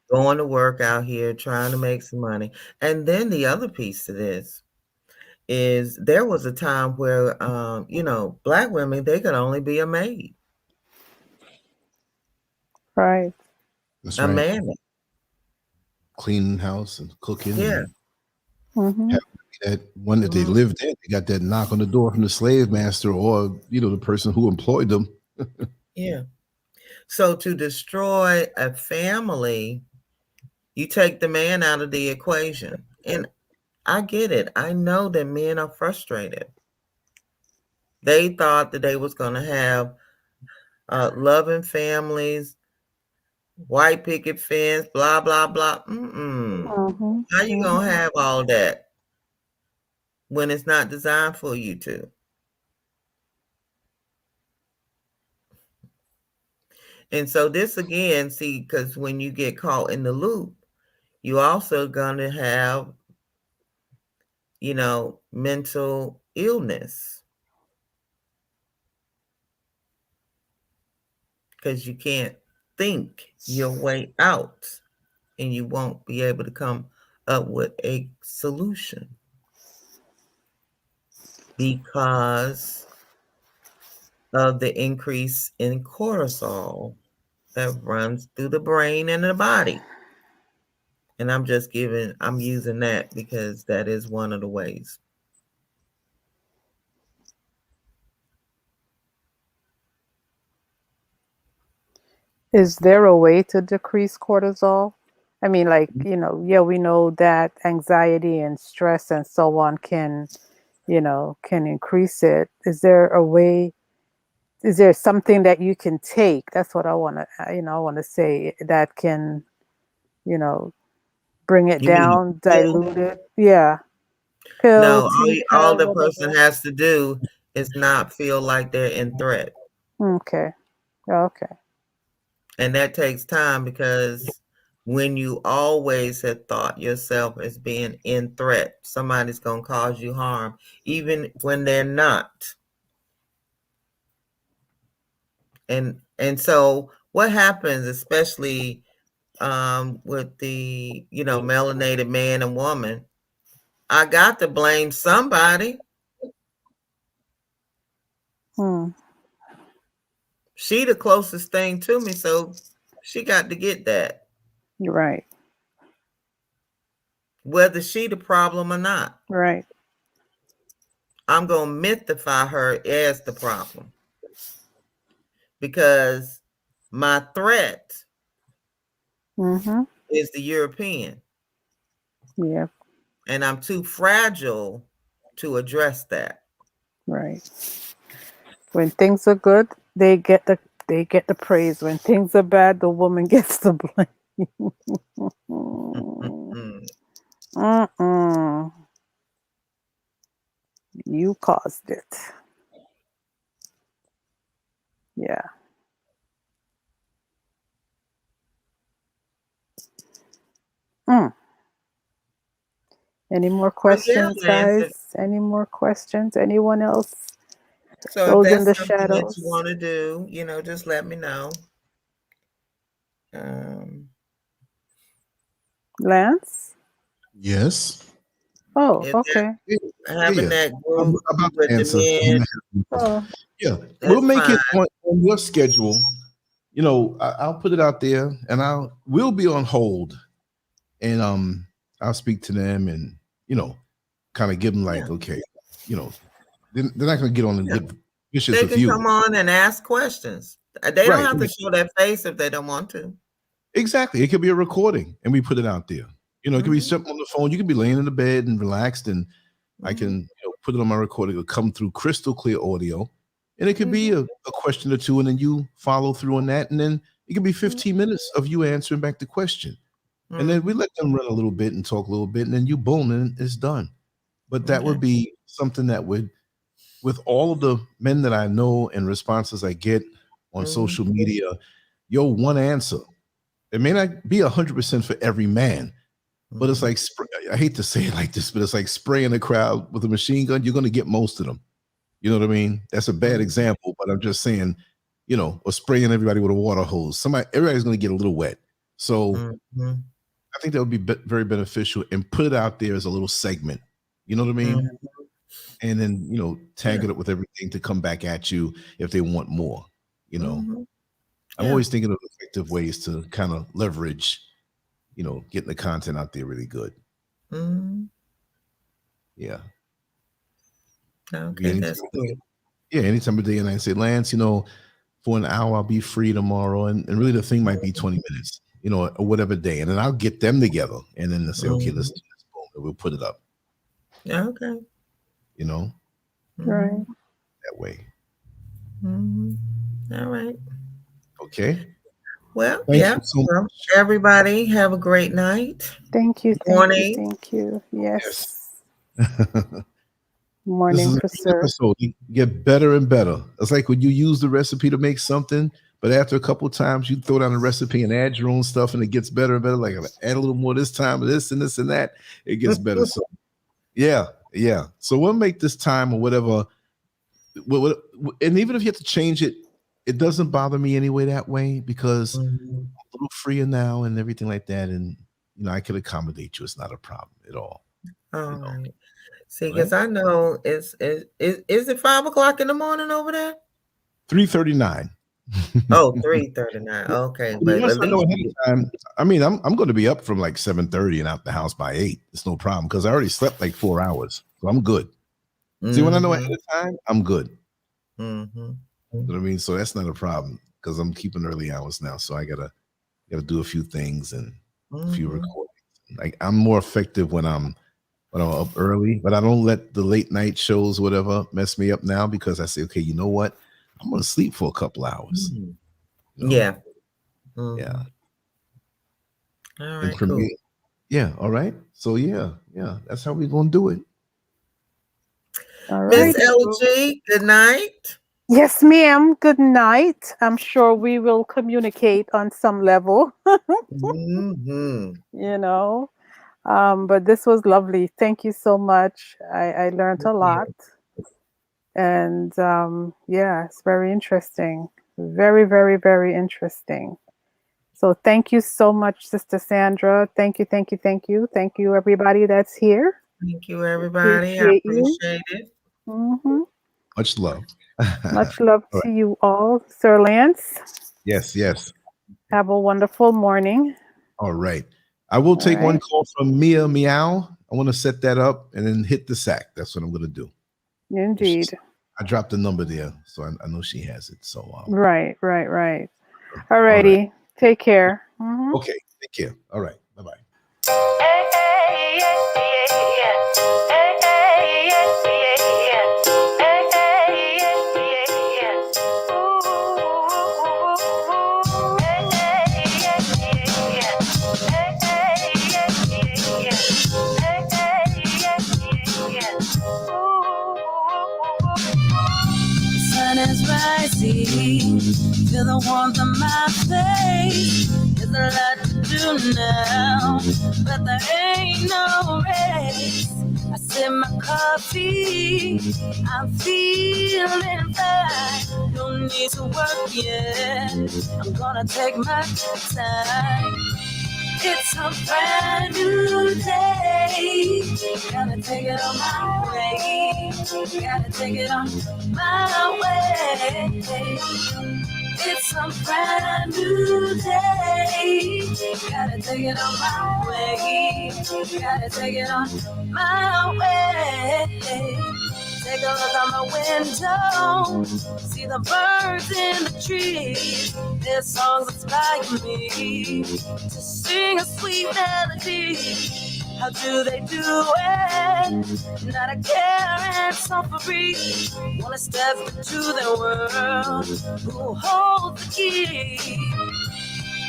B: going to work out here, trying to make some money. And then the other piece to this is there was a time where, black women, they could only be a maid,
C: Right.
D: That's
B: a
D: right.
B: man.
D: Cleaning house and cooking
B: Yeah.
D: and
C: Mhm.
D: that one that they
B: Mhm.
D: lived in, they got that knock on the door from the slave master or the person who employed them.
B: Yeah. So to destroy a family, you take the man out of the equation. And I get it. I know that men are frustrated. They thought that they was going to have loving families, white picket fence, blah, blah, blah.
C: Mhm.
B: How you going
C: Mhm.
B: to have all that when it's not designed for you to? And so this again, see, because when you get caught in the loop, you also going to have, mental illness because you can't think your way out and you won't be able to come up with a solution because of the increase in cortisol that runs through the brain and the body. And I'm using that because that is one of the ways.
C: Is there a way to decrease cortisol? I mean, like, yeah, we know that anxiety and stress and so on can increase it. Is there a way? Is there something that you can take? That's what I want to, I want to say that can, bring it
B: You mean a
C: down,
B: pill?
C: dilute it. Yeah. Pill,
B: No,
C: tea
B: all
C: pad,
B: the person
C: whatever.
B: has to do is not feel like they're in threat.
C: Okay. Okay.
B: And that takes time, because when you always have thought yourself as being in threat, somebody's going to cause you harm, even when they're not. And so what happens, especially with the, melanated man and woman, I got to blame somebody. She the closest thing to me, so she got to get that.
C: You're right.
B: Whether she the problem or not.
C: Right.
B: I'm going to mythify her as the problem. Because my threat is the European.
C: Yeah.
B: And I'm too fragile to address that.
C: Right. When things are good, they get the praise. When things are bad, the woman gets the blame. You caused it. Yeah. Any more questions, guys? Any more questions? Anyone else?
B: So
C: Those
B: if
C: in the
B: that's something that
C: shadows.
B: you want to do, just let me know.
C: Lance?
D: Yes.
C: Oh, okay.
B: Having that
D: I'm
B: group
D: about
B: with
D: to answer.
B: the men.
D: Yeah, we'll make
B: fine.
D: it on your schedule. I'll put it out there, and we'll be on hold, and I'll speak to them, and kind of give them like, okay, they're not going to get on and get vicious
B: They
D: with
B: can
D: you.
B: come on and ask questions. They don't have to show their face if they don't want to.
D: Exactly. It could be a recording, and we put it out there. It could be something on the phone. You could be laying in the bed and relaxed, and I can put it on my recording. It'll come through crystal clear audio, and it could be a question or two, and then you follow through on that, and then it could be 15 minutes of you answering back the question. And then we let them run a little bit and talk a little bit, and then you boom, and it's done. But that would be something that would, with all of the men that I know and responses I get on social media, one answer. It may not be 100% for every man, but it's like, I hate to say it like this, but it's like spraying a crowd with a machine gun. You're going to get most of them. You know what I mean? That's a bad example, but I'm just saying, or spraying everybody with a water hose. Everybody's going to get a little wet. So I think that would be very beneficial, and put it out there as a little segment. You know what I mean? And then, tag it up with everything to come back at you if they want more. I'm always thinking of effective ways to kind of leverage, getting the content out there really good. Yeah.
B: Okay, that's good.
D: Yeah, any time of day, and I say, Lance, for an hour I'll be free tomorrow, and really the thing might be 20 minutes, or whatever day, and then I'll get them together, and then they'll say, okay, let's do this, boom, and we'll put it up.
B: Okay.
C: Right.
D: That way.
B: All right.
D: Okay.
B: Well, everybody have a great night.
C: Thank you.
B: Morning.
C: Thank you. Yes. Morning,
D: this is
C: an
D: episode. You get better and better. It's like when you use the recipe to make something, but after a couple of times you throw down the recipe and add your own stuff, and it gets better and better. Like, add a little more this time, this and this and that. It gets better. So yeah. So we'll make this time or whatever. And even if you have to change it, it doesn't bother me anyway that way, because I'm a little freer now and everything like that. And, I can accommodate you. It's not a problem at all.
B: All right. See, because I know is it 5 o'clock in the morning over there?
D: 3:39.
B: Oh, 3:39. Okay. But
D: once I know ahead of time, I'm going to be up from like 7:30 and out the house by 8. It's no problem, because I already slept like 4 hours. So I'm good. See, when I know ahead of time, I'm good. You know what I mean? So that's not a problem, because I'm keeping early hours now. So I gotta do a few things, and a few recordings. Like I'm more effective when I'm up early, but I don't let the late night shows, whatever, mess me up now because I say, okay, you know what? I'm gonna sleep for a couple hours. You know?
B: Yeah.
D: Yeah.
B: All
D: And
B: right,
D: for
B: cool.
D: me, yeah, all right. So yeah, that's how we're gonna do it.
C: All
B: Miss
C: right.
B: LG, good night.
C: Yes, ma'am. Good night. I'm sure we will communicate on some level,
B: Mm-hmm.
C: you know. But this was lovely. Thank you so much. I learned a lot. And yeah, it's very interesting. Very, very, very interesting. So thank you so much, Sister Sandra. Thank you, thank you, thank you. Thank you, everybody that's here.
B: Thank you, everybody. I
C: Appreciate you.
B: appreciate it.
C: Hmm.
D: Much love.
C: Much love
D: All
C: to
D: right.
C: you all. Sir Lance,
D: Yes.
C: have a wonderful morning.
D: All right. I will
C: All
D: take one
C: right.
D: call from Mia Meow. I want to set that up and then hit the sack. That's what I'm gonna do.
C: Indeed.
D: I dropped the number there, so I know she has it. So
C: Right. All
D: all right.
C: righty. Take care. Mhm.
D: Okay. Take care. All right. Bye-bye.
A: Sun is rising, feel the warmth on my face. There's a lot to do now, but there ain't no race. I sip my coffee, I'm feeling fine. Don't need to work yet, I'm gonna take my time. It's a brand new day. Gotta take it on my way. Gotta take it on my way. It's a brand new day. Gotta take it on my way. Gotta take it on my way. Take a look out my window, see the birds in the trees. Their songs inspire me to sing a sweet melody. How do they do it? Not a care and so free. Wanna step into their world, who holds the key?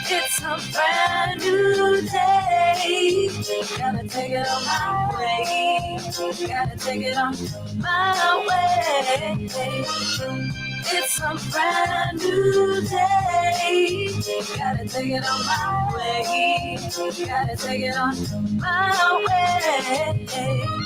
A: It's a brand new day. Gotta take it on my way. Gotta take it on my way. It's a brand new day. Gotta take it on my way. Gotta take it on my way.